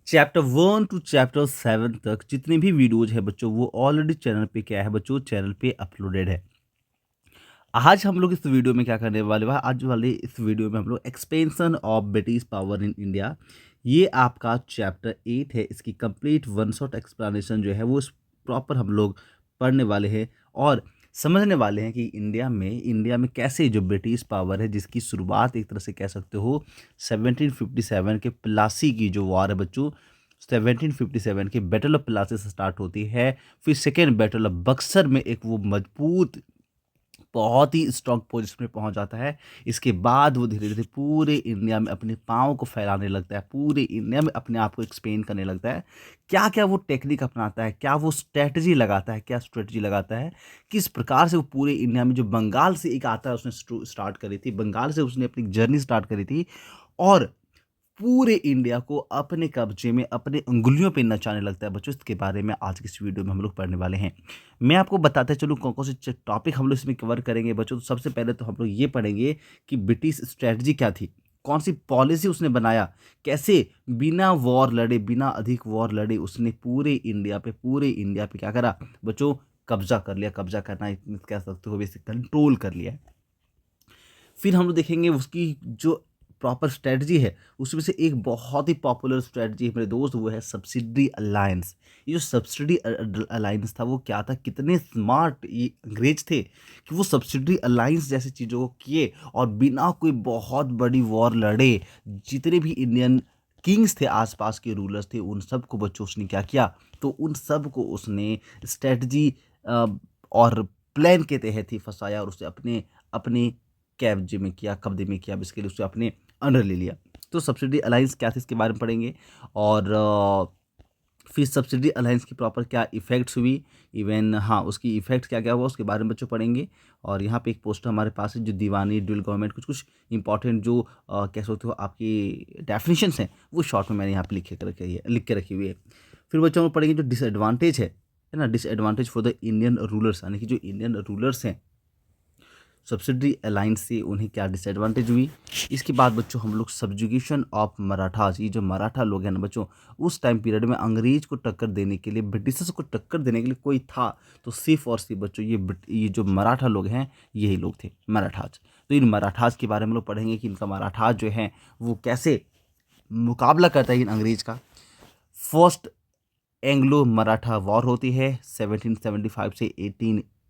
Chapter 1 to chapter 7 तक जितने भी वीडियोज़ हैं बच्चों, वो ऑलरेडी चैनल पे क्या है बच्चों, चैनल पे अपलोडेड है। आज हम लोग इस वीडियो में क्या करने वाले हैं, आज वाले इस वीडियो में हम लोग expansion of British power in India, ये आपका चैप्टर 8 है। इसकी कंप्लीट वन शॉट एक्सप्लेनेशन जो है वो प्रॉपर हम लोग पढ़ने वाले हैं और समझने वाले हैं कि इंडिया में कैसे जो ब्रिटिश पावर है, जिसकी शुरुआत एक तरह से कह सकते हो 1757 के प्लासी की जो वॉर है बच्चों, 1757 के बैटल ऑफ प्लासी से स्टार्ट होती है। फिर सेकेंड बैटल ऑफ बक्सर में एक वो मजबूत, बहुत ही स्ट्रॉन्ग पोजीशन में पहुंच जाता है। इसके बाद वो धीरे धीरे पूरे इंडिया में अपने पाँव को फैलाने लगता है, पूरे इंडिया में अपने आप को एक्सपेंड करने लगता है। क्या क्या वो टेक्निक अपनाता है, क्या वो स्ट्रेटजी लगाता है, क्या स्ट्रेटजी लगाता है, किस प्रकार से वो पूरे इंडिया में, जो बंगाल से एक आता है उसने स्टार्ट करी थी, बंगाल से उसने अपनी जर्नी स्टार्ट करी थी और पूरे इंडिया को अपने कब्जे में, अपने उँगलियों पे नचाने लगता है बच्चों। इसके बारे में आज की इस वीडियो में हम लोग पढ़ने वाले हैं। मैं आपको बताते चलूँ कौन कौन से टॉपिक हम लोग इसमें कवर करेंगे बच्चों। तो सबसे पहले तो हम लोग ये पढ़ेंगे कि ब्रिटिश स्ट्रैटेजी क्या थी, कौन सी पॉलिसी उसने बनाया, कैसे बिना वॉर लड़े, बिना अधिक वॉर लड़े उसने पूरे इंडिया पे क्या करा बच्चों, कब्जा कर लिया। कब्जा करना कह सकते हो, वैसे कंट्रोल कर लिया। फिर हम लोग देखेंगे उसकी जो प्रॉपर स्ट्रेटजी है, उसमें से एक बहुत ही पॉपुलर स्ट्रेटजी है मेरे दोस्त, वो है सब्सिडी अलायंस। ये जो सब्सिडी अलायंस था वो क्या था, कितने स्मार्ट ये अंग्रेज थे कि वो सब्सिडी अलायंस जैसी चीज़ों को किए और बिना कोई बहुत बड़ी वॉर लड़े, जितने भी इंडियन किंग्स थे, आसपास के रूलर्स थे, उन सब को बच्चों उसने क्या किया, तो उन सब को उसने स्ट्रेटजी और प्लान के तहत ही फंसाया और उसे अपने अपने कब्जे में किया, कब्जे में किया, अब इसके लिए उसे अपने अंडर ले लिया। तो सब्सिडी अलायंस क्या थी इसके बारे में पढ़ेंगे और फिर सब्सिडी अलायंस की प्रॉपर क्या इफ़ेक्ट्स हुई, इवन हाँ उसकी इफ़ेक्ट क्या क्या हुआ उसके बारे में बच्चों पढ़ेंगे। और यहाँ पे एक पोस्टर हमारे पास है, जो दीवानी ड्यूल गवर्नमेंट, कुछ कुछ इंपॉर्टेंट जो कह सकते हो आपकी डेफिनेशंस हैं, वो शॉर्ट में मैंने यहाँ पे लिख के रखी हुई है। फिर बच्चों हम पढ़ेंगे जो डिसएडवांटेज है ना, disadvantage for the Indian rulers, यानी कि जो इंडियन रूलर्स हैं सब्सिडी अलायंस से उन्हें क्या डिसएडवांटेज हुई। इसके बाद बच्चों हम लोग सब्जुगेशन ऑफ मराठास, ये जो मराठा लोग हैं ना बच्चों, उस टाइम पीरियड में अंग्रेज को टक्कर देने के लिए, ब्रिटिशर्स को टक्कर देने के लिए कोई था तो सिर्फ और सिर्फ बच्चों ये जो मराठा लोग हैं, यही लोग थे मराठास। तो इन मराठास के बारे में लोग पढ़ेंगे कि इनका मराठास जो है वो कैसे मुकाबला करता है इन अंग्रेज का। फर्स्ट एंग्लो मराठा वॉर होती है 1775 से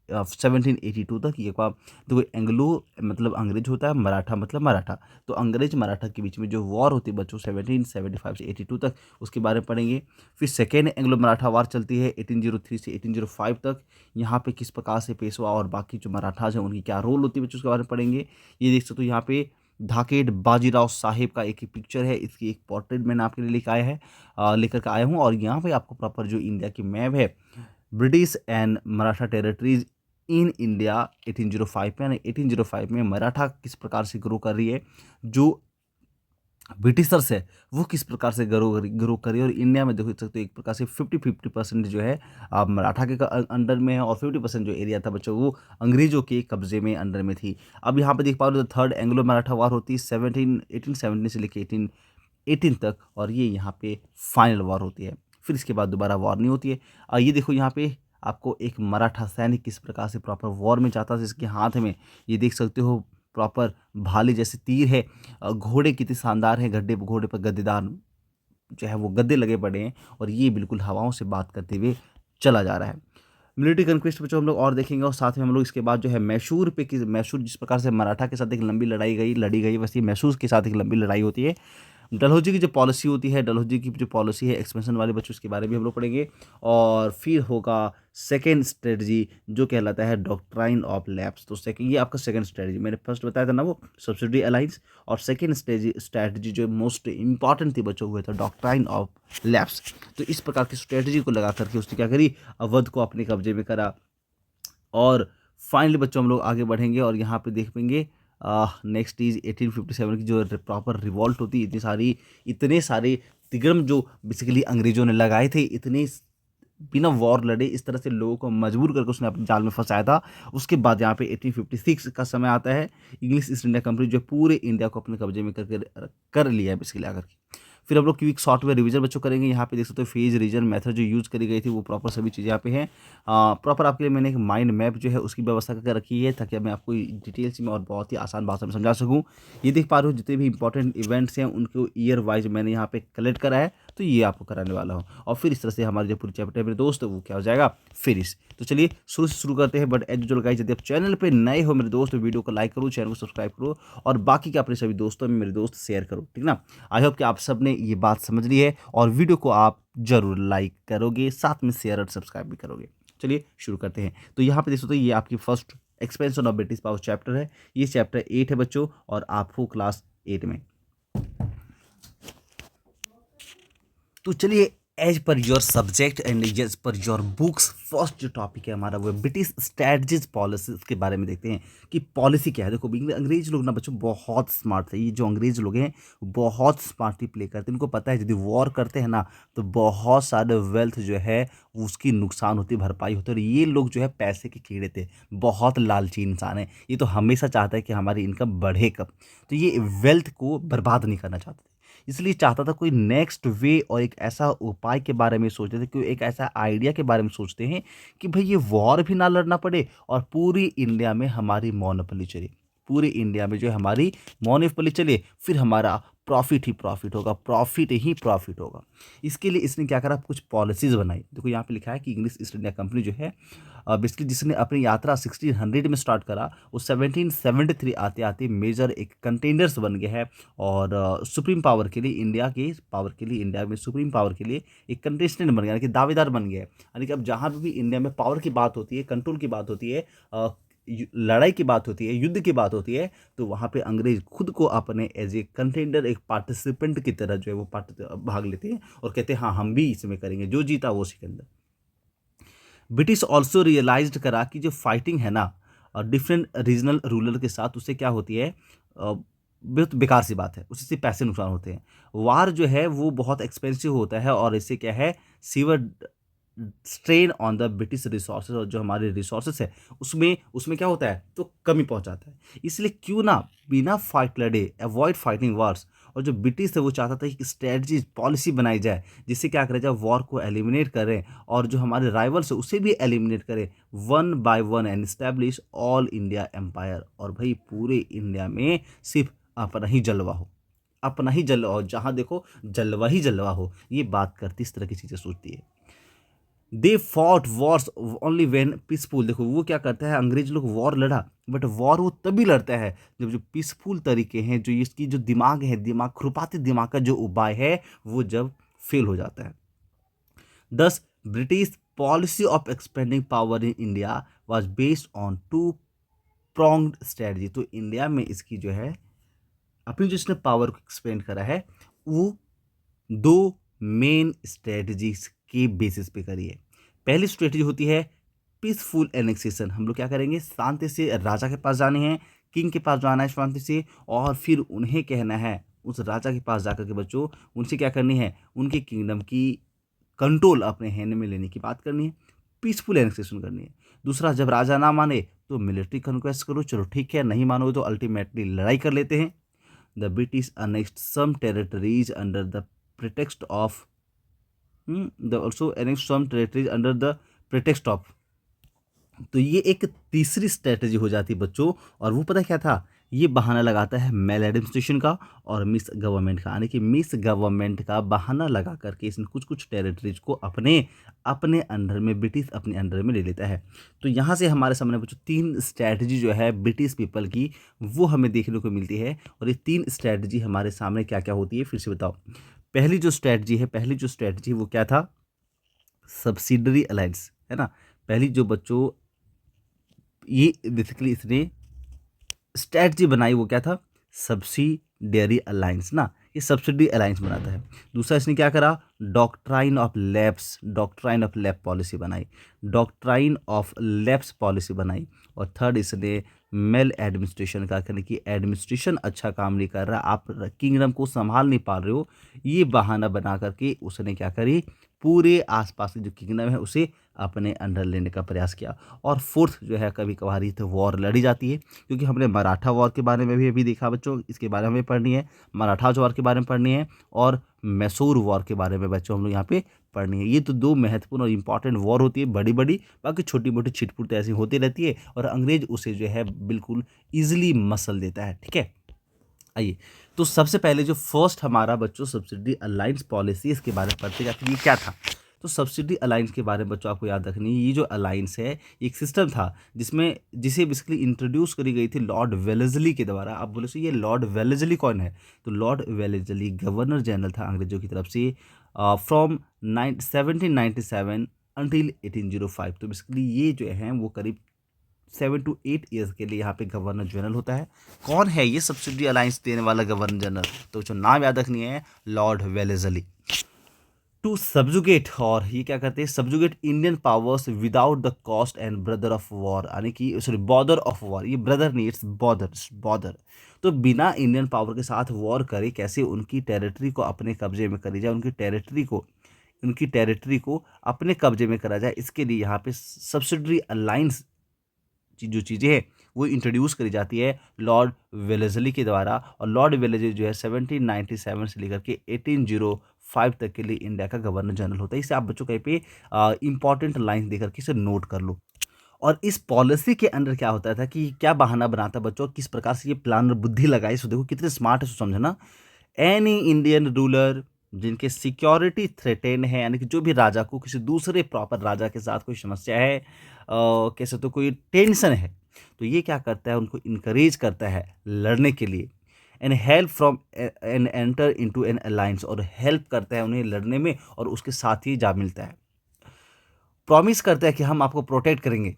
1782 तक। ये का तो एंग्लो मतलब अंग्रेज होता है, मराठा मतलब मराठा, तो अंग्रेज मराठा के बीच में जो वॉर होती है बच्चों 1775 से 82 तक, उसके बारे में पढ़ेंगे। फिर सेकेंड एंग्लो मराठा वॉर चलती है 1803 से 1805 तक। यहाँ पे किस प्रकार से पेशवा और बाकी जो मराठाज हैं उनकी क्या रोल होती है बच्चों, उसके बारे में पढ़ेंगे। ये देख सकते हो यहाँ पे धाकेड बाजीराव साहेब का एक पिक्चर है, इसकी एक पोर्ट्रेट मैंने आपके लिए लेकर के आया हूँ। और यहाँ पे आपको प्रॉपर जो इंडिया की मैप है, British and Maratha territories in India 1805 में, यानी 1805 में मराठा किस प्रकार से ग्रो कर रही है, जो ब्रिटिशर्स है वो किस प्रकार से ग्रो करी। और इंडिया में देख सकते हो एक प्रकार से 50% जो है आप मराठा के अंडर में है और 50% जो एरिया था बच्चों वो अंग्रेजों के कब्जे में अंडर में थी। अब यहाँ पे देख पा रहे हो थर्ड एंग्लो मराठा वार होती है 1817 से लेकर 1818 तक, और ये यहाँ पे फाइनल वॉर होती है। फिर इसके बाद दोबारा वॉर नहीं होती है। और ये देखो यहाँ पे आपको एक मराठा सैनिक किस प्रकार से प्रॉपर वॉर में जाता था, जिसके हाथ में ये देख सकते हो प्रॉपर भाले जैसे तीर है। घोड़े कितने शानदार हैं, घोड़े पर गद्देदार जो है वो गद्दे लगे पड़े हैं और ये बिल्कुल हवाओं से बात करते हुए चला जा रहा है। मिलिट्री कन्क्वेस्ट बच्चों हम लोग और देखेंगे और साथ में हम लोग इसके बाद जो है मैसूर पे मैसूर जिस प्रकार से मराठा के साथ एक लंबी लड़ी गई, वैसे ही मैसूर के साथ एक लंबी लड़ाई होती है। डलहौजी की जो पॉलिसी होती है, डलहौजी की जो पॉलिसी है एक्सपेंशन वाले बच्चों, उसके बारे में हम लोग पढ़ेंगे। और फिर होगा सेकेंड स्ट्रेटजी जो कहलाता है डॉक्ट्राइन ऑफ लैप्स। तो सेकंड, ये आपका सेकंड स्ट्रेटजी, मैंने फर्स्ट बताया था ना वो सब्सिडी अलायंस, और सेकंड स्ट्रेटजी जो मोस्ट इंपॉर्टेंट थी बच्चों हुए था डॉक्ट्राइन ऑफ लैप्स। तो इस प्रकार की स्ट्रेटजी को लगा करके उसने क्या करी, अवध को अपने कब्जे में करा। और फाइनली बच्चों हम लोग आगे बढ़ेंगे और यहाँ पे देख पाएंगे नेक्स्ट इज 1857 की जो प्रॉपर रिवॉल्ट होती है, इतने सारे तिग्रम जो बेसिकली अंग्रेजों ने लगाए थे, इतने बिना वॉर लड़े इस तरह से लोगों को मजबूर करके उसने अपने जाल में फंसाया था। उसके बाद यहाँ पे 1856 का समय आता है, इंग्लिश ईस्ट इंडिया कंपनी जो पूरे इंडिया को अपने कब्जे में कर लिया है बेसिकली आकर के। फिर हम लोग क्विक शॉर्ट में रिवीजन बच्चों करेंगे। यहाँ पे देख सकते हो फेज रीजन मेथड जो यूज़ करी गई थी वो प्रॉपर सभी चीज़ें यहाँ पे हैं। प्रॉपर आपके लिए मैंने एक माइंड मैप जो है उसकी व्यवस्था करके रखी है ताकि मैं आपको डिटेल्स में और बहुत ही आसान भाषा में समझा सकूँ। ये देख पा रहे हो जितने भी इंपॉर्टेंट इवेंट्स हैं उनको ईयर वाइज मैंने यहाँ पे कलेक्ट करा है, तो ये आपको कराने वाला हूँ। और फिर इस तरह से हमारे जो पूरी चैप्टर है मेरे दोस्त वो क्या हो जाएगा फिनिश। तो चलिए शुरू से शुरू करते हैं। बट एज यूजुअल गाइस, यदि आप चैनल पे नए हो मेरे दोस्त, वीडियो को लाइक करो, चैनल को सब्सक्राइब करो और बाकी के अपने सभी दोस्तों में मेरे दोस्त शेयर करो, ठीक ना। आई होप कि आप सब ने ये बात समझ ली है और वीडियो को आप जरूर लाइक करोगे, साथ में शेयर और सब्सक्राइब भी करोगे। चलिए शुरू करते हैं। तो यहाँ पे देख सकते हो ये आपकी first expansion of British power chapter है। ये चैप्टर 8 है बच्चों और आपको क्लास 8 में। तो चलिए as per your subject and as per your books first जो टॉपिक है हमारा वो ब्रिटिश स्ट्रैटेजीज पॉलिसीज के बारे में देखते हैं कि पॉलिसी क्या है। देखो अंग्रेज लोग ना बच्चों बहुत स्मार्ट थे। ये जो अंग्रेज लोग हैं बहुत स्मार्टली प्ले करते हैं। इनको पता है यदि वॉर करते हैं ना तो बहुत सारे वेल्थ जो है उसकी नुकसान होती, भरपाई होती है। और ये लोग जो है पैसे के कीड़े थे, बहुत लालची इंसान है। ये तो हमेशा चाहता है कि हमारी इनकम बढ़े कब, तो ये वेल्थ को बर्बाद नहीं करना चाहते थे। इसलिए चाहता था कोई नेक्स्ट वे और एक ऐसा उपाय के बारे में सोचते थे, कोई एक ऐसा आइडिया के बारे में सोचते हैं कि भाई ये वॉर भी ना लड़ना पड़े और पूरी इंडिया में हमारी मोनोपोली चले, पूरी इंडिया में जो है हमारी मोनोपोली चले, फिर हमारा प्रॉफिट ही प्रॉफिट होगा, प्रॉफिट ही प्रॉफिट होगा। इसके लिए इसने क्या करा, कुछ पॉलिसीज बनाई। देखो यहाँ पे लिखा है कि इंग्लिश ईस्ट इंडिया कंपनी जो है बेसिकली जिसने अपनी यात्रा 1600 में स्टार्ट करा वो 1773 आते आते मेजर एक कंटेंडर्स बन गया है और सुप्रीम पावर के लिए, इंडिया के पावर के लिए, इंडिया में सुप्रीम पावर के लिए एक कंटेस्टेंट बन गया, यानी कि दावेदार बन गया है। यानी कि अब जहाँ भी इंडिया में पावर की बात होती है, कंट्रोल की बात होती है, लड़ाई की बात होती है, युद्ध की बात होती है, तो वहाँ पे अंग्रेज खुद को अपने एज ए कंटेंडर, एक पार्टिसिपेंट की तरह जो है वो भाग लेते हैं और कहते हैं हाँ हम भी इसमें करेंगे, जो जीता वो सिकंदर। ब्रिटिश ऑल्सो रियलाइज्ड करा कि जो फाइटिंग है ना डिफरेंट रीजनल रूलर के साथ, उससे क्या होती है बहुत बेकार सी बात है, उससे पैसे नुकसान होते हैं। वार जो है वो बहुत एक्सपेंसिव होता है और इससे क्या है sewer strain on the British resources, और जो हमारे रिसोर्सेज है उसमें उसमें क्या होता है तो कमी पहुंचाता है। इसलिए क्यों ना बिना फाइट लड़े, अवॉइड फाइटिंग वार्स, और जो ब्रिटिश है वो चाहता था कि स्ट्रेटजी पॉलिसी बनाई जाए जिससे क्या करें जाए वॉर को एलिमिनेट करें और जो हमारे राइवल्स है उसे भी एलिमिनेट करें one by one and establish all India empire. और भाई पूरे इंडिया में सिर्फ अपना ही जलवा हो, अपना ही जलवा हो, जहाँ देखो जलवा ही जलवा हो, ये बात करती, इस तरह की चीज़ें सोचती है। They fought Wars only when peaceful. देखो वो क्या करता है, अंग्रेज लोग वॉर लड़ा, बट वॉर वो तभी लड़ता है जब जो पीसफुल तरीके हैं, जो इसकी जो दिमाग है, दिमाग खुरपाती दिमाग का जो उपाय है वो जब फेल हो जाता है। Thus British policy of expanding power in India was based on two pronged strategy. तो इंडिया में इसकी जो है अपनी जो इसने पावर को एक्सपेंड करा है वो दो मेन स्ट्रेटजीज के बेसिस पे करी है। पहली स्ट्रेटजी होती है पीसफुल एनेक्सेशन। हम लोग क्या करेंगे, शांति से राजा के पास जाने हैं, किंग के पास जाना है शांति से, और फिर उन्हें कहना है उस राजा के पास जाकर के बच्चों उनसे क्या करनी है, उनके किंगडम की कंट्रोल अपने हैंड में लेने की बात करनी है, पीसफुल एनेक्सेशन करनी है। दूसरा, जब राजा ना माने तो मिलिट्री कन्क्वेस्ट करो, चलो ठीक है, नहीं मानोगे तो अल्टीमेटली लड़ाई कर लेते हैं। The British annexed some territories under the pretext of the also annexed some territories under the pretext of। तो ये एक तीसरी स्ट्रेटजी हो जाती है बच्चों, और वो पता क्या था, ये बहाना लगाता है मेल एडमिनिस्ट्रेशन का और मिस गवर्नमेंट का, यानी कि मिस गवर्नमेंट का बहाना लगा करके इसने कुछ कुछ टेरिटरीज को अपने अपने अंडर में, ब्रिटिश अपने अंडर में ले लेता है। तो यहाँ से हमारे सामने बच्चों तीन स्ट्रैटेजी जो है ब्रिटिश पीपल की वो हमें देखने को मिलती है। और ये तीन स्ट्रैटेजी हमारे सामने क्या क्या होती है फिर से बताओ। पहली जो स्ट्रैटेजी वो क्या था, सब्सिडरी अलायंस है ना। पहली जो बच्चों ये बेसिकली इसने स्ट्रैटेजी बनाई वो क्या था, सब्सिडियरी अलायंस ना, ये सब्सिडी अलायंस बनाता है। दूसरा इसने क्या करा, डॉक्ट्राइन ऑफ लैप्स पॉलिसी बनाई, डॉक्ट्राइन ऑफ लैप्स पॉलिसी बनाई। और थर्ड इसने मेल एडमिनिस्ट्रेशन का, यानी कि एडमिनिस्ट्रेशन अच्छा काम नहीं कर रहा, आप किंगडम को संभाल नहीं पा रहे हो, ये बहाना बना करके उसने क्या करी, पूरे आसपास के जो किंगडम है उसे अपने अंडर लेने का प्रयास किया। और फोर्थ जो है कभी कभार तो वॉर लड़ी जाती है, क्योंकि हमने मराठा वॉर के बारे में भी अभी देखा बच्चों, इसके बारे में हमें पढ़नी है, मराठा वॉर के बारे में पढ़नी है और मैसूर वॉर के बारे में बच्चों हम लोग यहाँ पे पढ़नी है। ये तो 2 महत्वपूर्ण और इंपॉर्टेंट वॉर होती है, बड़ी-बड़ी, बाकी छोटी-मोटी छिटपुट ऐसी होती रहती है और अंग्रेज उसे जो है बिल्कुल ईज़िली मसल देता है, ठीक है? आइए, तो सबसे पहले जो फर्स्ट हमारा बच्चों सब्सिडी अलायंस पॉलिसी, इसके बारे में पढ़ते हैं आखिर ये क्या था। तो सब्सिडी अलायंस के बारे में बच्चों आपको याद रखनी है, ये जो अलायंस है एक सिस्टम था जिसे बेसिकली इंट्रोड्यूस करी गई थी लॉर्ड वेलेस्ली के द्वारा। आप बोले सो ये लॉर्ड वेलेस्ली कौन है? तो लॉर्ड वेलेस्ली गवर्नर जनरल था अंग्रेजों की तरफ से फ्रॉम 1797 अंटिल 1805। तो बेसिकली ये जो है वो करीब 7 to 8 ईयर्स के लिए यहाँ पे गवर्नर जनरल होता है। कौन है ये सब्सिडी अलायंस देने वाला गवर्नर जनरल? तो जो नाम याद रखनी है, लॉर्ड वेलेस्ली। टू सब्जुगेट, और ये क्या करते हैं, subjugate Indian powers without the cost and brother of war, यानी कि सॉरी बॉर्डर ऑफ वॉर, ये ब्रदर नहीं, इट्स बॉर्डर। तो बिना इंडियन पावर के साथ वॉर करे कैसे उनकी टेरिटरी को अपने कब्जे में करी जाए, उनकी टेरिटरी को अपने कब्जे में करा जाए, इसके लिए यहाँ पे सब्सिडरी अलायंस जो चीज़ें हैं वो इंट्रोड्यूस करी जाती है लॉर्ड वेलेस्ली के द्वारा। और लॉर्ड वेलेस्ली जो है 1797 से लेकर के 1805 तक के लिए इंडिया का गवर्नर जनरल होता है। इसे आप बच्चों कहीं पे इंपॉर्टेंट लाइन देकर के इसे नोट कर लो। और इस पॉलिसी के अंदर क्या होता था कि क्या बहाना बनाता बच्चों, किस प्रकार से ये प्लान और बुद्धि लगाई, सो देखो कितने स्मार्ट है, सो समझना। एनी इंडियन रूलर जिनके सिक्योरिटी थ्रेटेन है, यानी कि जो भी राजा को किसी दूसरे प्रॉपर राजा के साथ कोई समस्या है, कैसे तो कोई टेंशन है, तो ये क्या करता है, उनको इनकरेज करता है लड़ने के लिए। And help from an enter into an alliance, और हेल्प करता है उन्हें लड़ने में और उसके साथ ही जा मिलता है। प्रॉमिस करता है कि हम आपको प्रोटेक्ट करेंगे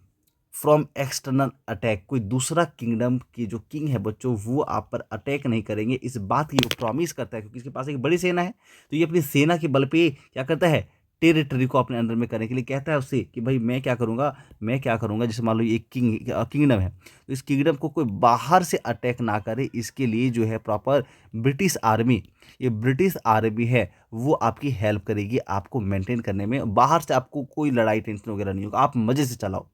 फ्रॉम एक्सटर्नल अटैक, कोई दूसरा किंगडम की जो किंग है बच्चों वो आप पर अटैक नहीं करेंगे, इस बात की वो प्रॉमिस करता है, क्योंकि इसके पास एक बड़ी सेना है। तो ये अपनी सेना के बल पे क्या करता है, टेरिटरी को अपने अंडर में करने के लिए कहता है उससे कि भाई मैं क्या करूँगा, जैसे मान लो ये किंगडम है, तो इस किंगडम को कोई बाहर से अटैक ना करे, इसके लिए जो है प्रॉपर ब्रिटिश आर्मी है वो आपकी हेल्प करेगी आपको मेंटेन करने में। बाहर से आपको कोई लड़ाई टेंशन वगैरह नहीं होगा, आप मज़े से चलाओ।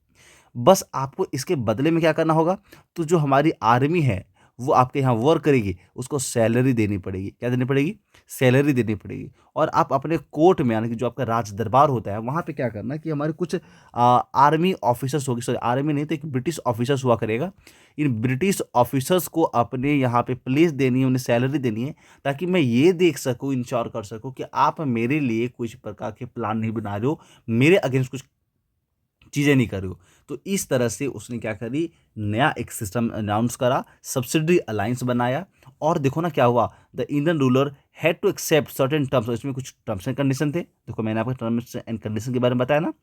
बस आपको इसके बदले में क्या करना होगा, तो जो हमारी आर्मी है वो आपके यहाँ वर्क करेगी, उसको सैलरी देनी पड़ेगी। क्या देनी पड़ेगी? सैलरी देनी पड़ेगी। और आप अपने कोर्ट में, यानी कि जो आपका राज दरबार होता है, वहाँ पे क्या करना कि हमारे कुछ आर्मी ऑफिसर्स होगी, सॉरी आर्मी नहीं तो एक ब्रिटिश ऑफिसर्स हुआ करेगा। इन ब्रिटिश ऑफिसर्स को अपने यहाँ पे प्लेस देनी है, उन्हें सैलरी देनी है, ताकि मैं ये देख सकूँ, इंश्योर कर सकूँ कि आप मेरे लिए कुछ प्रकार के प्लान नहीं बना रहे हो, मेरे अगेंस्ट कुछ चीज़ें नहीं कर रही हो। तो इस तरह से उसने क्या करी, नया एक सिस्टम अनाउंस करा, सब्सिडरी अलायंस बनाया। और देखो ना क्या हुआ, the Indian ruler had to accept certain terms, इसमें कुछ टर्म्स एंड कंडीशन थे। देखो मैंने आपको टर्म्स एंड कंडीशन के बारे में बताया ना।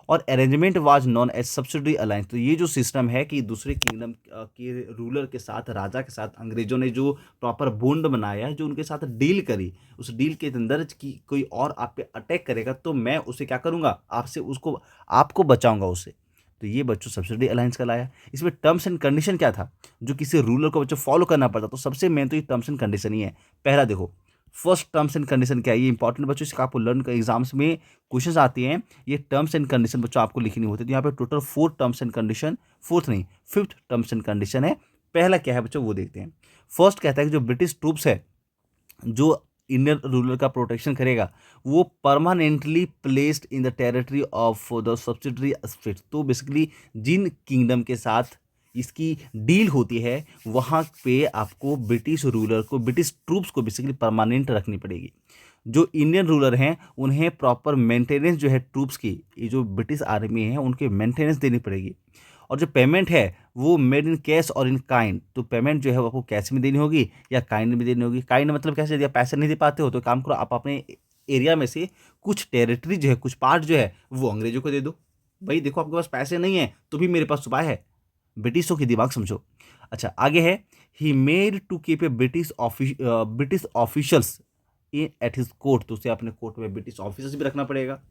और arrangement was known as subsidiary alliance, तो ये जो सिस्टम है कि दूसरे किंगडम के रूलर के साथ, राजा के साथ अंग्रेजों ने जो प्रॉपर बॉन्ड बनाया, जो उनके साथ डील करी, उस डील के अंदर कि कोई और आप पे अटैक करेगा तो मैं उसे क्या करूंगा, आपको बचाऊंगा उससे। तो ये बच्चों सब्सिडी अलायंस का लाया। इसमें टर्म्स एंड कंडीशन क्या था जो किसी रूलर को बच्चों फॉलो करना पड़ता, तो सबसे मेन तो ये टर्म्स एंड कंडीशन ही है। पहला देखो, फर्स्ट टर्म्स एंड कंडीशन क्या है, ये इंपॉर्टेंट बच्चों, इसका आपको लर्न कर एग्जाम्स में क्वेश्चन आती हैं। ये टर्म्स एंड कंडीशन बच्चों आपको लिखनी होती है। तो यहाँ पे total 4 terms and condition, 5th terms and condition है। पहला क्या है बच्चों वो देखते हैं। फर्स्ट कहता है कि जो ब्रिटिश ट्रूप्स है जो इंडियन रूलर का प्रोटेक्शन करेगा वो permanently placed in the territory of the subsidiary state. तो बेसिकली जिन किंगडम के साथ इसकी डील होती है वहाँ पे आपको ब्रिटिश रूलर को, ब्रिटिश ट्रूप्स को बेसिकली परमानेंट रखनी पड़ेगी। जो इंडियन रूलर हैं उन्हें प्रॉपर मेंटेनेंस जो है ट्रूप्स की, ये जो ब्रिटिश आर्मी है उनके मेंटेनेंस देनी पड़ेगी। और जो पेमेंट है वो मेड इन कैश और इन काइंड, तो पेमेंट जो है वो आपको कैश में देनी होगी या काइंड में देनी होगी। काइंड मतलब कैसे दिया, पैसे नहीं दे पाते हो तो काम करो, आप अपने एरिया में से कुछ टेरिटरी जो है, कुछ पार्ट जो है वो अंग्रेजों को दे दो। भाई देखो आपके पास पैसे नहीं है तो भी मेरे पास उपाय है, ब्रिटिशों की दिमाग समझो। अच्छा आगे है, he made to keep a British officials at his court, तो उसे अपने कोर्ट में ब्रिटिश ऑफिसर्स भी रखना पड़ेगा।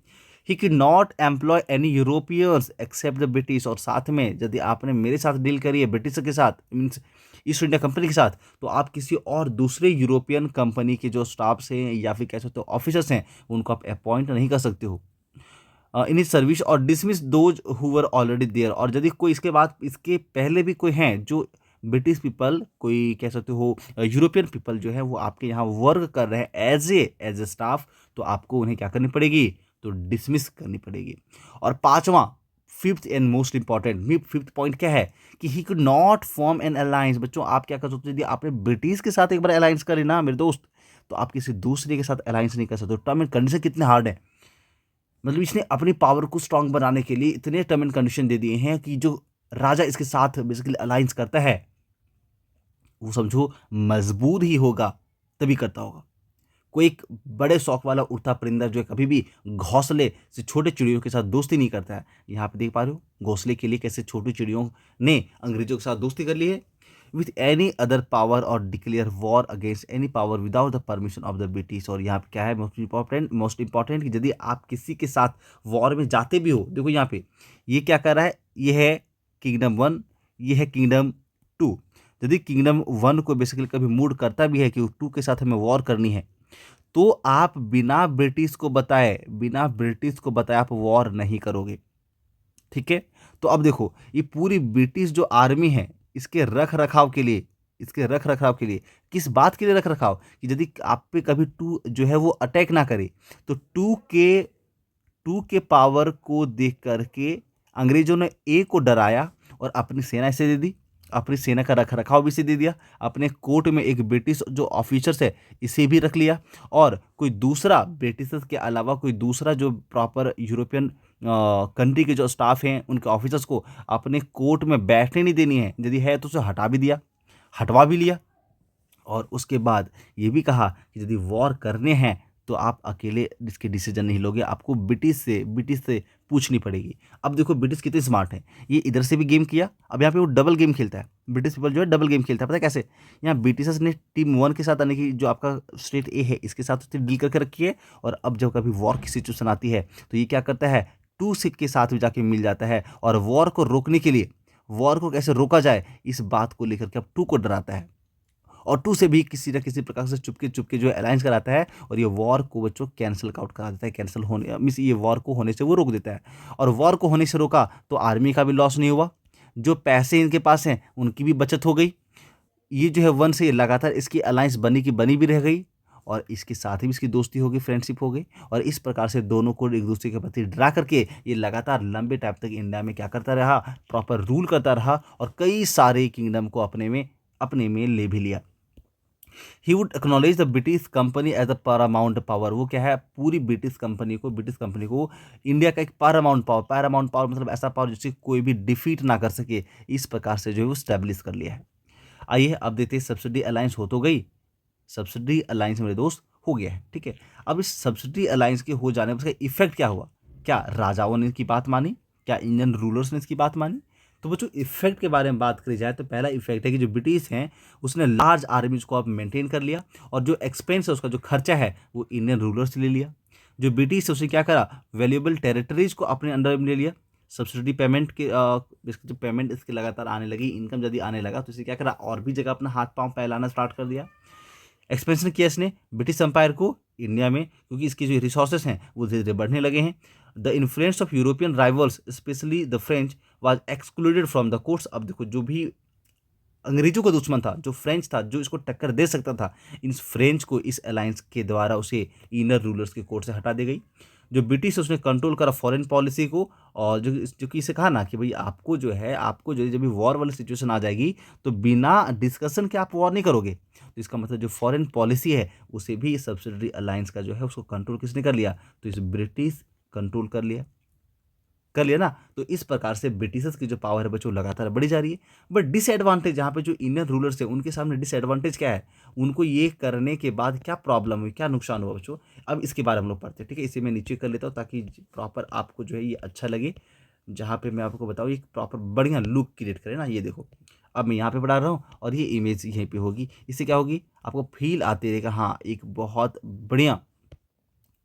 He can not employ any Europeans except the British, और साथ में यदि आपने मेरे साथ डील करी है ब्रिटिश के साथ, मीन्स ईस्ट इंडिया कंपनी के साथ, तो आप किसी और दूसरे यूरोपियन कंपनी के जो स्टाफ्स हैं या फिर कह सकते हो ऑफिसर्स हैं उनको आप अपॉइंट नहीं कर सकते हो इन सर्विस, और dismiss those who were already there, और यदि कोई इसके बाद इसके पहले भी कोई हैं जो ब्रिटिश पीपल, कोई कह सकते हो यूरोपियन पीपल जो है वो आपके यहाँ वर्क कर रहे हैं एज ए स्टाफ, तो आपको उन्हें क्या करनी पड़ेगी, तो डिसमिस करनी पड़ेगी। और पांचवा, fifth and most important, fifth point क्या है कि he could not form an alliance. बच्चों आप क्या कर सकते हो, यदि आपने ब्रिटिश के साथ एक बार अलायंस करी ना मेरे दोस्त, तो आप किसी दूसरे के साथ अलायंस नहीं कर सकते। टर्म एंड कंडीशन कितने हार्ड है, मतलब इसने अपनी पावर को स्ट्रांग बनाने के लिए इतने टर्म एंड कंडीशन दे दिए हैं कि जो राजा इसके साथ बेसिकली अलायंस करता है वो समझो मजबूत ही होगा, तभी करता होगा। कोई एक बड़े शौक वाला उड़ता परिंदा जो है कभी भी घोंसले से छोटे चिड़ियों के साथ दोस्ती नहीं करता है। यहाँ पे देख पा रहे हो घोंसले के लिए कैसे छोटी चिड़ियों ने अंग्रेजों के साथ दोस्ती कर ली है। विथ एनी अदर पावर और declare war against any power without the permission of the British. और यहाँ पे क्या है मोस्ट इंपॉर्टेंट कि यदि आप किसी के साथ वॉर में जाते भी हो, देखो यहाँ पे ये क्या कर रहा है, ये है किंगडम 1, ये है किंगडम 2। यदि किंगडम 1 को बेसिकली कभी मूड करता भी है कि 2 के साथ हमें वॉर करनी है, तो आप बिना ब्रिटिश को बताए आप वॉर नहीं करोगे, ठीक है। तो अब देखो ये पूरी ब्रिटिश जो आर्मी है इसके रख रखाव के लिए किस बात के लिए रख रखाव, कि यदि आप पे कभी 2 जो है वो अटैक ना करे, तो 2 के पावर को देख करके अंग्रेजों ने ए को डराया और अपनी सेना इसे दे दी, अपनी सेना का रख रखाव भी इसे दे दिया, अपने कोर्ट में एक ब्रिटिश जो ऑफिसर्स है इसे भी रख लिया, और कोई दूसरा ब्रिटिशर्स के अलावा कोई दूसरा जो प्रॉपर यूरोपियन कंट्री के जो स्टाफ हैं उनके ऑफिसर्स को अपने कोर्ट में बैठने नहीं देनी है, यदि है तो उसे हटवा भी लिया। और उसके बाद ये भी कहा कि यदि वॉर करने हैं तो आप अकेले इसके डिसीजन नहीं लोगे, आपको ब्रिटिश से पूछनी पड़ेगी। अब देखो ब्रिटिश कितने स्मार्ट हैं, ये इधर से भी गेम किया, अब यहाँ पे वो डबल गेम खेलता है, ब्रिटिश पीपल जो है डबल गेम खेलता है। पता है कैसे, यहाँ ब्रिटिशर्स ने टीम 1 के साथ, यानी कि जो आपका स्टेट ए है इसके साथ उसने डील करके रखी है, और अब जब कभी वॉर की सिचुएशन आती है तो ये क्या करता है, 2 सिक के साथ भी जाके मिल जाता है, और वॉर को रोकने के लिए, वॉर को कैसे रोका जाए इस बात को लेकर के अब 2 को डराता है, और 2 से भी किसी न किसी प्रकार से चुपके चुपके जो है अलायंस कराता है, और ये वॉर को बच्चों कैंसिल आउट करा देता है, कैंसिल होने मीन्स ये वॉर को होने से वो रोक देता है। और वॉर को होने से रोका तो आर्मी का भी लॉस नहीं हुआ, जो पैसे इनके पास हैं उनकी भी बचत हो गई, ये जो है 1 से लगातार इसकी अलायंस बनी की बनी भी रह गई, और इसके साथ ही इसकी दोस्ती हो गई, फ्रेंडशिप हो गई, और इस प्रकार से दोनों को एक दूसरे के प्रति डरा करके ये लगातार लंबे टाइम तक इंडिया में क्या करता रहा, प्रॉपर रूल करता रहा, और कई सारे किंगडम को अपने में ले भी लिया। He would acknowledge the British company as a paramount power. वो क्या है, पूरी ब्रिटिश कंपनी को इंडिया का एक पैरामाउंट पावर मतलब ऐसा पावर जिसे कोई भी डिफीट ना कर सके, इस प्रकार से जो है वो स्टैब्लिश कर लिया है। आइए अब देखते हैं सब्सिडी अलायंस हो तो गई, सब्सिडी अलायंस मेरे दोस्त हो गया है, ठीक है। अब इस सब्सिडी अलायंस के हो जाने पर उसका इफेक्ट क्या हुआ, क्या राजाओं ने इसकी बात मानी, क्या इंडियन रूलर्स ने इसकी बात मानी। तो बच्चों इफेक्ट के बारे में बात करी जाए तो पहला इफेक्ट है कि जो ब्रिटिश हैं उसने लार्ज आर्मीज को अब मेंटेन कर लिया, और जो एक्सपेंस है उसका जो खर्चा है वो इंडियन रूलर्स से ले लिया। जो ब्रिटिश है उसने क्या करा, वैल्यूएबल टेरिटरीज को अपने अंडर में ले लिया, सब्सिडी पेमेंट के इसके जो पेमेंट इसके लगातार आने लगी, इनकम यदि आने लगा तो इसे क्या करा, और भी जगह अपना हाथ पांव फैलाना स्टार्ट कर दिया। एक्सपेंशन किया इसने ब्रिटिश एम्पायर को इंडिया में, क्योंकि इसके जो रिसोर्सेस हैं वो धीरे धीरे बढ़ने लगे हैं। The influence of European rivals specially the French was excluded from the courts. अब देखो जो भी अंग्रेजों का दुश्मन था, जो फ्रेंच था, जो इसको टक्कर दे सकता था, इन फ्रेंच को इस अलायंस के द्वारा उसे इनर रूलर्स के कोर्ट से हटा दी गई। जो ब्रिटिश उसने कंट्रोल करा फॉरेन पॉलिसी को, और जो कि इसे कहा ना कि भाई आपको जो है जब भी वॉर वाली सिचुएशन आ जाएगी तो बिना डिस्कशन के आप वॉर नहीं करोगे। तो इसका मतलब जो फॉरेन पॉलिसी है उसे भी सब्सिडरी अलायंस का जो है उसको कंट्रोल किसने कर लिया, तो इस ब्रिटिश कंट्रोल कर लिया ना। तो इस प्रकार से ब्रिटिशर्स की जो पावर है बच्चों लगातार बढ़ी जा रही है। बट डिसएडवांटेज यहाँ पे जो इंडियन रूलर्स है उनके सामने डिसएडवांटेज क्या है, उनको ये करने के बाद क्या प्रॉब्लम हुई, क्या नुकसान हुआ बच्चों, अब इसके बारे में हम लोग पढ़ते हैं, ठीक है। इसे मैं नीचे कर लेता हूँ ताकि प्रॉपर आपको जो है ये अच्छा लगे, जहाँ पे मैं आपको बताऊँ एक प्रॉपर बढ़िया लुक क्रिएट करे ना। ये देखो अब मैं यहाँ पे बढ़ा रहा हूँ और ये इमेज यहीं पे होगी, इससे क्या होगी आपको फील आते रहेगा, हाँ एक बहुत बढ़िया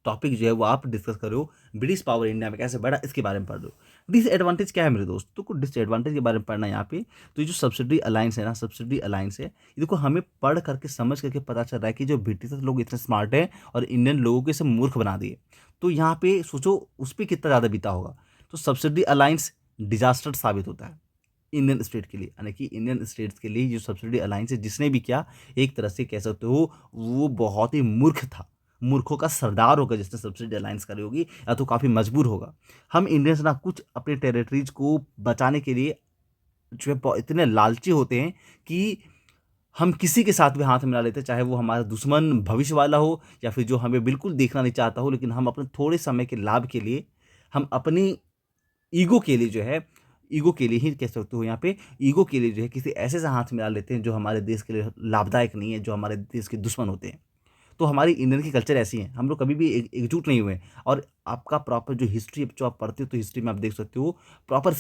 टॉपिक जो है वो आप डिस्कस कर रहे हो, ब्रिटिश पावर इंडिया में कैसे बढ़ा इसके बारे में पढ़ रहे हो। डिसएडवांटेज क्या है मेरे दोस्त, तो कुछ डिसएडवांटेज के बारे में पढ़ना है यहाँ पे। तो ये जो सब्सिडी अलायंस है ना, सब्सिडी अलायंस है, ये देखो हमें पढ़ करके समझ करके पता चल रहा है कि जो ब्रिटिश लोग इतने स्मार्ट है और इंडियन लोगों को इसे मूर्ख बना दिए। तो यहाँ पे सोचो उस पर कितना ज़्यादा बीता होगा। तो सब्सिडी अलायंस डिजास्टर साबित होता है, इंडियन स्टेट के लिए, यानी कि इंडियन स्टेट्स के लिए जो सब्सिडी अलायंस है जिसने भी किया, एक तरह से कह सकते हो वो बहुत ही मूर्ख था, मूर्खों का सरदार होगा जिसने सब्सिडी अलायंस करी होगी, या तो काफ़ी मजबूर होगा। हम इंडियंस ना कुछ अपने टेरिटरीज को बचाने के लिए जो है इतने लालची होते हैं कि हम किसी के साथ भी हाथ मिला लेते हैं, चाहे वो हमारा दुश्मन भविष्य वाला हो या फिर जो हमें बिल्कुल देखना नहीं चाहता हो, लेकिन हम अपने थोड़े समय के लाभ के लिए, हम अपनी ईगो के लिए जो है, ईगो के लिए ही कह सकते हो यहाँ पे, ईगो के लिए जो है किसी ऐसे से हाथ मिला लेते हैं जो हमारे देश के लिए लाभदायक नहीं है, जो हमारे देश के दुश्मन होते हैं। तो हमारी इंडियन की कल्चर ऐसी है, हम लोग कभी भी एकजुट नहीं हुए। और आपका प्रॉपर जो हिस्ट्री जो आप पढ़ते हो तो हिस्ट्री में आप देख सकते हो प्रॉपर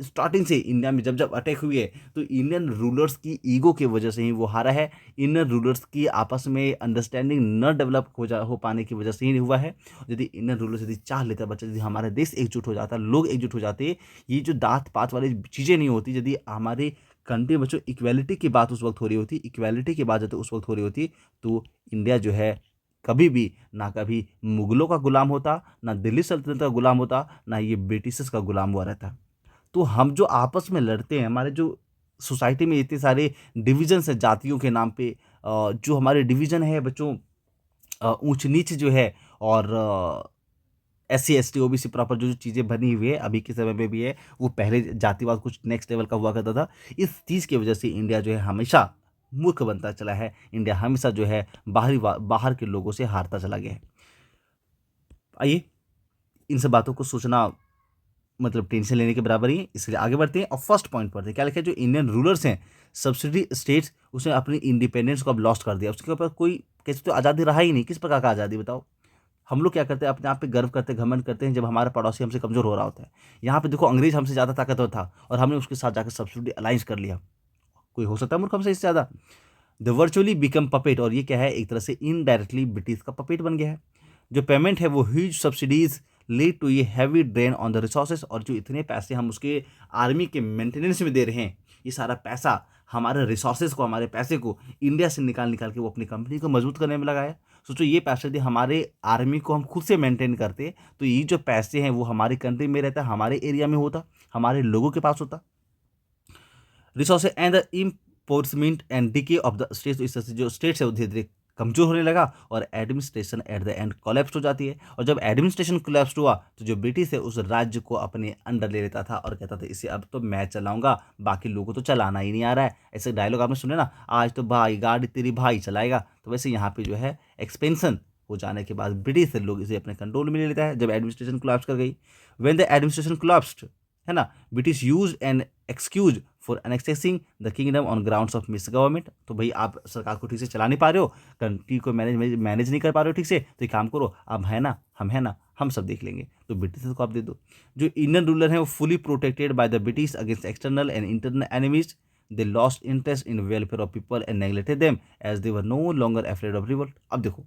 स्टार्टिंग से इंडिया में जब जब अटैक हुई है तो इंडियन रूलर्स की ईगो की वजह से ही वो हारा है। इंडियन रूलर्स की आपस में अंडरस्टैंडिंग न डेवलप हो पाने की वजह से ही हुआ है। यदि इंडियन रूलर्स यदि चाह लेता बच्चा, यदि हमारा देश एकजुट हो जाता, लोग एकजुट हो जाते, ये जो दांत पात वाली चीज़ें नहीं होती, यदि हमारे कंट्री बच्चों इक्वालिटी की बात उस वक्त हो रही होती, इक्वालिटी की बात जब उस वक्त हो रही होती, तो इंडिया जो है कभी भी ना कभी मुगलों का गुलाम होता, ना दिल्ली सल्तनत का गुलाम होता, ना ये ब्रिटिशर्स का गुलाम हुआ रहता। तो हम जो आपस में लड़ते हैं, हमारे जो सोसाइटी में इतने सारे डिविजन्स हैं जातियों के नाम पे, जो हमारे डिवीजन है बच्चों, ऊंच नीच जो है, और SC ST OBC प्रॉपर जो जो चीज़ें बनी हुई है अभी के समय में भी है, वो पहले जातिवाद कुछ नेक्स्ट लेवल का हुआ करता था। इस चीज़ की वजह से इंडिया जो है हमेशा मूर्ख बनता चला है, इंडिया हमेशा जो है बाहर के लोगों से हारता चला गया है। आइए, इन सब बातों को सोचना मतलब टेंशन लेने के बराबर ही है, इसलिए आगे बढ़ते हैं और फर्स्ट पॉइंट पढ़ते हैं। क्या लिखा है? जो इंडियन रूलर्स हैं, सब्सिडी स्टेट्स, उसने अपनी इंडिपेंडेंस को अब लॉस्ट कर दिया, उसके ऊपर कोई कैसे तो आज़ादी रहा ही नहीं। किस प्रकार का आज़ादी बताओ? हम लोग क्या करते हैं? अपने आप पे गर्व करते हैं, घमंड करते हैं जब हमारा पड़ोसी हमसे कमज़ोर हो रहा होता है। यहाँ पे देखो, अंग्रेज हमसे ज़्यादा ताकतवर था और हमने उसके साथ जाकर सब्सिडी अलायंस कर लिया। कोई हो सकता है मूर्ख हमसे इससे ज़्यादा? द वर्चुअली बिकम पपेट, और ये क्या है? एक तरह से इनडायरेक्टली ब्रिटिश का पपेट बन गया है। जो पेमेंट है वो ह्यूज सब्सिडीज लीड टू ये heavy drain on the resources, और जो इतने पैसे हम उसके आर्मी के मेंटेनेंस में दे रहे हैं, ये सारा पैसा हमारे रिसोर्सेज को, हमारे पैसे को इंडिया से निकाल निकाल के वो अपनी कंपनी को मजबूत करने में लगाया। सोचो, ये पैसे यदि हमारे आर्मी को हम खुद से मेंटेन करते तो ये जो पैसे हैं वो हमारी कंट्री में रहता, हमारे एरिया में होता, हमारे लोगों के पास होता। Resources and the impoverishment and decay of the states, इस तरह से जो स्टेट्स है वो धीरे धीरे कमजोर होने लगा और administration at the end collapse हो जाती है। और जब एडमिनिस्ट्रेशन कोलैप्स हुआ तो जो ब्रिटिश है उस राज्य को अपने अंडर ले लेता था और कहता था इसे अब तो मैं चलाऊंगा, बाकी लोगों को तो चलाना ही नहीं आ रहा है। ऐसे डायलॉग आपने सुने ना, आज तो भाई गाड़ी तेरी भाई चलाएगा। तो वैसे यहाँ पे जो है एक्सपेंशन हो जाने के बाद ब्रिटिश लोग इसे अपने कंट्रोल में ले लेता है जब एडमिनिस्ट्रेशन कोलैप्स कर गई। व्हेन द एडमिनिस्ट्रेशन कोलैप्स्ड, है ना, British use an excuse for annexing the kingdom on grounds of misgovernment. तो भाई आप सरकार को ठीक से चला नहीं पा रहे हो, कंट्री को मैनेज नहीं कर पा रहे हो ठीक से, तो एक काम करो, अब है ना, हम सब देख लेंगे, तो ब्रिटिश को आप दे दो। जो इंडियन रूलर है वो fully protected by the British against external and internal enemies. They lost interest in welfare of people and neglected them as they were no longer afraid of revolt. अब देखो,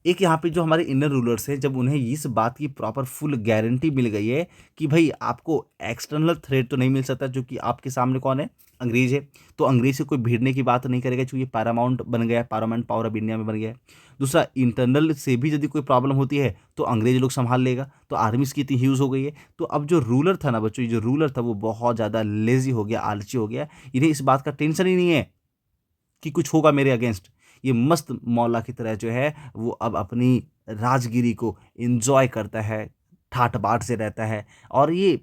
एक यहाँ पे जो हमारे इंडियन रूलर्स हैं, जब उन्हें इस बात की प्रॉपर फुल गारंटी मिल गई है कि भाई आपको एक्सटर्नल थ्रेट तो नहीं मिल सकता, जो कि आपके सामने कौन है? अंग्रेज है। तो अंग्रेज से कोई भिड़ने की बात नहीं करेगा, क्योंकि पैरामाउंट बन गया, पैरामाउंट पावर अब इंडिया में बन गया है। दूसरा, इंटरनल से भी यदि कोई प्रॉब्लम होती है तो अंग्रेज लोग संभाल लेगा। तो आर्मीज की इतनी ह्यूज हो गई है। तो अब जो रूलर था ना बच्चों, जो रूलर था वो बहुत ज़्यादा लेजी हो गया, आलसी हो गया। इन्हें इस बात का टेंशन ही नहीं है कि कुछ होगा मेरे अगेंस्ट। ये मस्त मौला की तरह जो है वो अब अपनी राजगिरी को एंजॉय करता है, ठाट बाट से रहता है, और ये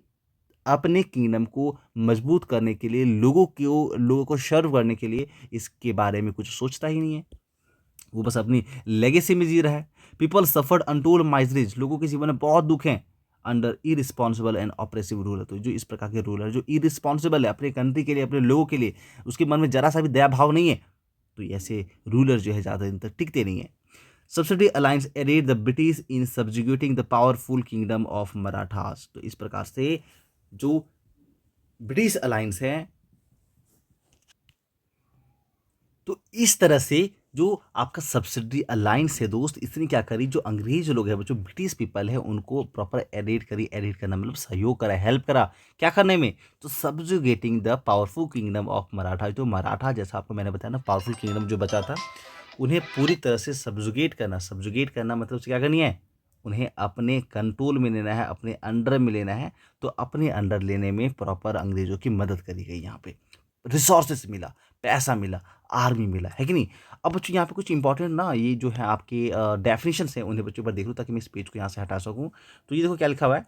अपने किंगडम को मजबूत करने के लिए, लोगों को सर्व करने के लिए इसके बारे में कुछ सोचता ही नहीं है। वो बस अपनी लेगेसी में जी रहा है। पीपल सफर्ड अनटोल्ड माइजरीज, लोगों के जीवन में बहुत दुख हैं under irresponsible and oppressive ruler. तो जो इस प्रकार के रूलर जो इरिस्पॉन्सिबल है अपने कंट्री के लिए, अपने लोगों के लिए, उसके मन में जरा सा भी दया भाव नहीं है, तो ऐसे रूलर जो है ज़्यादा दिन तक टिकते नहीं है। Subsidy alliance aided the British in subjugating the powerful kingdom of Marathas. तो इस प्रकार से जो ब्रिटिश अलायंस है, तो इस तरह से जो आपका सब्सिडी अलायंस है दोस्त, इसने क्या करी, जो अंग्रेज लोग हैं, जो ब्रिटिश पीपल है, उनको प्रॉपर एडिट करना मतलब सहयोग करा, हेल्प करा। क्या करने में? तो subjugating the powerful kingdom of Maratha. जो मराठा, जैसा आपको मैंने बताया ना, पावरफुल किंगडम जो बचा था, उन्हें पूरी तरह से सब्जुगेट करना मतलब क्या करनी है? उन्हें अपने कंट्रोल में लेना है, अपने अंडर में लेना है, तो अपने अंडर लेने में प्रॉपर अंग्रेज़ों की मदद करी गई यहाँ पे। रिसोर्सेस मिला, पैसा मिला, आर्मी मिला, है कि नहीं? अब बच्चों यहाँ पे कुछ इंपॉर्टेंट ना ये जो है आपके डेफिनिशंस हैं उन्हें बच्चों एक बार देख लो ताकि मैं इस पेज को यहाँ से हटा सकूँ। तो ये देखो क्या लिखा हुआ है,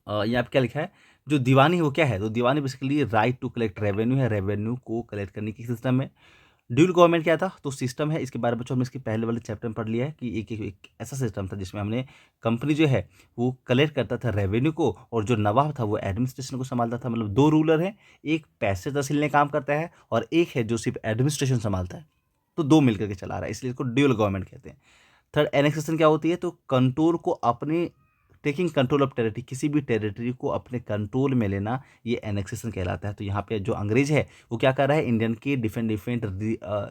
यहाँ पे क्या लिखा है, जो दीवानी है वो क्या है? तो diwani basically right to collect revenue है, रेवेन्यू को कलेक्ट करने की सिस्टम है। ड्यूल गवर्नमेंट क्या था? तो सिस्टम है, इसके बारे में बच्चों हमने इसके पहले वाले चैप्टर में पढ़ लिया है कि एक ऐसा सिस्टम था जिसमें हमने कंपनी जो है वो कलेक्ट करता था रेवेन्यू को, और जो नवाब था वो एडमिनिस्ट्रेशन को संभालता था। मतलब दो रूलर हैं, एक पैसे तहसीलने काम करता है और एक है जो सिर्फ एडमिनिस्ट्रेशन संभालता है। तो दो मिलकर के चला रहा है, इसलिए इसको ड्यूल गवर्नमेंट कहते हैं। थर्ड, एनेक्सेशन क्या होती है? तो कंट्रोल को अपने, टेकिंग कंट्रोल ऑफ टेरिटरी, किसी भी टेरिटरी को अपने कंट्रोल में लेना, ये एनेक्सेशन कहलाता है। तो यहाँ पे जो अंग्रेज है वो क्या कर रहा है, इंडियन के डिफरेंट डिफरेंट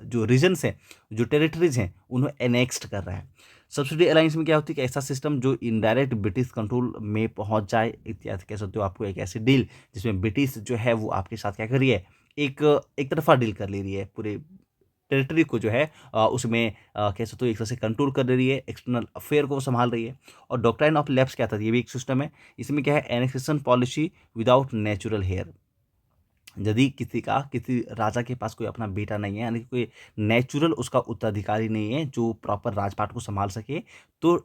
जो रीजन्स हैं, जो टेरिटरीज हैं, उन्हें एनेक्स्ट कर रहा है। सब्सिडी अलायंस में क्या होती है कि ऐसा सिस्टम जो इनडायरेक्ट ब्रिटिश कंट्रोल में पहुंच जाए, इत्यादि कह सकते हो आपको, एक ऐसी डील जिसमें ब्रिटिश जो है वो आपके साथ क्या कर रही है, एक एक तरफा डील कर ले रही है, पूरे टेरिटरी को जो है उसमें कह सकते हो एक तरह से कंट्रोल कर रही है, एक्सटर्नल अफेयर को संभाल रही है। और डॉक्ट्राइन ऑफ लैप्स क्या था? ये भी एक सिस्टम है। इसमें क्या है, annexation policy without natural heir. यदि किसी राजा के पास कोई अपना बेटा नहीं है, यानी कि कोई नेचुरल उसका उत्तराधिकारी नहीं है जो प्रॉपर राजपाट को संभाल सके, तो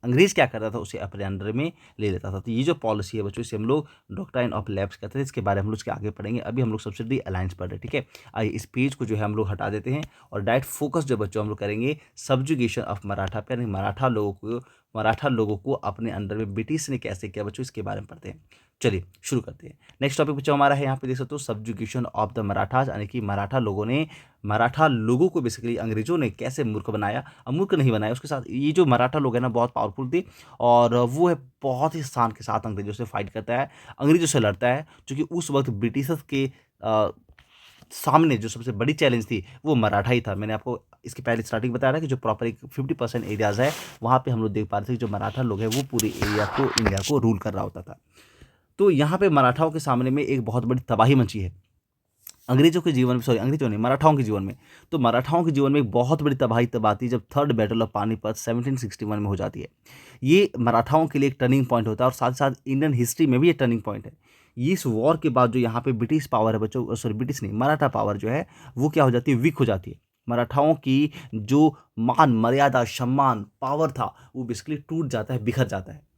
अंग्रेज क्या करता था, उसे अपने अंडर में ले लेता था। तो ये जो पॉलिसी है बच्चों, इसे हम लोग डॉक्ट्राइन ऑफ लैप्स कहते हैं। इसके बारे में हम लोग इसके आगे पढ़ेंगे। अभी हम लोग सब्सिडी अलायंस पढ़ रहे हैं, ठीक है। आइए इस पेज को जो है हम लोग हटा देते हैं और डायरेक्ट फोकस जो बच्चों हम लोग करेंगे सब्जुगेशन ऑफ मराठा पे, यानी मराठा लोगों को अपने अंडर में ब्रिटिश ने कैसे किया बच्चों, इसके बारे में पढ़ते हैं। चलिए शुरू करते हैं। नेक्स्ट टॉपिक बच्चों हमारा है, यहाँ पे देख सकते हो, सब्जुगेशन ऑफ द मराठाज, यानी कि मराठा लोगों को बेसिकली अंग्रेजों ने कैसे मूर्ख बनाया। अब मूर्ख नहीं बनाया, उसके साथ ये जो मराठा लोग हैं ना बहुत पावरफुल थे, और वो है बहुत ही शान के साथ अंग्रेजों से फाइट करता है, अंग्रेजों से लड़ता है, क्योंकि उस वक्त ब्रिटिशर्स के सामने जो सबसे बड़ी चैलेंज थी वो मराठा ही था। मैंने आपको इसके पहले स्टार्टिंग बताया था कि जो प्रॉपर एक 50% एरियाज़ है वहाँ पे हम लोग देख पा रहे थे कि जो मराठा लोग हैं वो पूरे एरिया को, इंडिया को रूल कर रहा होता था। तो यहाँ पे मराठाओं के सामने में एक बहुत बड़ी तबाही मची है अंग्रेजों के जीवन में, सॉरी अंग्रेजों नहीं, मराठाओं के जीवन में। तो मराठाओं के जीवन में एक बहुत बड़ी तबाही तब आती है जब थर्ड बैटल ऑफ पानीपत 1761 में हो जाती है। ये मराठाओं के लिए एक टर्निंग पॉइंट होता है और साथ साथ इंडियन हिस्ट्री में भी ये टर्निंग पॉइंट है। इस वॉर के बाद जो यहाँ पे ब्रिटिश पावर है बच्चों, सॉरी ब्रिटिश नहीं, मराठा पावर जो है वो क्या हो जाती है, वीक हो जाती है। मराठाओं की जो मान मर्यादा सम्मान पावर था वो बेसिकली टूट जाता है, बिखर जाता है।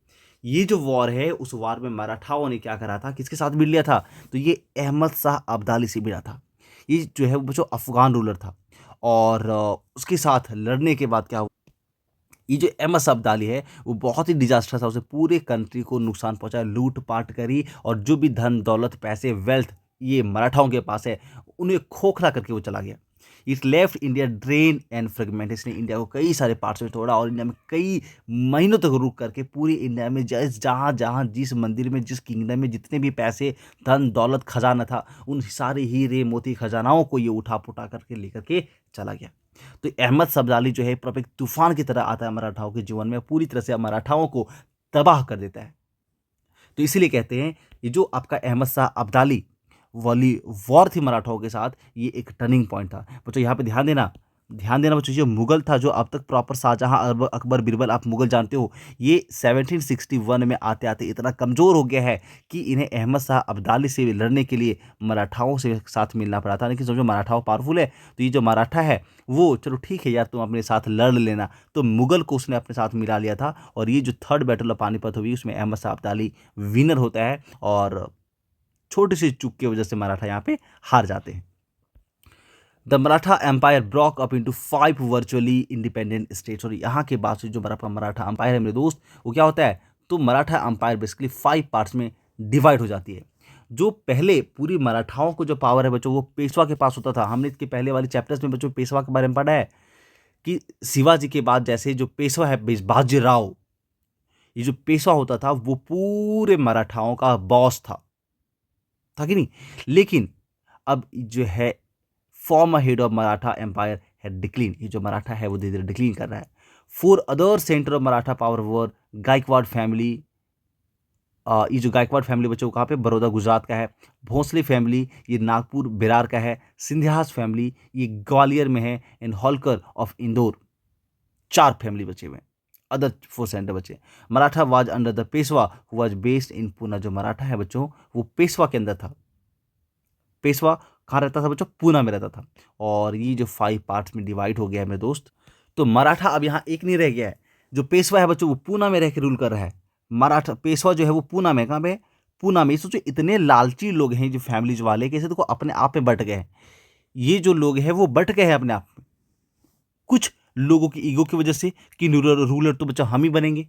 ये जो वॉर है, उस वॉर में मराठाओं ने क्या करा था, किसके साथ मिल लिया था, तो ये अहमद शाह अब्दाली से मिला था। ये जो है वो जो अफगान रूलर था, और उसके साथ लड़ने के बाद क्या हुआ, ये जो अहमद शाह अब्दाली है वो बहुत ही डिजास्टर था, उसे पूरे कंट्री को नुकसान पहुंचाया, लूट पाट करी, और जो भी धन दौलत पैसे वेल्थ ये मराठाओं के पास है उन्हें खोखला करके वो चला गया। It left India drain and fragment, इसने इंडिया को कई सारे पार्ट्स में तोड़ा और इंडिया में कई महीनों तक रुक करके पूरी इंडिया में जहाँ जहाँ जिस मंदिर में, जिस किंगडम में जितने भी पैसे धन दौलत खजाना था, उन सारे हीरे मोती खजानाओं को ये उठा पुठा करके लेकर के चला गया। तो अहमद सब्जाली जो है प्रॉपर एक तूफान की तरह आता है मराठाओं के जीवन में, पूरी तरह से मराठाओं को तबाह कर देता है। तो इसीलिए कहते हैं ये जो आपका अहमद शाह अब्दाली वाली वॉर थी मराठाओं के साथ, ये एक टर्निंग पॉइंट था बच्चों। यहाँ पे ध्यान देना बच्चों, जो मुगल था, जो अब तक प्रॉपर शाहजहां अकबर बीरबल आप मुगल जानते हो, ये 1761 में आते आते इतना कमज़ोर हो गया है कि इन्हें अहमद शाह अब्दाली से लड़ने के लिए मराठाओं से साथ मिलना पड़ा था। लेकिन समझो मराठाओं पावरफुल है, तो ये जो मराठा है वो चलो ठीक है यार तुम अपने साथ लड़ लेना, तो मुगल को उसने अपने साथ मिला लिया था। और ये जो थर्ड बैटल ऑफ पानीपत हुई उसमें अहमद शाह अब्दाली विनर होता है, और छोटी सी चूक की वजह से मराठा यहाँ पे हार जाते हैं। The Maratha empire broke up into 5 virtually independent states. और यहाँ के बाद से जो मराठा एम्पायर है मेरे दोस्त, वो क्या होता है, तो मराठा एम्पायर बेसिकली 5 पार्ट्स में डिवाइड हो जाती है। जो पहले पूरी मराठाओं को जो पावर है बच्चों वो पेशवा के पास होता था। हमने इसके पहले वाले चैप्टर्स में बच्चों पेशवा के बारे में पढ़ा है कि शिवाजी के बाद जैसे जो पेशवा है बाजीराव, ये जो पेशवा होता था वो पूरे मराठाओं का बॉस था कि नहीं। लेकिन अब जो है former head of Maratha empire है डिक्लीन, ये जो मराठा है वो धीरे धीरे डिक्लीन कर रहा है। 4 other centre of Maratha power were Gaikwad family, ये जो गायकवाड़ फैमिली बच्चों कहाँ पे, बड़ौदा गुजरात का है। भोंसले फैमिली ये नागपुर बिरार का है। सिंधियास फैमिली ये ग्वालियर में है। And Holkar of Indore, 4 family बचे हुए हैं। अदर 4 सेंटर बच्चे। Maratha was under the Peshwa who was based in Poona. जो मराठा है बच्चों वो पेशवा के अंदर था। पेशवा कहाँ रहता था बच्चों? पूना में रहता था। और ये जो 5 पार्ट्स में डिवाइड हो गया है मेरे दोस्त, तो मराठा अब यहाँ एक नहीं रह गया है। जो पेशवा है बच्चों वो पूना में रह के रूल कर रहा है। मराठा पेशवा जो है वो पूना में, कहाँ पे? पूना में। सोचो इतने लालची लोग हैं जो फैमिलीज वाले, कैसे देखो अपने आप में बट गए हैं। ये जो लोग हैं वो बट गए हैं अपने आप में, कुछ लोगों की ईगो की वजह से कि रूलर तो बच्चा हम ही बनेंगे,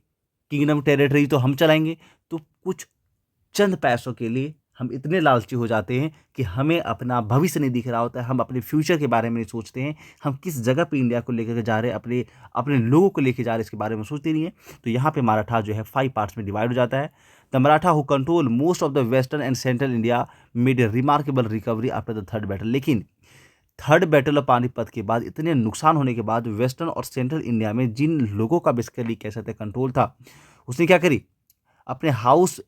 किंगडम टेरिटरी तो हम चलाएंगे। तो कुछ चंद पैसों के लिए हम इतने लालची हो जाते हैं कि हमें अपना भविष्य नहीं दिख रहा होता है, हम अपने फ्यूचर के बारे में नहीं सोचते हैं, हम किस जगह पे इंडिया को लेकर जा रहे हैं, अपने अपने लोगों को लेकर जा रहे हैं, इसके बारे में सोचते नहीं है। तो यहाँ पे मराठा जो है 5 पार्ट्स में डिवाइड हो जाता है। The Maratha who control most of the western and central India made a remarkable recovery after the third battle. लेकिन थर्ड बैटल ऑफ पानीपत के बाद इतने नुकसान होने के बाद वेस्टर्न और सेंट्रल इंडिया में जिन लोगों का बेसिकली कह सकते कंट्रोल था, उसने क्या करी? अपने house,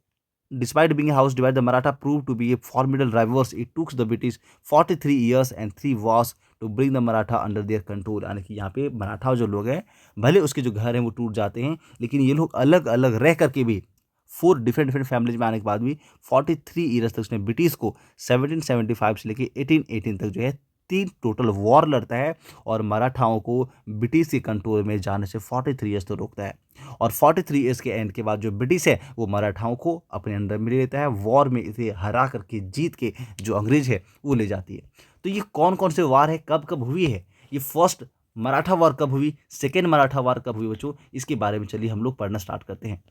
despite being a house divided, the Maratha proved to be a formidable rivals. It took the British 43 years and 3 wars to bring the Maratha under their control। यानी कि यहाँ पे मराठा जो लोग हैं, भले उसके जो घर हैं वो टूट जाते हैं, लेकिन ये लोग अलग अलग रह करके भी 4 डिफरेंट फैमिलीज में आने के बाद भी 43 ईयर्स तक उसने ब्रिटिश को 1775 से लेकर 1818 तक जो है 3 टोटल वॉर लड़ता है और मराठाओं को ब्रिटिश के कंट्रोल में जाने से 43 ईयर्स तो रोकता है। और 43 ईयर्स के एंड के बाद जो ब्रिटिश है वो मराठाओं को अपने अंडर में ले लेता है, वॉर में इसे हरा करके जीत के जो अंग्रेज है वो ले जाती है। तो ये कौन कौन से वार है, कब कब हुई है? ये फर्स्ट मराठा वार कब हुई, सेकेंड मराठा वार कब हुई बच्चों, इसके बारे में चलिए हम लोग पढ़ना स्टार्ट करते हैं।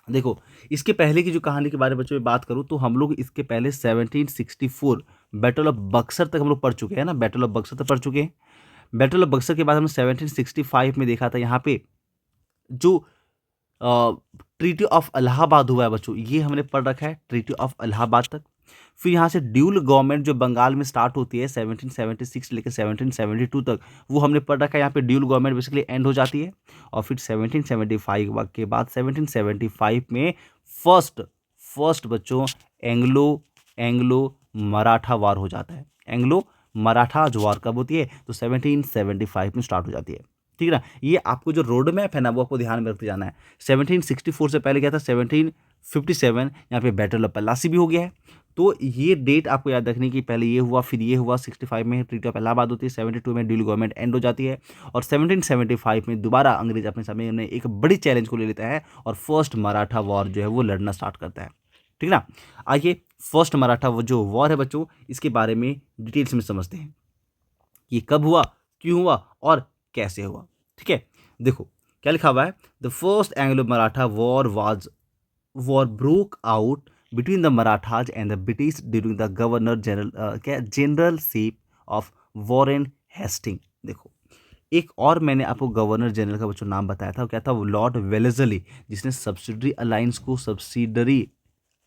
देखो इसके पहले की जो कहानी के बारे में बच्चों में बात करूं तो हम लोग इसके पहले 1764 बैटल ऑफ बक्सर तक हम लोग पढ़ चुके हैं ना, बैटल ऑफ बक्सर तक पढ़ चुके हैं। बैटल ऑफ बक्सर के बाद हमने 1765 में देखा था यहाँ पे जो ट्रीटी ऑफ इलाहाबाद हुआ है बच्चों, ये हमने पढ़ रखा है ट्रीटी ऑफ इलाहाबाद तक। फिर यहाँ से ड्यूल गवर्नमेंट जो बंगाल में स्टार्ट होती है 1776 लेकर 1772 तक, वो हमने पढ़ रखा है। यहाँ पे ड्यूल गवर्नमेंट बेसिकली एंड हो जाती है। और फिर 1775 के बाद 1775 में फर्स्ट बच्चों एंग्लो मराठा वार हो जाता है। एंग्लो मराठा जो वार कब होती है? तो 1775 में स्टार्ट हो जाती है। ठीक है ना, ये आपको जो रोड मैप है ना वो आपको ध्यान में रखते जाना है। 1764 से पहले क्या था? 1757 यहाँ पे बैटल ऑफ पलासी भी हो गया है। तो ये डेट आपको याद रखनी कि पहले ये हुआ, फिर ये हुआ। 65 में ट्रीटी ऑफ इलाहाबाद होती है, 72 में ड्यूल गवर्नमेंट एंड हो जाती है और 1775 में दोबारा अंग्रेज अपने समय में एक बड़ी चैलेंज को ले लेता है और फर्स्ट मराठा वॉर जो है वो लड़ना स्टार्ट करता है। ठीक ना, आइए फर्स्ट मराठा जो वॉर है बच्चों, इसके बारे में डिटेल्स में समझते हैं। ये कब हुआ, क्यों हुआ और कैसे हुआ। ठीक है, देखो क्या लिखा हुआ है। The first Anglo Maratha war broke out between the Marathas and the British during the governor generalship of Warren Hasting. देखो एक और मैंने आपको गवर्नर जनरल का बच्चों नाम बताया था, वो क्या था? वो लॉर्ड वेलेस्ली, जिसने सब्सिडरी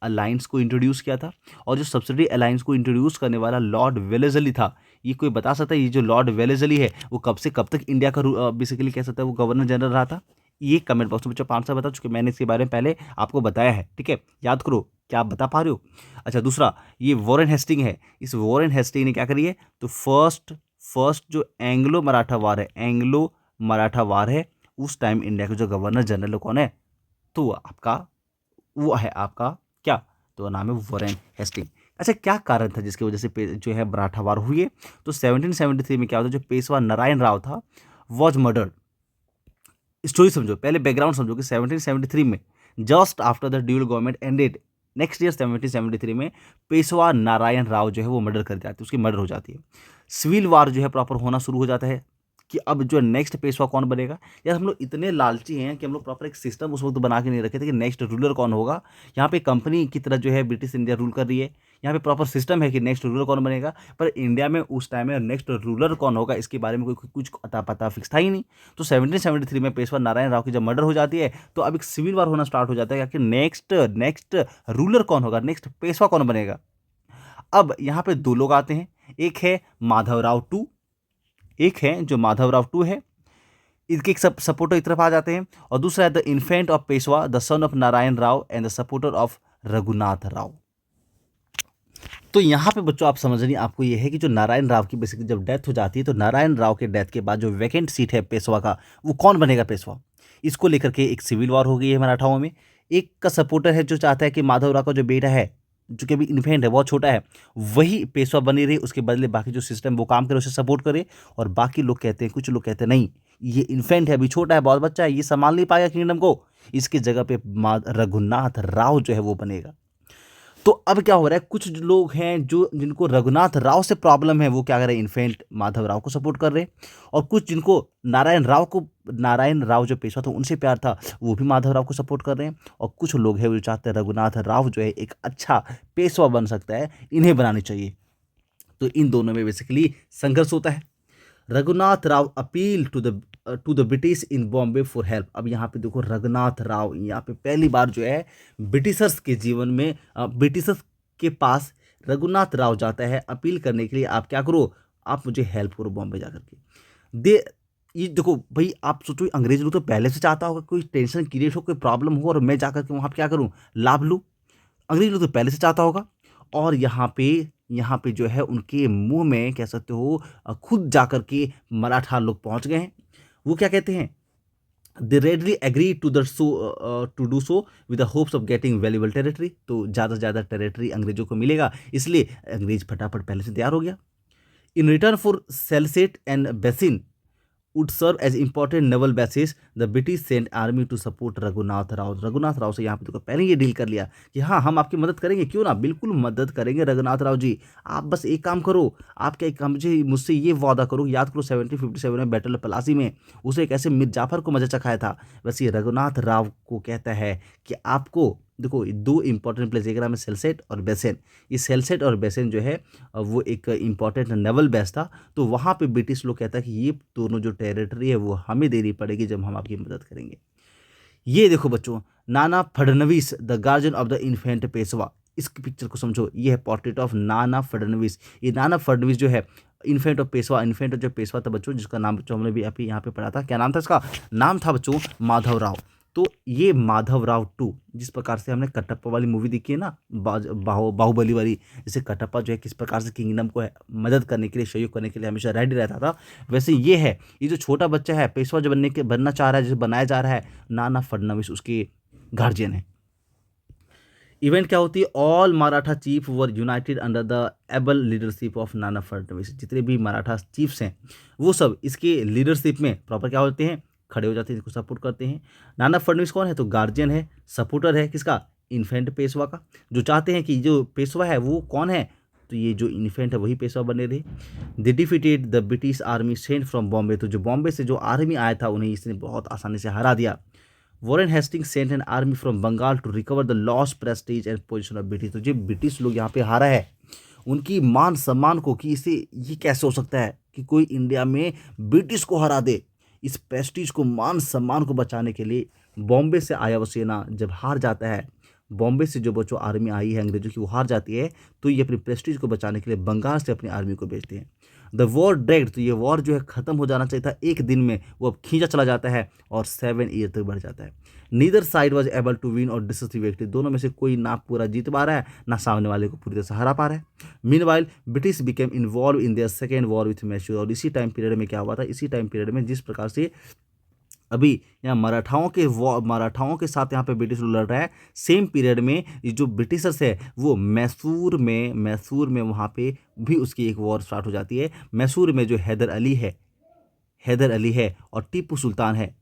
अलायंस को इंट्रोड्यूस किया था। और जो सब्सिडरी अलायंस को इंट्रोड्यूस करने वाला लॉर्ड वेलेस्ली था, ये कोई बता सकता है ये जो लॉर्ड वेलेस्ली है वो कब से कब तक इंडिया का बेसिकली कह सकता है वो गवर्नर जनरल रहा था? ये कमेंट बॉक्स में बच्चों 5 बता चुके, मैंने इसके बारे में पहले आपको बताया है। ठीक है, याद करो, क्या आप बता पा रहे हो? अच्छा, दूसरा ये वॉरेन हेस्टिंग है। इस वॉरेन हेस्टिंग ने क्या करी है? तो फर्स्ट जो एंग्लो मराठा वार है, उस टाइम इंडिया के जो गवर्नर जनरल कौन है? तो वो है आपका क्या? तो नाम है वॉरेन हेस्टिंग। अच्छा, क्या कारण था जिसकी वजह से जो है मराठा वार हुई है? तो 1773 में क्या होता है, जो पेशवा नारायण राव था वॉज मर्डर्ड। स्टोरी समझो, पहले बैकग्राउंड समझो कि 1773 में just after the dual government ended, next year 1773 में पेशवा नारायण राव जो है वो मर्डर कर जाते हैं, उसकी मर्डर हो जाती है। सिविल वार जो है प्रॉपर होना शुरू हो जाता है कि अब जो नेक्स्ट पेशवा कौन बनेगा। यार हम लोग इतने लालची हैं कि हम लोग प्रॉपर एक सिस्टम उस वक्त बना के नहीं रखे थे कि नेक्स्ट रूलर कौन होगा। यहाँ पे कंपनी की तरह जो है ब्रिटिश इंडिया रूल कर रही है, यहाँ पे प्रॉपर सिस्टम है कि नेक्स्ट रूलर कौन बनेगा। पर इंडिया में उस टाइम में नेक्स्ट रूलर कौन होगा इसके बारे में कोई कुछ अता पता फिक्स था ही नहीं। तो 1773 में पेशवा नारायण राव की जब मर्डर हो जाती है तो अब एक सिविल वार होना स्टार्ट हो जाता है कि नेक्स्ट रूलर कौन होगा, नेक्स्ट पेशवा कौन बनेगा। अब यहाँ पे 2 लोग आते हैं, एक है माधवराव टू, एक है जो माधवराव टू है, इनके एक सपोर्टर एक तरफ आ जाते हैं, और दूसरा है the infant of Peshwa the son of Narayan Rao and the supporter of Raghunath Rao. तो यहाँ पे बच्चों आप समझ रही आपको ये है कि जो नारायण राव की बेसिकली जब डेथ हो जाती है तो नारायण राव के डेथ के बाद जो वैकेंट सीट है पेशवा का, वो कौन बनेगा पेशवा। इसको लेकर के एक सिविल वॉर हो गई है मराठाओं में। एक का सपोर्टर है जो चाहता है कि माधवराव का जो बेटा है, जो कि अभी इन्फेंट है, बहुत छोटा है, वही पेशवा बनी रहे, उसके बदले बाकी जो सिस्टम वो काम करे, उसे सपोर्ट करे। और बाकी लोग कहते हैं, कुछ लोग कहते हैं नहीं, ये इन्फेंट है, अभी छोटा है, बहुत बच्चा है, ये संभाल नहीं पाएगा किंगडम को, इसकी जगह पे रघुनाथ राव जो है वो बनेगा। तो अब क्या हो रहा है, कुछ लोग हैं जो जिनको रघुनाथ राव से प्रॉब्लम है, वो क्या कर रहे हैं, इन्फेंट माधव राव को सपोर्ट कर रहे हैं। और कुछ जिनको नारायण राव जो पेशवा था उनसे प्यार था, वो भी माधव राव को सपोर्ट कर रहे हैं। और कुछ लोग हैं वो चाहते हैं रघुनाथ राव जो है एक अच्छा पेशवा बन सकता है, इन्हें बनानी चाहिए। तो इन दोनों में बेसिकली संघर्ष होता है। Raghunath Rao appeal to the British in Bombay for help. अब यहाँ पे देखो, रघुनाथ राव यहाँ पे पहली बार जो है ब्रिटिशर्स के जीवन में, ब्रिटिशर्स के पास रघुनाथ राव जाता है अपील करने के लिए, आप क्या करो, आप मुझे हेल्प करो बॉम्बे जाकर के। दे ये देखो भाई, आप सोचो अंग्रेज लोग तो पहले से चाहता होगा कोई टेंशन क्रिएट हो, कोई प्रॉब्लम हो और मैं जाकर के वहाँ पे क्या करूँ, लाभ लूँ। अंग्रेज लोग तो पहले से चाहता होगा। और यहाँ पे जो है उनके मुंह में कह सकते हो, खुद जाकर के मराठा लोग पहुंच गए हैं। वो क्या कहते हैं, they readily agree to do so with the hopes of getting valuable territory. तो ज़्यादा से ज़्यादा टेरिटरी अंग्रेजों को मिलेगा, इसलिए अंग्रेज फटाफट पहले से तैयार हो गया। In return for Salsette and Bassein would serve as important naval bases, the British sent army to support Raghunath Rao. Raghunath Rao से यहाँ पे तो पहले ये डील कर लिया कि हाँ, हम आपकी मदद करेंगे, क्यों ना, बिल्कुल मदद करेंगे रघुनाथ राव जी। आप बस एक काम करो, आप क्या, एक काम मुझसे ये वादा करो, याद करो 1757 में बैटल ऑफ प्लासी में उसे कैसे मीर जाफर को मजा चखाया था। वैसे रघुनाथ राव को कहता है कि आपको देखो, दो इंपॉर्टेंट प्लेस, एक नाम है सेल्सेट और बेसेन। ये सेल्सेट और बेसेन जो है वो एक इंपॉर्टेंट नेवल बेस था। तो वहाँ पे ब्रिटिश लोग कहता है कि ये दोनों जो टेरिटरी है वो हमें देनी पड़ेगी जब हम आपकी मदद करेंगे। ये देखो बच्चों, Nana Phadnavis the guardian of the infant Peshwa. इस पिक्चर को समझो, ये है पोर्ट्रेट ऑफ नाना फडणवीस। ये नाना फडणवीस जो है इन्फेंट ऑफ पेशवा, इन्फेंट जो पेशवा था बच्चों, जिसका नाम बच्चों हमने भी अभी यहाँ पे पढ़ा था, क्या नाम था इसका, नाम था बच्चों माधव राव। तो ये माधव राव 2, जिस प्रकार से हमने कटप्पा वाली मूवी देखी है ना, बाहुबली वाली, जैसे कटप्पा जो है किस प्रकार से किंगडम को मदद करने के लिए, सहयोग करने के लिए हमेशा रेडी रहता था, वैसे ये है, ये जो छोटा बच्चा है पेशवा जो बनना चाह रहा है, जिसे बनाया जा रहा है, नाना फडणवीस उसके गार्जियन है। इवेंट क्या होती है, all Maratha chief were United under the able leadership of Nana Phadnavis. जितने भी मराठा चीफ्स हैं वो सब इसके लीडरशिप में प्रॉपर क्या होते हैं, खड़े हो जाते हैं, इसको सपोर्ट करते हैं। नाना फडणवीस कौन है, तो गार्जियन है, सपोर्टर है किसका, इन्फेंट पेशवा का, जो चाहते हैं कि जो पेशवा है वो कौन है, तो ये जो इन्फेंट है वही पेशवा बने रहे। They defeated the British army Saint from Bombay. तो जो बॉम्बे से जो आर्मी आया था उन्हें इसने बहुत आसानी से हरा दिया। Warren Hasting sent an army from Bengal to recover the lost prestige and position of British. तो जो ब्रिटिश लोग यहाँ पे हारा है, उनकी मान सम्मान को, कि इसे ये कैसे हो सकता है कि कोई इंडिया में ब्रिटिश को हरा दे, इस प्रेस्टीज को, मान सम्मान को बचाने के लिए बॉम्बे से आया वो सेना जब हार जाता है, बॉम्बे से जो बच्चों आर्मी आई है अंग्रेजों की वो हार जाती है, तो ये अपनी प्रेस्टीज को बचाने के लिए बंगाल से अपनी आर्मी को भेजते हैं। द वॉर ड्रैग्ड, तो ये वॉर जो है ख़त्म हो जाना चाहिए था एक दिन में, वो अब खींचा चला जाता है और 7 ईयर तक बढ़ जाता है। Neither side was able to win और डिसिसिव विक्ट्री। दोनों में से कोई ना पूरा जीत पा रहा है, ना सामने वाले को पूरी तरह से हरा पा रहा है। Meanwhile British became involve in their second war with Mysore. और इसी टाइम पीरियड में क्या हुआ था, इसी टाइम पीरियड में जिस प्रकार से अभी यहाँ मराठाओं के साथ यहाँ पे ब्रिटिश लोग लड़ रहा है, सेम पीरियड में ये जो ब्रिटिशर्स है वो मैसूर में वहाँ पे भी उसकी एक वॉर स्टार्ट हो जाती है। मैसूर में जो हैदर अली है और टीपू सुल्तान है,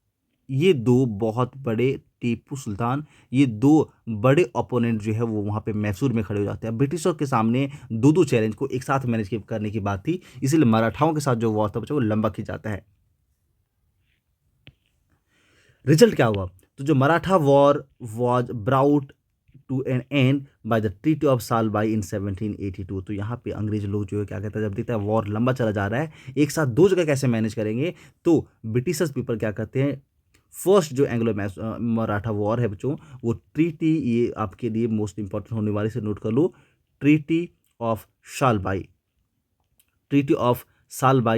ये दो बहुत बड़े, टीपू सुल्तान, ये दो बड़े ओपोनेंट जो है वो वहाँ पे मैसूर में खड़े हो जाते हैं। ब्रिटिशर्स के सामने दो चैलेंज को एक साथ मैनेज करने की बात थी, इसलिए मराठाओं के साथ जो वॉर था वो लंबा खिंच जाता है। रिजल्ट क्या हुआ, तो जो Maratha war was brought to an end by the treaty of Salbai in 1782। तो यहाँ पे अंग्रेज लोग जो है क्या कहते हैं, जब देखता है वॉर लंबा चला जा रहा है, एक साथ दो जगह कैसे मैनेज करेंगे, तो ब्रिटिशर्स पीपल क्या करते हैं, फर्स्ट जो एंग्लो मराठा वॉर है बच्चों, वो ट्रीटी, ये आपके लिए मोस्ट इंपॉर्टेंट होने वाले से नोट कर लो, ट्रीटी ऑफ सालबाई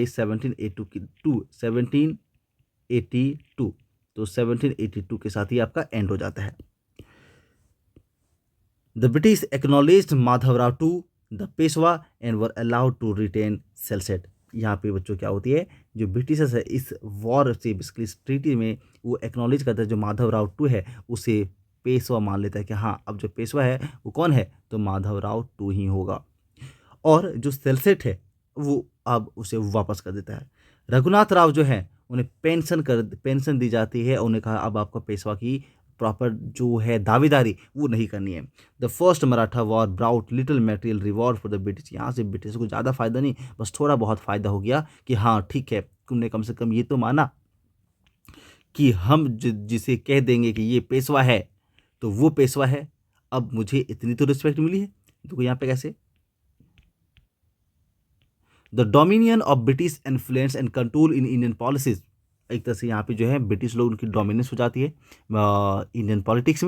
1782 तो 1782 के साथ ही आपका एंड हो जाता है। The British acknowledged Madhavrao to the Peshwa and were allowed to retain Salsette. यहाँ पे बच्चों क्या होती है, जो ब्रिटिशर्स है इस वॉर से बेसिकली इस ट्रीटी में वो एक्नॉलेज करता है, जो माधवराव टू है उसे पेशवा मान लेता है कि हाँ अब जो पेशवा है वो कौन है, तो माधवराव टू ही होगा। और जो सेल्सेट है वो अब उसे वापस कर देता है। रघुनाथ राव जो है उन्हें पेंशन दी जाती है, उन्हें कहा अब आपको पेशवा की प्रॉपर जो है दावेदारी वो नहीं करनी है। The first Maratha war brought little material reward for the British. यहाँ से ब्रिटिश को ज़्यादा फायदा नहीं, बस थोड़ा बहुत फायदा हो गया कि हाँ ठीक है, तुमने कम से कम ये तो माना कि हम जिसे कह देंगे कि ये पेशवा है तो वो पेशवा है, अब मुझे इतनी तो रिस्पेक्ट मिली है। देखो यहाँ पे कैसे, the dominion of British influence and control in Indian policies. एक तरह से यहाँ पे जो है ब्रिटिश लोग उनकी डोमिनेंस हो जाती है इंडियन पॉलिटिक्स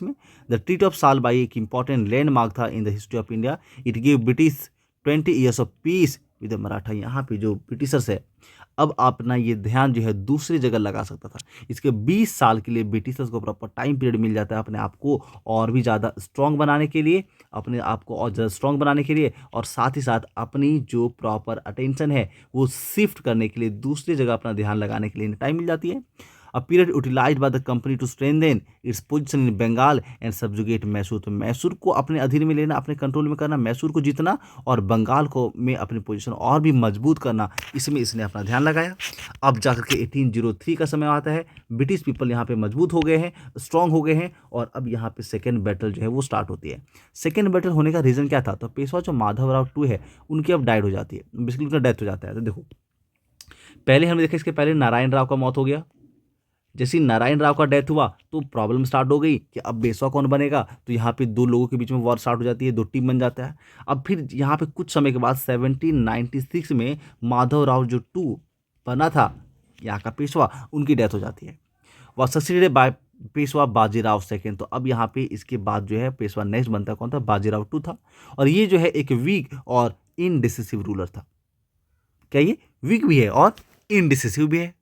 में। द ट्रीटी ऑफ सालबाई एक इंपॉर्टेंट लैंडमार्क था in the history of India. It give British 20 years of peace with the Maratha. यहाँ पे जो ब्रिटिशर्स है अब अपना ये ध्यान जो है दूसरी जगह लगा सकता था। इसके 20 साल के लिए ब्रिटिशर्स को प्रॉपर टाइम पीरियड मिल जाता है अपने आप को और भी ज़्यादा स्ट्रॉन्ग बनाने के लिए, अपने आप को और ज़्यादा स्ट्रॉन्ग बनाने के लिए, और साथ ही साथ अपनी जो प्रॉपर अटेंशन है वो शिफ्ट करने के लिए दूसरी जगह अपना ध्यान लगाने के लिए टाइम मिल जाती है। A period utilised by the company to strengthen its position in Bengal and subjugate Mysore. तो मैसूर को अपने अधीन में लेना, अपने कंट्रोल में करना, मैसूर को जीतना और बंगाल को में अपनी पोजीशन और भी मजबूत करना, इसमें इसने अपना ध्यान लगाया। अब जाकर के 1803 का समय आता है, ब्रिटिश पीपल यहाँ पे मजबूत हो गए हैं, स्ट्रांग हो गए हैं, और अब यहाँ पे सेकेंड बैटल जो है वो स्टार्ट होती है। सेकेंड बैटल होने का रीज़न क्या था, तो पेशवा जो माधवराव टू है उनकी अब डाइड हो जाती है, बेसिकली उनका डेथ हो जाता है। तो देखो पहले हमने देखा इसके पहले नारायण राव का मौत हो गया। जैसे ही नारायण राव का डेथ हुआ तो प्रॉब्लम स्टार्ट हो गई कि अब पेशवा कौन बनेगा, तो यहाँ पे दो लोगों के बीच में वॉर स्टार्ट हो जाती है, दो टीम बन जाता है। अब फिर यहाँ पे कुछ समय के बाद 1796 में माधवराव जो टू बना था यहाँ का पेशवा, उनकी डेथ हो जाती है। वह succeeded by Peshwa Bajirao second. तो अब यहाँ पे इसके बाद जो है पेशवा नेक्स्ट बनता कौन था, बाजीराव टू था। और ये जो है एक वीक और इनडिसिसिव रूलर था। क्या ये वीक भी है और इनडिसिसिव भी है।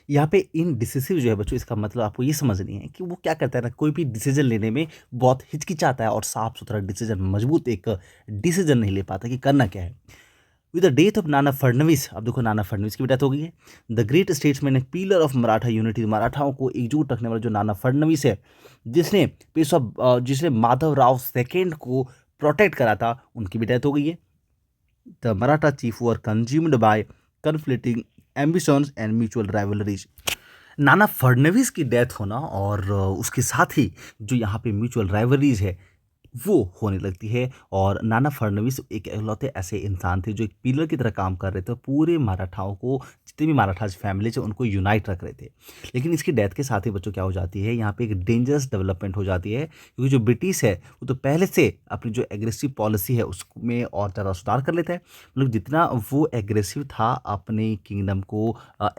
यहाँ पे इनडिसिसिव जो है बच्चों, इसका मतलब आपको ये समझनी है कि वो क्या करता है ना, कोई भी डिसीजन लेने में बहुत हिचकिचाता है और साफ सुथरा डिसीजन, मजबूत एक डिसीजन नहीं ले पाता कि करना क्या है। With the death of Nana Phadnavis, अब देखो नाना फडणवीस की भी डेथ हो गई है। The great statesman and pillar of Maratha unity, मराठाओं को एकजुट रखने वाला जो नाना फडणवीस है, जिसने माधवराव सेकेंड को प्रोटेक्ट करा था, उनकी भी डेथ हो गई है। The Maratha chief were consumed by conflicting ambitions and mutual rivalries. Nana Phadnavis की डेथ होना और उसके साथ ही जो यहाँ पे म्यूचुअल राइवलरीज है वो होने लगती है। और नाना फडणवीस एक इकलौते ऐसे इंसान थे जो एक पिलर की तरह काम कर रहे थे, पूरे मराठाओं को, जितने भी मराठाज फैमिली थे उनको यूनाइट रख रहे थे। लेकिन इसकी डेथ के साथ ही बच्चों क्या हो जाती है, यहाँ पे एक डेंजरस डेवलपमेंट हो जाती है, क्योंकि जो ब्रिटिश है वो तो पहले से अपनी जो एग्रेसिव पॉलिसी है उसमें और ज़्यादा सुधार कर लेता है। मतलब जितना वो एग्रेसिव था अपने किंगडम को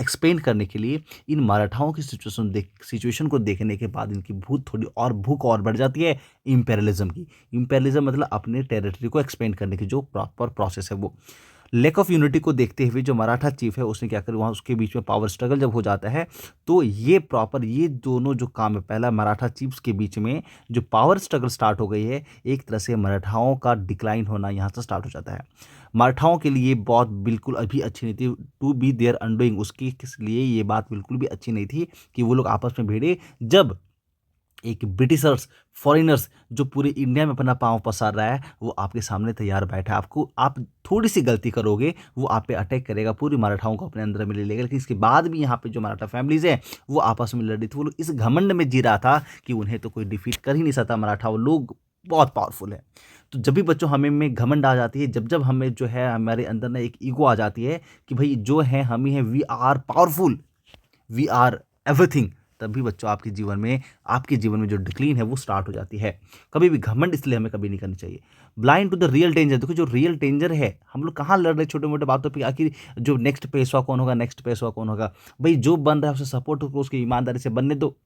एक्सपेंड करने के लिए, इन मराठाओं की सिचुएशन को देखने के बाद इनकी भूख और बढ़ जाती है इंपेरियलिज्म की। इंपेरियलिज्म मतलब अपने टेरिटरी को एक्सपेंड करने की जो प्रॉपर प्रोसेस है वो। लैक ऑफ यूनिटी को देखते हुए जो मराठा चीफ है उसने क्या कर, वहाँ उसके बीच में पावर स्ट्रगल जब हो जाता है तो ये दोनों जो काम है, पहला मराठा चीफ्स के बीच में जो पावर स्ट्रगल स्टार्ट हो गई है, एक तरह से मराठाओं का डिक्लाइन होना यहाँ से स्टार्ट हो जाता है। मराठाओं के लिए बहुत बिल्कुल अभी अच्छी नहीं थी टू बी देयर अनडूइंग, उसके किस लिए ये बात बिल्कुल भी अच्छी नहीं थी कि वो लोग आपस में भिड़े, जब एक ब्रिटिशर्स फॉरेनर्स जो पूरे इंडिया में अपना पाँव पसार रहा है वो आपके सामने तैयार बैठा है। आप थोड़ी सी गलती करोगे वो आप पे अटैक करेगा, पूरी मराठाओं को अपने अंदर में ले लेगा। लेकिन इसके बाद भी यहाँ पे जो मराठा फैमिलीज हैं वो आपस में लड़ रही थी, वो लोग इस घमंड में जी रहा था कि उन्हें तो कोई डिफीट कर ही नहीं सकता, मराठा वो लोग बहुत पावरफुल है। तो जब भी बच्चों हमें में घमंड आ जाती है, जब हमें जो है हमारे अंदर ना एक ईगो आ जाती है कि भाई जो है हम ही हैं, we are powerful, we are everything, तभी बच्चों आपके जीवन में जो डिक्लीन है वो स्टार्ट हो जाती है। कभी भी घमंड इसलिए हमें कभी नहीं करनी चाहिए। Blind to the real danger, देखो जो रियल डेंजर है, हम लोग कहाँ लड़ रहे छोटे मोटे बातों पे, आखिर जो नेक्स्ट पेशवा कौन होगा, भाई जो बन रहा है उसे सपोर्ट करो, उसकी ईमानदारी से बनने दो।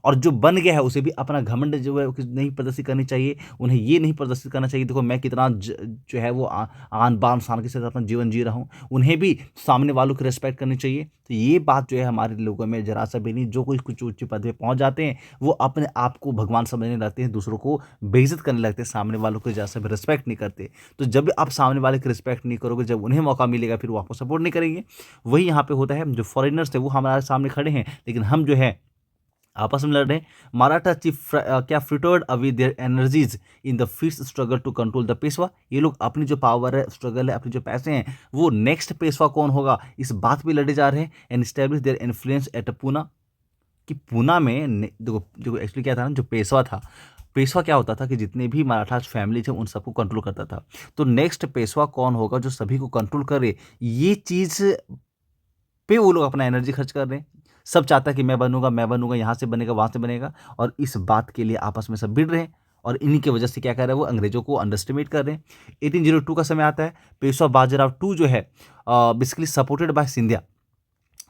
और जो बन गया है उसे भी अपना घमंड जो है नहीं प्रदर्शित करनी चाहिए। उन्हें ये नहीं प्रदर्शित करना चाहिए देखो मैं कितना जो है वो आन बान शान के साथ अपना जीवन जी रहा हूँ। उन्हें भी सामने वालों की रिस्पेक्ट करनी चाहिए। तो ये बात जो है हमारे लोगों में जरा सा भी नहीं। जो कोई कुछ ऊंचे पद पे पहुंच जाते हैं वो अपने आप को भगवान समझने लगते हैं, दूसरों को बेइज्जत करने लगते हैं, सामने वालों को जरा सा भी रिस्पेक्ट नहीं करते। तो जब आप सामने वाले की रिस्पेक्ट नहीं करोगे, जब उन्हें मौका मिलेगा फिर वो आपको सपोर्ट नहीं करेंगे। वही यहाँ पे होता है, जो फॉरेनर्स थे वो हमारे सामने खड़े हैं लेकिन हम जो है आपस में लड़ रहे हैं। मराठा चीफ क्या frittered away their energies in the फिस्ट struggle to control the Peshwa. ये लोग अपनी जो पावर है, स्ट्रगल है, अपने जो पैसे हैं, वो नेक्स्ट पेशवा कौन होगा इस बात पे लड़े जा रहे हैं। And establish their influence at Poona, कि पूना में देखो देखो एक्चुअली क्या था ना, जो पेशवा था, पेशवा क्या होता था कि जितने भी मराठा फैमिली थे उन सबको कंट्रोल करता था। तो नेक्स्ट पेशवा कौन होगा जो सभी को कंट्रोल करे, ये चीज़ पे वो लोग अपना एनर्जी खर्च कर रहे हैं। सब चाहता है कि मैं बनूंगा, यहाँ से बनेगा, वहाँ से बनेगा, और इस बात के लिए आपस में सब भिड़ रहे हैं। और इन्हीं की वजह से क्या कर रहे हैं, वो अंग्रेजों को अंडरस्टिमेट कर रहे हैं। 1802 का समय आता है। पेशवा बाजीराव टू जो है basically supported by Scindia,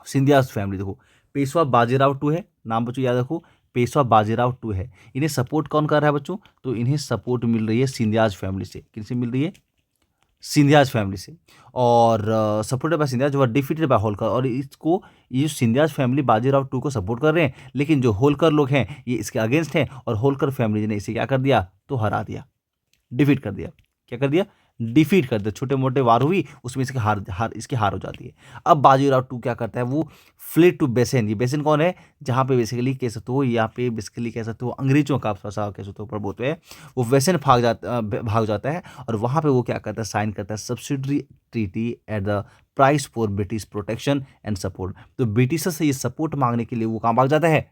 Scindias family. देखो पेशवा बाजीराव टू है, नाम बच्चों याद रखो, पेशवा बाजीराव टू है। इन्हें सपोर्ट कौन कर रहा है बच्चों, तो इन्हें सपोर्ट मिल रही है सिंधियाज फैमिली से। किनसे मिल रही है, सिंधियाज फैमिली से। और supported by Scindias were defeated by Holkar. और इसको ये सिंधियाज फैमिली बाजीराव टू को सपोर्ट कर रहे हैं, लेकिन जो होलकर लोग हैं ये इसके अगेंस्ट हैं, और होलकर फैमिली ने इसे क्या कर दिया, तो हरा दिया, डिफीट कर दिया। क्या कर दिया, डिफीट कर दिया। छोटे मोटे वार हुई, उसमें इसकी हार हो जाती है। अब बाजीराव टू क्या करता है, वो फ्लीड टू बेसिन। ये बेसिन कौन है, जहाँ पे बेसिकली कह सकते हो, यहाँ पे बेसिकली कह सकते हो अंग्रेजों का फंसा कह सकते हो प्रभुत्व है। वो बेसिन भाग जाता है, और वहाँ पे वो क्या करता है, साइन करता है subsidiary treaty at the price for British protection and support. तो ब्रिटिश से ये सपोर्ट मांगने के लिए वो कहाँ भाग जाता है,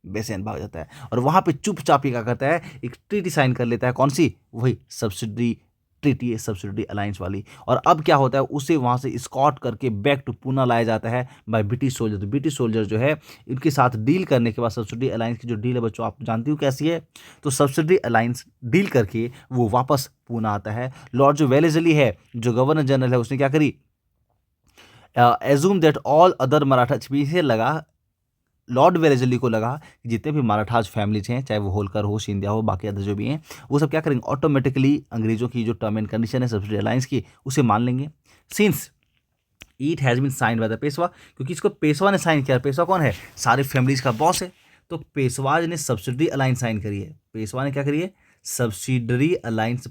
बेसेन भाग जाता है। और वहां पे चुपचाप ही क्या करता है, एक ट्रीटी साइन कर लेता है। कौन सी, वही सब्सिडरी ट्रीटी है, सब्सिडरी अलायंस वाली। और अब क्या होता है, उसे वहां से स्कॉट करके बैक टू पूना लाया जाता है बाय ब्रिटिश सोल्जर। तो ब्रिटिश सोल्जर जो है इनके साथ डील करने के बाद, सब्सिडरी अलायंस की जो डील है बच्चों आप जानती हो कैसी है, तो सब्सिडरी अलायंस डील करके वो वापस पूना आता है। लॉर्ड जो वेलेस्ली है, जो गवर्नर जनरल है, उसने क्या करी, assume that all other Maratha, पीछे लगा लॉर्ड वेलेस्ली को लगा कि जितने भी मराठाज फैमिलीज हैं, चाहे वो होलकर हो, सिंधिया हो, बाकी अदर जो भी हैं, वो सब क्या करेंगे, ऑटोमेटिकली अंग्रेजों की जो टर्म एंड कंडीशन है सब्सिडी अलायंस की, उसे मान लेंगे। Since it has been sign by the Peshwa, क्योंकि इसको पेशवा ने साइन किया। पेशवा कौन है, सारे फैमिलीज का बॉस है। तो पेशवा ने सब्सिडरी अलायंस साइन करी है। पेशवा ने क्या करी है, सब्सिडरी अलायंस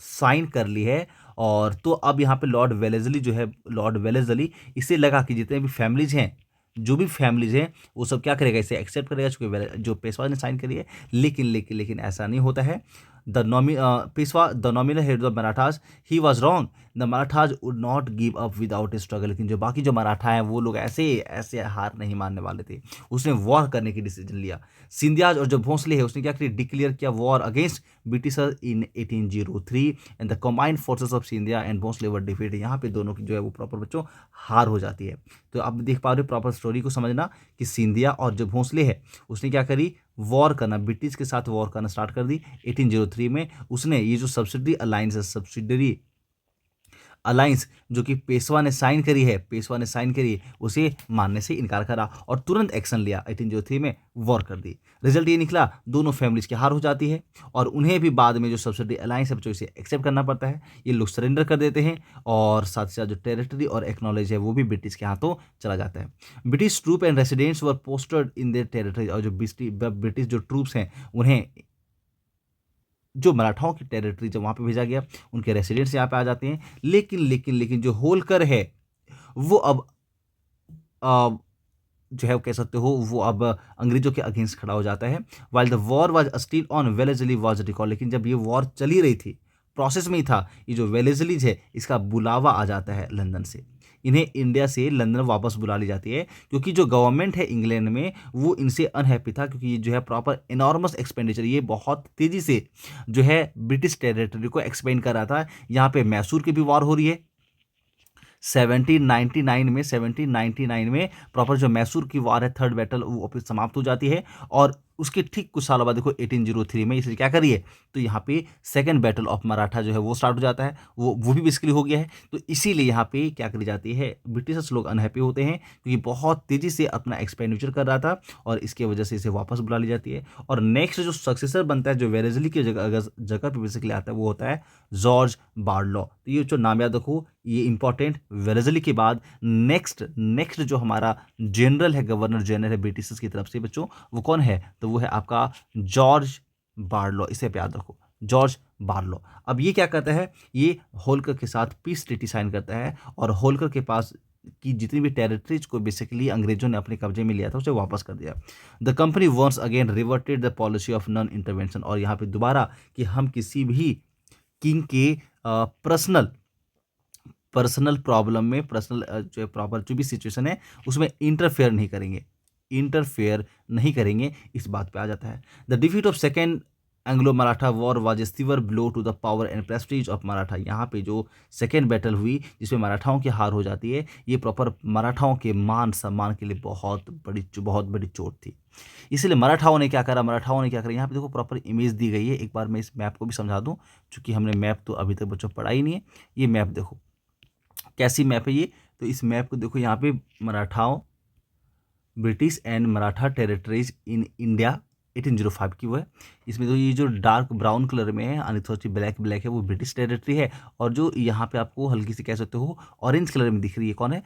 साइन कर ली है। और तो अब यहाँ पे लॉर्ड वेलेस्ली जो है, लॉर्ड वेलेस्ली, इसे लगा कि जितने भी फैमिलीज हैं, जो भी फैमिलीज हैं, वो सब क्या करेगा, इसे एक्सेप्ट करेगा चूंकि जो पेशवा ने साइन करी है। लेकिन ऐसा नहीं होता है। Peshwa the nominal head of Marathas, he was wrong. The Marathas would not give up without A struggle. लेकिन जो बाकी जो मराठा हैं वो लोग ऐसे हार नहीं मानने वाले थे। उसने वॉर करने की डिसीजन लिया। सिंधियाज और जो भोंसले है उसने क्या किया, डिक्लेयर किया war against Britishers in 1803 and the combined forces of Scindia and Bhonsle were defeated. यहाँ पे दोनों की जो है वो प्रॉपर बच्चों हार हो जाती है। तो आप देख पा रहे हो प्रॉपर स्टोरी को समझना कि सिंधिया और जो भोंसले है उसने क्या करी, वॉर करना, ब्रिटिश के साथ वॉर करना स्टार्ट कर दी। 1803 में उसने ये जो सब्सिडरी अलायंस है, सब्सिडरी अलायंस जो कि पेशवा ने साइन करी है, उसे मानने से इनकार करा और तुरंत एक्शन लिया। 1803 में वॉर कर दी। रिजल्ट ये निकला, दोनों फैमिलीज की हार हो जाती है और उन्हें भी बाद में जो सब्सिडरी अलायंस है बच्चों इसे एक्सेप्ट करना पड़ता है। ये लोग सरेंडर कर देते हैं और साथ ही साथ जो टेरिटरी और एक्नॉलेज है वो भी ब्रिटिश के हाथों चला जाता है। British troop and residents were posted in their territory. और जो ब्रिटिश जो ट्रूप्स हैं उन्हें जो मराठाओं की टेरिटरी जब वहाँ पे भेजा गया, उनके रेसिडेंट्स यहाँ पे आ जाते हैं। लेकिन जो होलकर है वो अब जो है कह सकते हो वो अब अंग्रेजों के अगेंस्ट खड़ा हो जाता है। While the war was still on, Wellesley was recall. लेकिन जब ये वॉर चली रही थी, प्रोसेस में ही था, ये जो वेलेस्लीज है इसका बुलावा आ जाता है लंदन से। इन्हें इंडिया से लंदन वापस बुला ली जाती है क्योंकि जो गवर्नमेंट है इंग्लैंड में वो इनसे अनहैप्पी था, क्योंकि ये जो है प्रॉपर इनॉर्मस एक्सपेंडिचर, ये बहुत तेज़ी से जो है ब्रिटिश टेरिटरी को एक्सपेंड कर रहा था। यहाँ पे मैसूर की भी वॉर हो रही है 1799 में प्रॉपर जो मैसूर की वार है, थर्ड बैटल, वो समाप्त हो जाती है और उसके ठीक कुछ सालों बाद देखो 1803 में इसने क्या करी है, तो यहाँ पे सेकंड बैटल ऑफ मराठा जो है वो स्टार्ट हो जाता है, वो भी बेसिकली हो गया है। तो इसीलिए यहाँ पे क्या करी जाती है, ब्रिटिशर्स लोग अनहैप्पी होते हैं क्योंकि बहुत तेज़ी से अपना एक्सपेंडिचर कर रहा था और इसके वजह से इसे वापस बुला ली जाती है। और नेक्स्ट जो सक्सेसर बनता है जो वेलेस्ली की जगह पे बेसिकली आता है वो होता है जॉर्ज बार्लो। तो ये जो नाम याद रखो, ये इंपॉर्टेंट। वेलेस्ली के बाद नेक्स्ट जो हमारा जनरल है, गवर्नर जनरल है ब्रिटिशर्स की तरफ से बच्चों, वो कौन है, तो वो है आपका जॉर्ज बार्लो। इसे पे याद रखो, जॉर्ज बार्लो। अब ये क्या करता है, ये होल्कर के साथ पीस ट्रीटी साइन करता है और होल्कर के पास की जितनी भी टेरिटरीज को बेसिकली अंग्रेजों ने अपने कब्जे में लिया था उसे वापस कर दिया। The company once again reverted the policy of non intervention. और यहाँ पे दोबारा कि हम किसी भी किंग के पर्सनल प्रॉब्लम में, पर्सनल जो प्रॉपर जो भी सिचुएशन है उसमें इंटरफेयर नहीं करेंगे, इस बात पे आ जाता है। The defeat of second Anglo Maratha war was a severe blow to the power and prestige of Maratha. यहाँ पे जो सेकेंड बैटल हुई जिसमें मराठाओं की हार हो जाती है, ये प्रॉपर मराठाओं के मान सम्मान के लिए बहुत बड़ी चोट थी। इसलिए मराठाओं ने क्या करा, यहाँ पे देखो प्रॉपर इमेज दी गई है। एक बार मैं इस मैप को भी समझा दूँ, चूँकि हमने मैप तो अभी तक बच्चों पढ़ा ही नहीं है। ये मैप देखो कैसी मैप है ये, तो इस मैप को देखो, यहाँ पे मराठाओं, British and Maratha territories in India 1805 की वो है। इसमें तो ये जो डार्क ब्राउन कलर में है यानी थोड़ी सी ब्लैक है वो ब्रिटिश टेरिटरी है, और जो यहाँ पे आपको हल्की सी कह सकते हो ऑरेंज कलर में दिख रही है कौन है,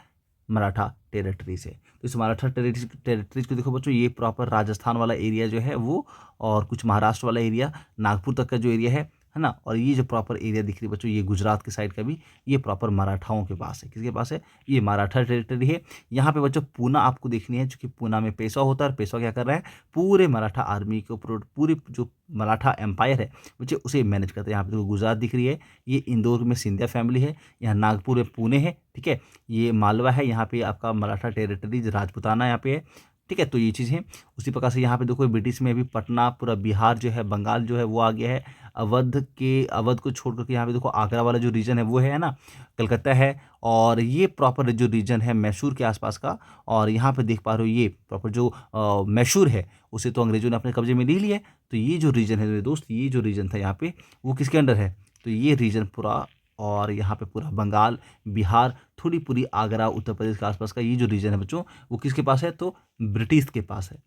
मराठा टेरिटरीज है। तो इस मराठा टेरिटरीज को देखो बच्चों, ये प्रॉपर राजस्थान वाला एरिया जो है वो, और कुछ महाराष्ट्र वाला एरिया, नागपुर तक का जो एरिया है ना, और ये जो प्रॉपर एरिया दिख रही है बच्चों, ये गुजरात के साइड का भी, ये प्रॉपर मराठाओं के पास है। किसके पास है, ये मराठा टेरिटरी है। यहाँ पे बच्चों पूना आपको देखनी है, क्योंकि पूना में पेशवा होता है, और पेशवा क्या कर रहा है, पूरे मराठा आर्मी के ऊपर, पूरी जो मराठा एम्पायर है बच्चे उसे मैनेज करते हैं। यहाँ पे देखो गुजरात दिख रही है, ये इंदौर में सिंधिया फैमिली है, यहाँ नागपुर में पुणे है, ठीक है, ये मालवा है, यहाँ पे आपका मराठा टेरिटरीज राजपुताना यहाँ पे है, ठीक है। तो ये चीज़ है। उसी प्रकार से यहाँ पे देखो ब्रिटिश में भी पटना, पूरा बिहार जो है, बंगाल जो है वो आ गया है। अवध को छोड़ करके यहाँ पे देखो आगरा वाला जो रीजन है वो है ना, कलकत्ता है, और ये प्रॉपर जो रीजन है मैसूर के आसपास का, और यहाँ पे देख पा रहे हो ये प्रॉपर जो मैसूर है उसे तो अंग्रेजों ने अपने कब्जे में ले लिया है। तो ये जो रीजन है मेरे दोस्त, ये जो रीजन था यहाँ पे वो किसके अंडर है, तो ये रीजन पूरा, और यहाँ पे पूरा बंगाल, बिहार, थोड़ी पूरी आगरा, उत्तर प्रदेश के आसपास का ये जो रीजन है बच्चों वो किसके पास है, तो ब्रिटिश के पास है।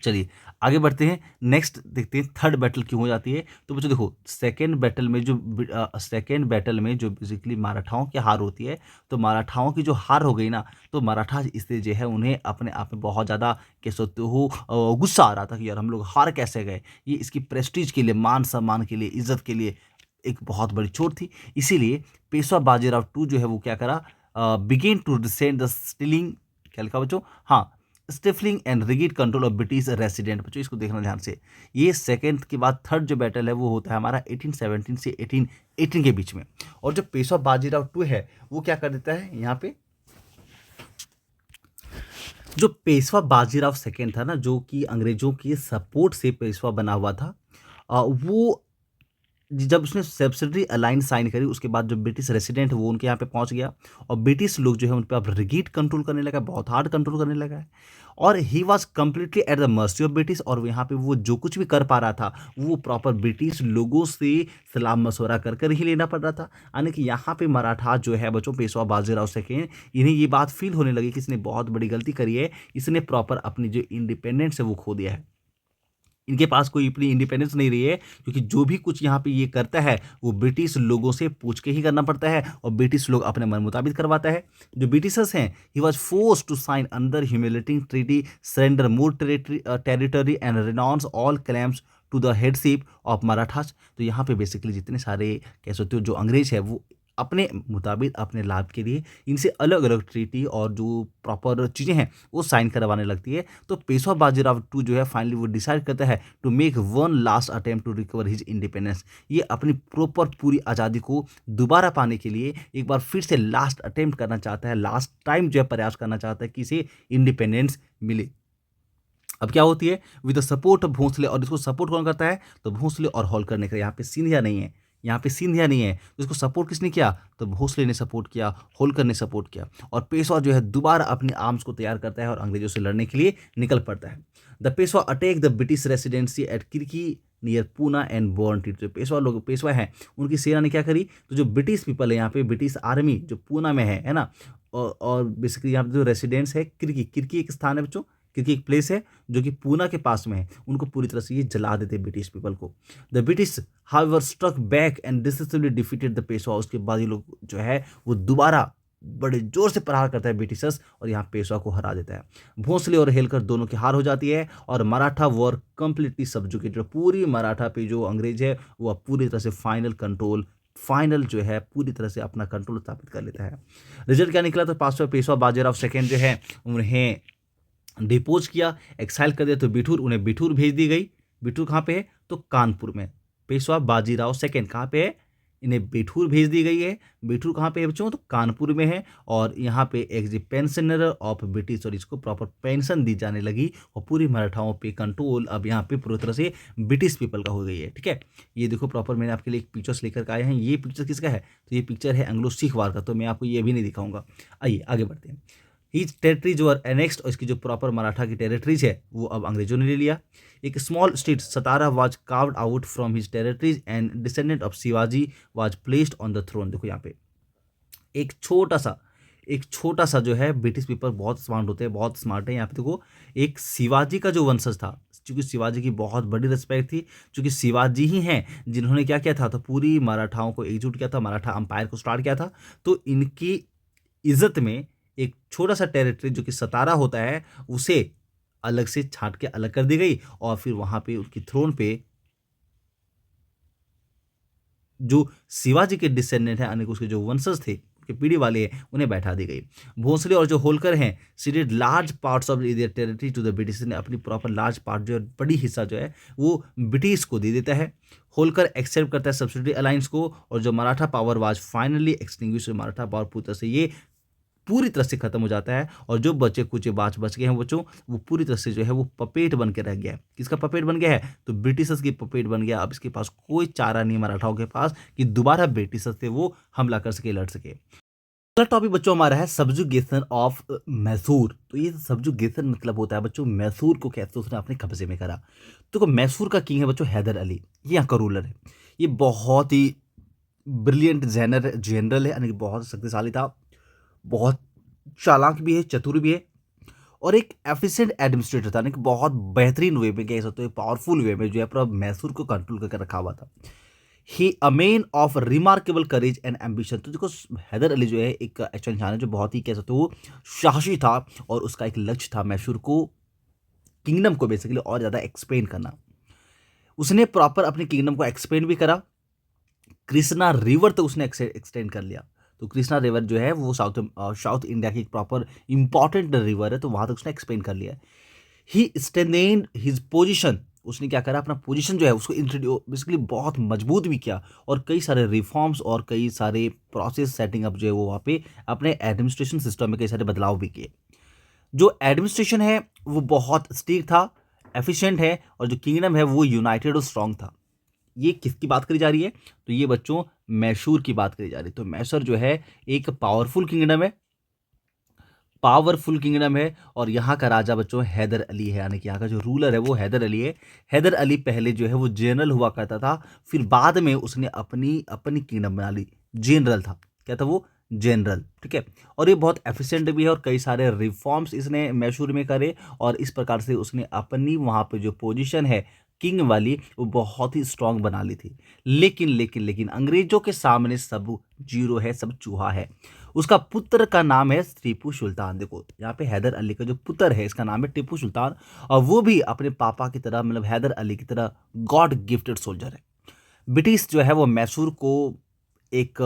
चलिए आगे बढ़ते हैं, नेक्स्ट देखते हैं थर्ड बैटल क्यों हो जाती है। तो बच्चों देखो सेकेंड बैटल में जो बेसिकली मराठाओं की हार होती है, तो मराठाओं की जो हार हो गई ना, तो मराठा इससे जो है उन्हें अपने आप में बहुत ज़्यादा कह सकते हो गुस्सा आ रहा था कि यार हम लोग हार कैसे गए। ये इसकी प्रेस्टीज के लिए, मान सम्मान के लिए, इज्जत के लिए एक बहुत बड़ी चोट थी। इसीलिए पेशवा बाजीराव टू जो है वो क्या करा, began to resent the stilling, क्या लिखा बच्चों, हाँ, stifling and rigid control of British resident. बच्चों इसको देखना ध्यान से, ये सेकेंड के बाद थर्ड जो बैटल है वो होता है हमारा 1817 से 1818 के बीच में। और जो पेशवा बाजीराव टू है वो क्या कर देता है, यहाँ पे जो पेशवा बाजीराव सेकेंड था ना, जो कि अंग्रेजों की सपोर्ट से पेशवा बना हुआ था, वो जब उसने सब्सिडरी अलायंस साइन करी उसके बाद जो ब्रिटिश रेसिडेंट वो उनके यहाँ पे पहुंच गया, और ब्रिटिश लोग जो है उन पर अब रिगीड कंट्रोल करने लगा, बहुत हार्ड कंट्रोल करने लगा है, और he was completely at the mercy of British. और यहाँ पे वो जो कुछ भी कर पा रहा था वो प्रॉपर ब्रिटिश लोगों से सलाह मशवरा कर कर ही लेना पड़ रहा था। यानी कि यहाँ पे मराठा जो है बच्चों, पेशवा बाजीराव सेकेंड, इन्हें ये बात फील होने लगी कि इसने बहुत बड़ी गलती करी है, इसने प्रॉपर अपनी जो इंडिपेंडेंस है वो खो दिया है, इनके पास कोई अपनी इंडिपेंडेंस नहीं रही है, क्योंकि जो भी कुछ यहाँ पे ये करता है वो ब्रिटिश लोगों से पूछ के ही करना पड़ता है, और ब्रिटिश लोग अपने मन मुताबिक करवाता है। जो ब्रिटिशर्स हैं, he was forced to sign under humiliating treaty, surrender more territory and renounce all claims to the headship of Marathas. तो यहाँ पे बेसिकली जितने सारे कह सकते हो जो अंग्रेज है वो अपने मुताबिक, अपने लाभ के लिए इनसे अलग अलग ट्रीटी और जो प्रॉपर चीज़ें हैं वो साइन करवाने लगती है। तो पेशवा बाजीराव टू जो है फाइनली वो डिसाइड करता है to make one last attempt to recover his independence. ये अपनी प्रॉपर पूरी आज़ादी को दोबारा पाने के लिए एक बार फिर से लास्ट अटेम्प्ट करना चाहता है, लास्ट टाइम जो है प्रयास करना चाहता है कि इसे इंडिपेंडेंस मिले। अब क्या होती है, with the support of Bhonsle, और इसको सपोर्ट कौन करता है, तो भोंसले और होल्कर ने। यहाँ पे सिंधिया नहीं है, यहाँ पे सिंधिया नहीं है। तो इसको सपोर्ट किसने किया? तो भोसले ने सपोर्ट किया, होलकर ने सपोर्ट किया। और पेशवा जो है दोबारा अपने आर्म्स को तैयार करता है और अंग्रेजों से लड़ने के लिए निकल पड़ता है। The Peshwa attack the British residency at Kirki near Poona and burnt. जो पेशवा हैं उनकी सेना ने क्या करी? तो जो ब्रिटिश पीपल है यहाँ पे, ब्रिटिश आर्मी जो पूना में है ना, और बेसिकली यहाँ पे जो रेसिडेंस है किरकी एक स्थान है बच्चों, किरकी एक प्लेस है जो कि पूना के पास में है, उनको पूरी तरह से ये जला देते ब्रिटिश पीपल को। The British however struck back and decisively defeated the Peshwa. उसके बाद ये लोग जो है वो दोबारा बड़े जोर से प्रहार करता है ब्रिटिशर्स और यहाँ पेशवा को हरा देता है। भोसले और हेलकर दोनों की हार हो जाती है और मराठा वॉर कंप्लीटली सबजुकेटेड। जो पूरी मराठा पे जो अंग्रेज है वो अब पूरी तरह से फाइनल जो है पूरी तरह से अपना कंट्रोल स्थापित कर लेता है। रिजल्ट क्या निकला? तो पेशवा बाजीराव सेकेंड जो है उन्हें डिपोज किया, एक्साइल कर दिया। तो उन्हें बिठूर भेज दी गई। बिठूर कहाँ पे है? तो कानपुर में। पेशवा बाजीराव सेकेंड कहाँ पे है? इन्हें बिठूर भेज दी गई है। बिठूर कहाँ पे है बच्चों? तो कानपुर में है। और यहाँ पे एक पेंशनर ऑफ ब्रिटिश, और इसको प्रॉपर पेंशन दी जाने लगी और पूरी मराठाओं पे कंट्रोल अब यहाँ पे पूरी तरह से ब्रिटिश पीपल का हो गई है। ठीक है, ये देखो प्रॉपर मैंने आपके लिए एक पिक्चर्स लेकर के आए हैं। ये पिक्चर किसका है? तो ये पिक्चर है एंग्लो सिख वार का, तो मैं आपको ये भी नहीं दिखाऊंगा। आइए आगे बढ़ते हैं। हीज टेरिटरीज वर एनेक्स्ड, और इसकी जो प्रॉपर मराठा की टेरिटरीज है वो अब अंग्रेजों ने ले लिया। एक small state Satara was carved out from his territories and descendant of Shivaji was placed on the throne. देखो यहाँ पे एक छोटा सा जो है, ब्रिटिश पीपल बहुत स्मार्ट होते हैं, बहुत स्मार्ट है। यहाँ पे देखो एक शिवाजी का जो वंशज था, क्योंकि शिवाजी की बहुत बड़ी रिस्पेक्ट थी, क्योंकि शिवाजी ही हैं जिन्होंने क्या किया था? तो पूरी मराठाओं को एकजुट किया था, मराठा अंपायर को स्टार्ट किया था। तो इनकी इज्जत में एक छोटा सा टेरिटरी जो कि सतारा होता है उसे अलग से छांट के अलग कर दी गई और फिर वहां पे उनकी थ्रोन पे जो शिवाजी के डिसेंडेंट हैं, यानी उसके जो वंशज थे, के पीढ़ी वाले हैं, उन्हें बैठा दी गई। भोसले और जो होलकर हैं ceded large parts of their territory to the British, ने अपनी प्रॉपर लार्ज पार्ट जो है, बड़ी हिस्सा जो है वो ब्रिटिश को दे देता है। होलकर एक्सेप्ट करता है सब्सिडी अलायंस को, और जो Maratha power was finally extinguish, Maratha power पूरी तरह से ये पूरी तरह से खत्म हो जाता है। और जो बचे कुछ बच गए हैं बच्चों, वो पूरी तरह से जो है वो पपेट बन के रह गया है। किसका पपेट बन गया है? तो ब्रिटिशर्स की पपेट बन गया। अब इसके पास कोई चारा नहीं मराठाओं के पास कि दोबारा ब्रिटिशर्स से वो हमला कर सके, लड़ सके। अगला टॉपिक बच्चों हमारा है सब्जुगेशन ऑफ मैसूर। तो ये सब्जुगेशन मतलब होता है बच्चों मैसूर को कैसे उसने अपने कब्जे में करा। तो मैसूर का किंग है बच्चों हैदर अली, ये यहाँ का रूलर है। ये बहुत ही ब्रिलियंट जनरल है, यानी कि बहुत शक्तिशाली था, बहुत चालाक भी है, चतुर भी है, और एक एफिशिएंट एडमिनिस्ट्रेटर था, यानी कि बहुत बेहतरीन वे में कह सकते हो, पावरफुल वे में जो है पूरा मैसूर को कंट्रोल करके रखा हुआ था। He a man of remarkable courage and ambition. तो देखो हैदर अली जो है एक ऐसा इंसान है जो बहुत ही कह सकते हो साहसी था, और उसका एक लक्ष्य था मैसूर को, किंगडम को बेसिकली और ज़्यादा एक्सपेंड करना। उसने प्रॉपर अपने किंगडम को एक्सपेंड भी करा। कृष्णा रिवर तक उसने एक्सटेंड कर लिया। तो कृष्णा रिवर जो है वो साउथ इंडिया की एक प्रॉपर इंपॉर्टेंट रिवर है, तो वहां तक उसने एक्सपेंड कर लिया। ही स्ट्रेंथेंड हिज पोजीशन, उसने क्या करा? अपना पोजीशन जो है उसको इंट्रोड्यूस बेसिकली बहुत मजबूत भी किया, और कई सारे रिफॉर्म्स और कई सारे प्रोसेस सेटिंग अप जो है वो वहाँ पे अपने एडमिनिस्ट्रेशन सिस्टम में कई सारे बदलाव भी किए। जो एडमिनिस्ट्रेशन है वो बहुत स्ट्रिक्ट था, एफिशिएंट है, और जो किंगडम है वो यूनाइटेड और स्ट्रांग था। ये किसकी बात करी जा रही है? तो ये बच्चों मैसूर की बात करी जा रही है। तो मैसूर जो है एक पावरफुल किंगडम है, और यहाँ का राजा बच्चों हैदर अली है, यानी कि यहाँ का जो रूलर है वो हैदर अली है। हैदर अली पहले जो है वो जनरल हुआ करता था, फिर बाद में उसने अपनी अपनी किंगडम बना ली, जनरल था। क्या था वो? जनरल। ठीक है, और ये बहुत एफिशिएंट भी है, और कई सारे रिफॉर्म्स इसने मैसूर में करे, और इस प्रकार से उसने अपनी वहाँ पे जो पोजीशन है किंग वाली वो बहुत ही स्ट्रांग बना ली थी। लेकिन अंग्रेजों के सामने सब जीरो है, सब चूहा है। उसका पुत्र का नाम है टीपू सुल्तान। देखो यहाँ पे हैदर अली का जो पुत्र है इसका नाम है टीपू सुल्तान, और वो भी अपने पापा की तरह मतलब हैदर अली की तरह गॉड गिफ्टेड सोल्जर है। ब्रिटिश जो है वो मैसूर को एक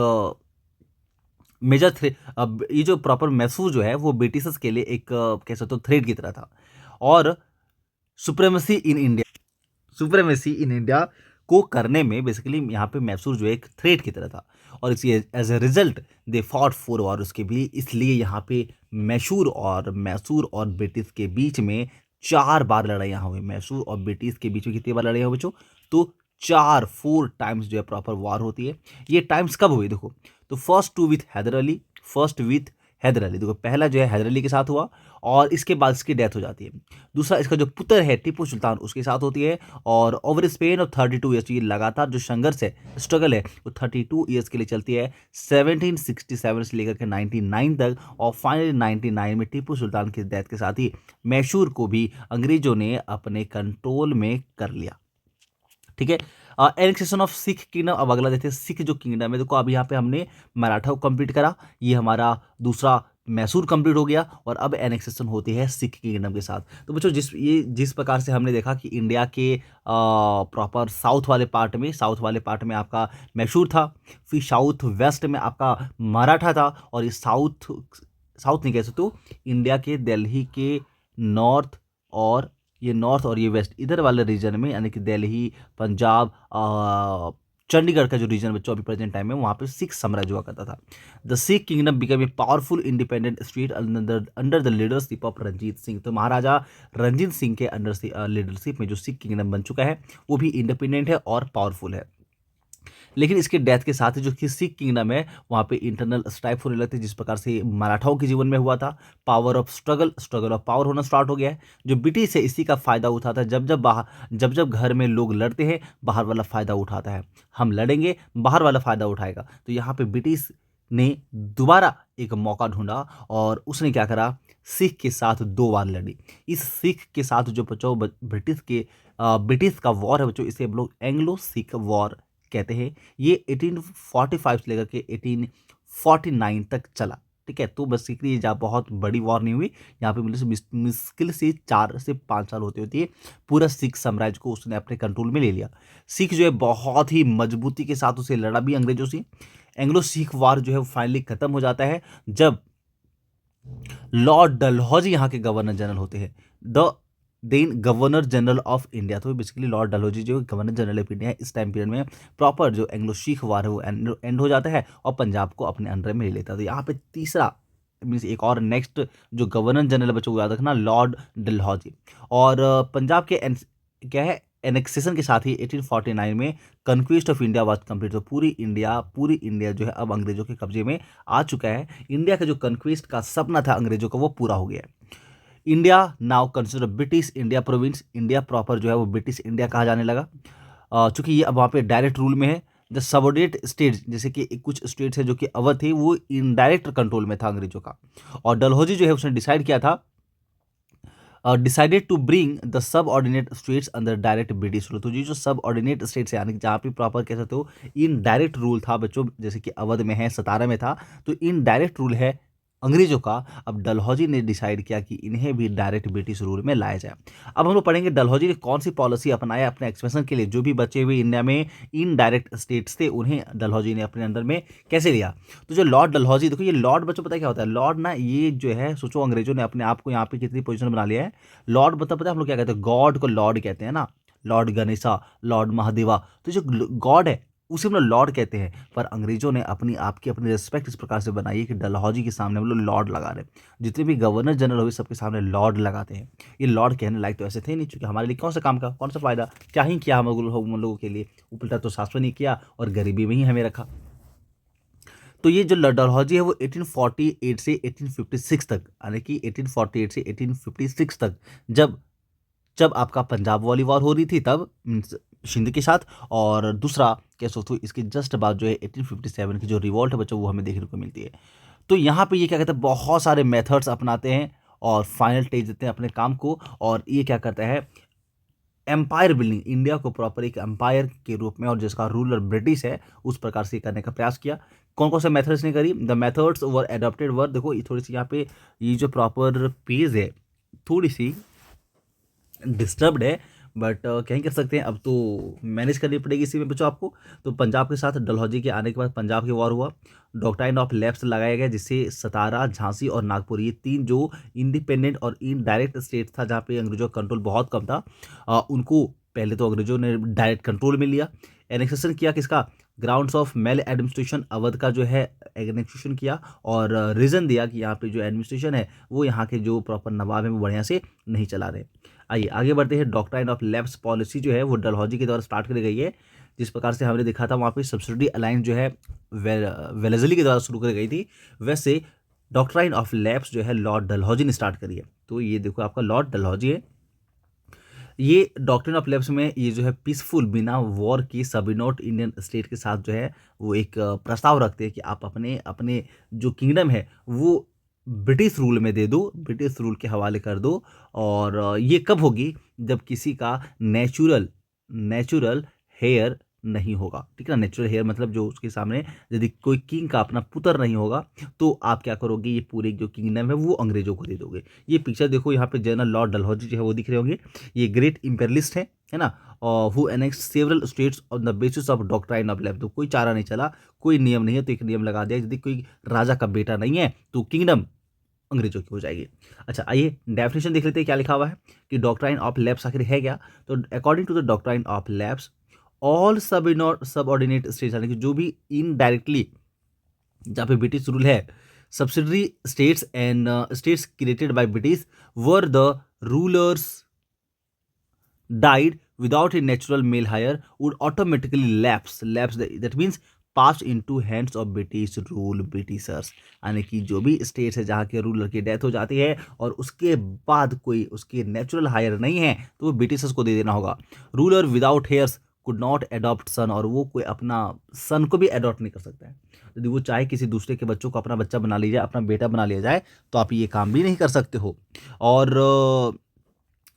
मेजर थ्रेट, अब ये जो प्रॉपर मैसूर जो है वो ब्रिटिशर्स के लिए एक कह सकते हो थ्रेट की तरह था, और सुप्रेमेसी इन इंडिया को करने में बेसिकली यहाँ पे मैसूर जो एक थ्रेट की तरह था, और इसी as a result they fought 4 war उसके भी। इसलिए यहाँ पे मैसूर और ब्रिटिश के बीच में 4 बार लड़ाइयाँ हुई। मैसूर और ब्रिटिश के बीच में कितनी बार लड़ाइयाँ हुई बच्चों? तो 4 टाइम्स जो है प्रॉपर वार होती है। ये टाइम्स कब हुई देखो, तो फर्स्ट विथ हैदर अली देखो, पहला जो है हैदर अली के साथ हुआ और इसके बाद इसकी डेथ हो जाती है। दूसरा इसका जो पुत्र है टीपू सुल्तान उसके साथ होती है और ओवर स्पेन और 32 ईयर्स, ये लगातार जो संघर्ष है स्ट्रगल है वो 32 ईयर्स के लिए चलती है 1767 से लेकर के 99 तक। और फाइनली 99 में टीपू सुल्तान की डेथ के साथ ही मैसूर को भी अंग्रेजों ने अपने कंट्रोल में कर लिया। ठीक है, एनेक्सेशन ऑफ सिख किंगडम। अब अगला देखते हैं सिख जो किंगडम है। देखो अब यहाँ पे हमने मराठा को कंप्लीट करा, ये हमारा दूसरा मैसूर कंप्लीट हो गया और अब एनेक्सेशन होती है सिख किंगडम के साथ। तो बच्चों जिस प्रकार से हमने देखा कि इंडिया के प्रॉपर साउथ वाले पार्ट में आपका मैसूर था, फिर साउथ वेस्ट में आपका मराठा था और ये साउथ साउथ नहीं कह सकते हो, इंडिया के दिल्ली के नॉर्थ और ये वेस्ट इधर वाले रीजन में, यानी कि दिल्ली, पंजाब, चंडीगढ़ का जो रीजन बच्चों अभी प्रेजेंट टाइम में वहाँ पे सिख साम्राज्य हुआ करता था। The Sikh kingdom become a powerful independent state under the leadership of Ranjit Singh. तो महाराजा रंजीत सिंह के अंडर लीडरशिप में जो सिख किंगडम बन चुका है वो भी इंडिपेंडेंट है और पावरफुल है। लेकिन इसके डेथ के साथ ही जो कि सिख किंगडम है वहाँ पे इंटरनल स्ट्राइफ होने लगती है, जिस प्रकार से मराठाओं के जीवन में हुआ था। Power of struggle of power होना स्टार्ट हो गया है। जो ब्रिटिश है इसी का फायदा उठाता है। जब घर में लोग लड़ते हैं बाहर वाला फायदा उठाता है, हम लड़ेंगे बाहर वाला फायदा उठाएगा। तो यहाँ पे ब्रिटिश ने दोबारा एक मौका ढूंढा और उसने क्या करा, सिख के साथ 2 बार लड़ी। इस सिख के साथ जो बच्चों ब्रिटिश का वॉर है बच्चों, इसे हम लोग एंग्लो सिख वॉर कहते हैं। ये 1845 से लेकर के 1849 तक चला। ठीक है, तो बेसिकली ये बहुत बड़ी वॉर नहीं हुई यहाँ पे, मुश्किल से 4 से 5 साल होती है पूरा सिख साम्राज्य को उसने अपने कंट्रोल में ले लिया। सिख जो है बहुत ही मजबूती के साथ उसे लड़ा भी अंग्रेजों से। एंग्लो सिख वॉर जो है फाइनली खत्म हो जाता है जब लॉर्ड डलहौजी यहाँ के गवर्नर जनरल होते हैं, then governor general of India. तो बेसिकली लॉर्ड डलहौजी जो गवर्नर जनरल ऑफ इंडिया है, इस टाइम पीरियड में प्रॉपर जो एंग्लो सिख वार है वो एंड हो जाता है और पंजाब को अपने अंडर में ले लेता है। तो यहाँ पे तीसरा मीन्स एक और नेक्स्ट जो गवर्नर जनरल बच्चों को याद रखना, लॉर्ड डलहौजी। और पंजाब के क्या है एनेक्सेशन के साथ ही 1849 में conquest of India was complete. तो पूरी इंडिया जो है अब अंग्रेजों के कब्जे में आ चुका है। इंडिया का जो कन्क्वेस्ट का सपना था अंग्रेजों का वो पूरा हो गया है। India now consider British India province. India proper जो है वो ब्रिटिश इंडिया कहा जाने लगा, चूंकि ये अब वहाँ पे डायरेक्ट रूल में है। द सबऑर्डिनेट स्टेट्स, जैसे कि कुछ स्टेट्स है जो कि अवध थे, वो इनडायरेक्ट कंट्रोल में था अंग्रेजों का। और डलहौजी जो है उसने डिसाइड किया था, decided to bring the subordinate states under direct British rule. तो ये जो सब ऑर्डिनेट स्टेट्स है, यानी कि जहाँ पे प्रॉपर कह सकते हो इन डायरेक्ट रूल था बच्चों, जैसे कि अवध में है, सतारा में था, तो इन डायरेक्ट रूल है अंग्रेजों का। अब डलहौजी ने डिसाइड किया कि इन्हें भी डायरेक्ट ब्रिटिश रूल में लाया जाए। अब हम लोग पढ़ेंगे डलहौजी ने कौन सी पॉलिसी अपनाया अपने एक्सपेंशन के लिए। जो भी बचे हुए इंडिया में इनडायरेक्ट स्टेट्स थे उन्हें डलहौजी ने अपने अंदर में कैसे लिया। तो जो लॉर्ड डलहौजी, देखो ये लॉर्ड बच्चों पता है क्या होता है, लॉर्ड ना ये जो है सोचो अंग्रेजों ने अपने आप को यहाँ पे कितनी पोजीशन बना लिया है। लॉर्ड मतलब पता है हम लोग क्या कहते हैं, गॉड को लॉर्ड कहते हैं ना, लॉर्ड गणेशा, लॉर्ड महादेवा। तो जो गॉड है उसे हम लोग लॉर्ड कहते हैं, पर अंग्रेजों ने अपनी रिस्पेक्ट इस प्रकार से बनाई है कि डलहौजी के सामने हम लोग लॉर्ड लगा रहे हैं। जितने भी गवर्नर जनरल हुए सबके सामने लॉर्ड लगाते हैं। ये लॉर्ड कहने लायक तो ऐसे थे नहीं, चूंकि हमारे लिए कौन सा काम का कौन सा फायदा, क्या ही किया हम लोगों के लिए, उल्टा तो शासन ही किया और गरीबी में ही हमें रखा। तो ये जो डलहौजी है वो 1848 से 1856 तक, यानी कि 1848 से 1856 तक जब आपका पंजाब वाली वॉर हो रही थी तब सिंध के साथ, और दूसरा कह सकते हो इसके जस्ट बाद जो है 1857 की जो रिवॉल्ट है बच्चों वो हमें देखने को मिलती है। तो यहाँ पे ये क्या कहते हैं, बहुत सारे मेथड्स अपनाते हैं और फाइनल स्टेज देते हैं अपने काम को। और ये क्या करता है, एम्पायर बिल्डिंग, इंडिया को प्रॉपर एक एम्पायर के रूप में और जिसका रूलर ब्रिटिश है उस प्रकार से करने का प्रयास किया। कौन कौन से मेथड्स ने करी, द मेथड्स वर एडॉप्टेड वर, देखो ये थोड़ी सी यहाँ पे ये जो प्रॉपर पेज है थोड़ी सी डिस्टर्ब्ड है, बट क्या ही कर सकते हैं, अब तो मैनेज करनी पड़ेगी इसी में बच्चों आपको। तो पंजाब के साथ डलहौजी के आने के बाद पंजाब की वॉर हुआ, डॉक्ट्राइन ऑफ लैप्स लगाया गया, जिससे सतारा, झांसी और नागपुर ये 3 जो इंडिपेंडेंट और इनडायरेक्ट स्टेट था जहाँ पे अंग्रेजों का कंट्रोल बहुत कम था, उनको पहले तो अंग्रेजों ने डायरेक्ट कंट्रोल में लिया, एनेक्सेशन किया किसका, grounds of male administration, Awadh का जो है एनेक्सेशन किया, और रीज़न दिया कि यहाँ पे जो एडमिनिस्ट्रेशन है वो यहाँ के जो प्रॉपर नवाब हैं वो बढ़िया से नहीं चला रहे। आइए आगे बढ़ते हैं। डॉक्ट्राइन ऑफ लैप्स पॉलिसी जो है वो डलहौजी के द्वारा स्टार्ट करी गई है। जिस प्रकार से हमने देखा था वहाँ पे सब्सिडी अलायंस जो है वेलेजली के द्वारा शुरू करी गई थी, वैसे डॉक्ट्राइन ऑफ लैप्स जो है लॉर्ड डलहौजी ने स्टार्ट करी है। तो ये देखो आपका लॉर्ड डलहौजी है। ये डॉक्ट्रिन ऑफ लैप्स में ये जो है पीसफुल बिना वॉर की सबऑर्डिनेट इंडियन स्टेट के साथ जो है वो एक प्रस्ताव रखते हैं कि आप अपने अपने जो किंगडम है वो ब्रिटिश रूल में दे दो, ब्रिटिश रूल के हवाले कर दो। और ये कब होगी, जब किसी का नेचुरल नेचुरल हेयर नहीं होगा, ठीक है ना। नेचुरल हेयर मतलब जो उसके सामने यदि कोई किंग का अपना पुत्र नहीं होगा तो आप क्या करोगे, ये पूरे जो किंगडम है वो अंग्रेजों को दे दोगे। ये पिक्चर देखो यहाँ पे जनरल लॉर्ड डलहौजी जो है वो दिख रहे होंगे, ये ग्रेट इंपेरियलिस्ट है ना, और who annex several states on the basis of doctrine of lapse. तो कोई चारा नहीं चला, कोई नियम नहीं है तो एक नियम लगा दिया, यदि कोई राजा का बेटा नहीं है तो किंगडम अंग्रेजों की हो जाएगी। अच्छा आइए डेफिनेशन देख लेते हैं क्या लिखा हुआ है कि डॉक्ट्राइन ऑफ लैप्स आखिर है क्या। तो according to the doctrine of lapse all subordinate states, यानी कि जो भी इनडायरेक्टली जहाँ पे ब्रिटिश रूल है, subsidiary states and states created by British were the rulers died without a natural male hire would automatically lapse that means passed into hands of British rule Britishers। यानी कि जो भी states है जहाँ के ruler की death हो जाती है और उसके बाद कोई उसके नेचुरल हायर नहीं है तो वो ब्रिटिशर्स को दे देना होगा। Ruler without heirs could not adopt son, और वो कोई अपना सन को भी एडॉप्ट नहीं कर सकता है। यदि वो चाहे किसी दूसरे के बच्चों को अपना बच्चा बना लिया जाए, अपना बेटा बना लिया जाए, तो आप ये काम भी नहीं कर सकते हो। और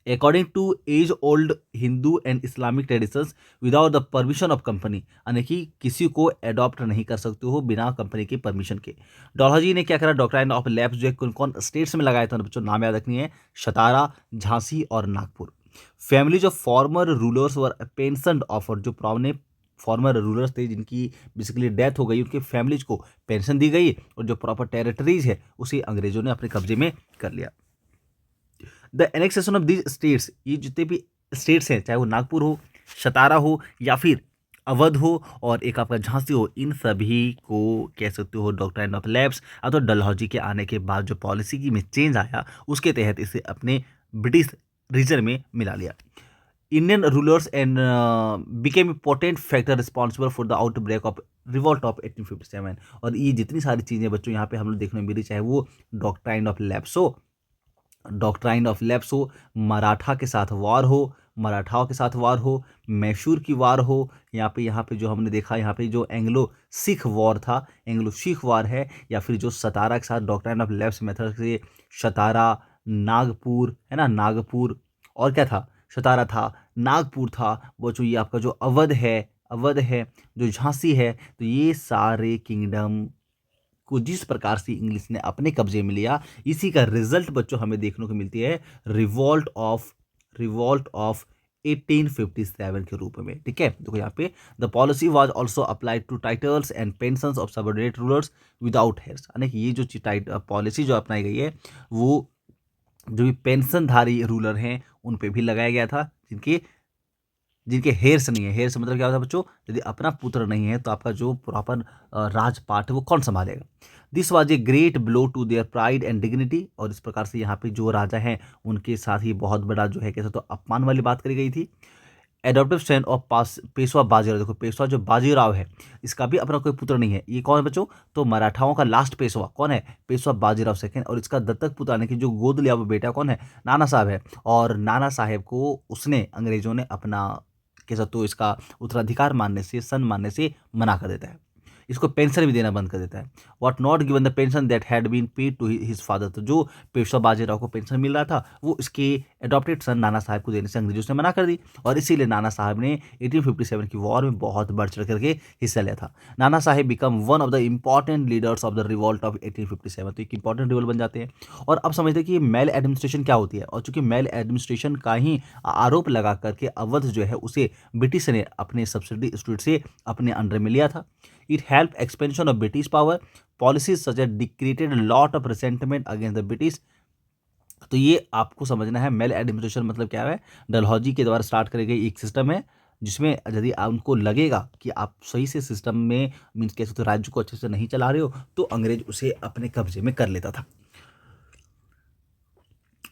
according to as old Hindu and Islamic traditions without the permission of company, यानी कि किसी को अडॉप्ट नहीं कर सकते हो बिना कंपनी के परमिशन के। डलहौजी ने क्या करा, डॉक्ट्राइन ऑफ लैप्स जो है कौन कौन स्टेट्स में लगाया था बच्चों, नाम याद रखनी है, सतारा, झांसी और Nagpur. Families of former rulers were pension offer, जो पुराने फॉर्मर रूलर्स थे जिनकी बेसिकली डेथ हो गई, उनके फैमिलीज को पेंशन दी गई और जो प्रॉपर टेरिटरीज है उसे अंग्रेजों ने अपने कब्जे में कर लिया। The annexation of these states, ये जितने भी स्टेट्स हैं चाहे वो नागपुर हो, सतारा हो या फिर अवध हो और एक आपका झांसी हो, इन सभी को कह सकते हो डॉक्ट्राइन ऑफ लैप्स अथवा डलहौजी के आने के बाद जो पॉलिसी की में चेंज आया उसके तहत इसे अपने ब्रिटिश रीजन में मिला लिया। Indian rulers and became important factor responsible for the outbreak of revolt of 1857। और ये जितनी सारी चीज़ें बच्चों यहाँ पे हम लोग देखने मिली, चाहे वो डॉक्ट्राइन ऑफ लैप्स हो, डॉक्ट्राइन ऑफ लैप्स हो, मराठा के साथ वार हो, मराठाओं के साथ वार हो, मैसूर की वार हो, यहाँ पे जो हमने देखा यहाँ पे जो एंग्लो सिख वॉर था, एंग्लो सिख वार है, या फिर जो सतारा के साथ डॉक्ट्राइन ऑफ लैप्स मेथड से सतारा, नागपुर है ना, नागपुर और क्या था, सतारा था, नागपुर था, वो जो ये आपका जो अवध है, जो झांसी है, तो ये सारे किंगडम को जिस प्रकार से इंग्लिश ने अपने कब्जे में लिया, इसी का रिजल्ट बच्चों हमें देखने को मिलती है रिवॉल्ट ऑफ 1857 के रूप में। ठीक है, देखो यहाँ पे the policy was also applied to titles and pensions of subordinate rulers without heirs, यानी कि ये जो पॉलिसी जो अपनाई गई है वो जो भी पेंशनधारी रूलर हैं उन पे भी लगाया गया था जिनके हेयर्स नहीं है। हेयर्स मतलब क्या होता है बच्चों, यदि अपना पुत्र नहीं है तो आपका जो प्रॉपर राजपाट है वो कौन संभालेगा। This was a great blow to their pride and dignity, और इस प्रकार से यहाँ पे जो राजा हैं उनके साथ ही बहुत बड़ा जो है कैसे तो अपमान वाली बात करी गई थी। Adaptive son of Peshwa Bajirao, देखो पेशवा जो बाजीराव है इसका भी अपना कोई पुत्र नहीं है। ये कौन है बच्चों, तो मराठाओं का लास्ट पेशवा कौन है, पेशवा बाजीराव सेकंड, और इसका दत्तक पुत्र यानी कि जो गोद लिया वो बेटा कौन है, नाना साहब है। और नाना साहेब को उसने अंग्रेजों ने अपना कैसा तो इसका उत्तराधिकार मानने से, सन मानने से मना कर देता है, इसको पेंशन भी देना बंद कर देता है। What not given the pension that had been paid to his father, तो जो पेशवा बाजीराव को पेंशन मिल रहा था वो इसके एडॉप्टेड सन नाना साहब को देने से अंग्रेजों ने मना कर दी, और इसीलिए नाना साहब ने 1857 की वॉर में बहुत बढ़ चढ़ करके हिस्सा लिया था। Nana Saheb become one of the important leaders of the revolt of 1857, तो एक इंपॉर्टेंट रिवॉल्ट बन जाते हैं। और अब समझते हैं कि मेल एडमिनिस्ट्रेशन क्या होती है, और चूंकि मेल एडमिनिस्ट्रेशन का ही आरोप लगा करके अवध जो है उसे ब्रिटिश ने अपने सब्सिडी स्टेट से अपने अंडर में लिया था। It helped expansion of British power. Policies such as created a lot of resentment against the British तो ये आपको समझना है, मेल एडमिनिस्ट्रेशन मतलब क्या है, डलहौजी के द्वारा स्टार्ट करी गई एक सिस्टम है, जिसमें यदि उनको लगेगा कि आप सही से सिस्टम में मीन्स कह सकते हो राज्य को अच्छे से नहीं चला रहे हो, तो अंग्रेज उसे अपने कब्जे में कर लेता था।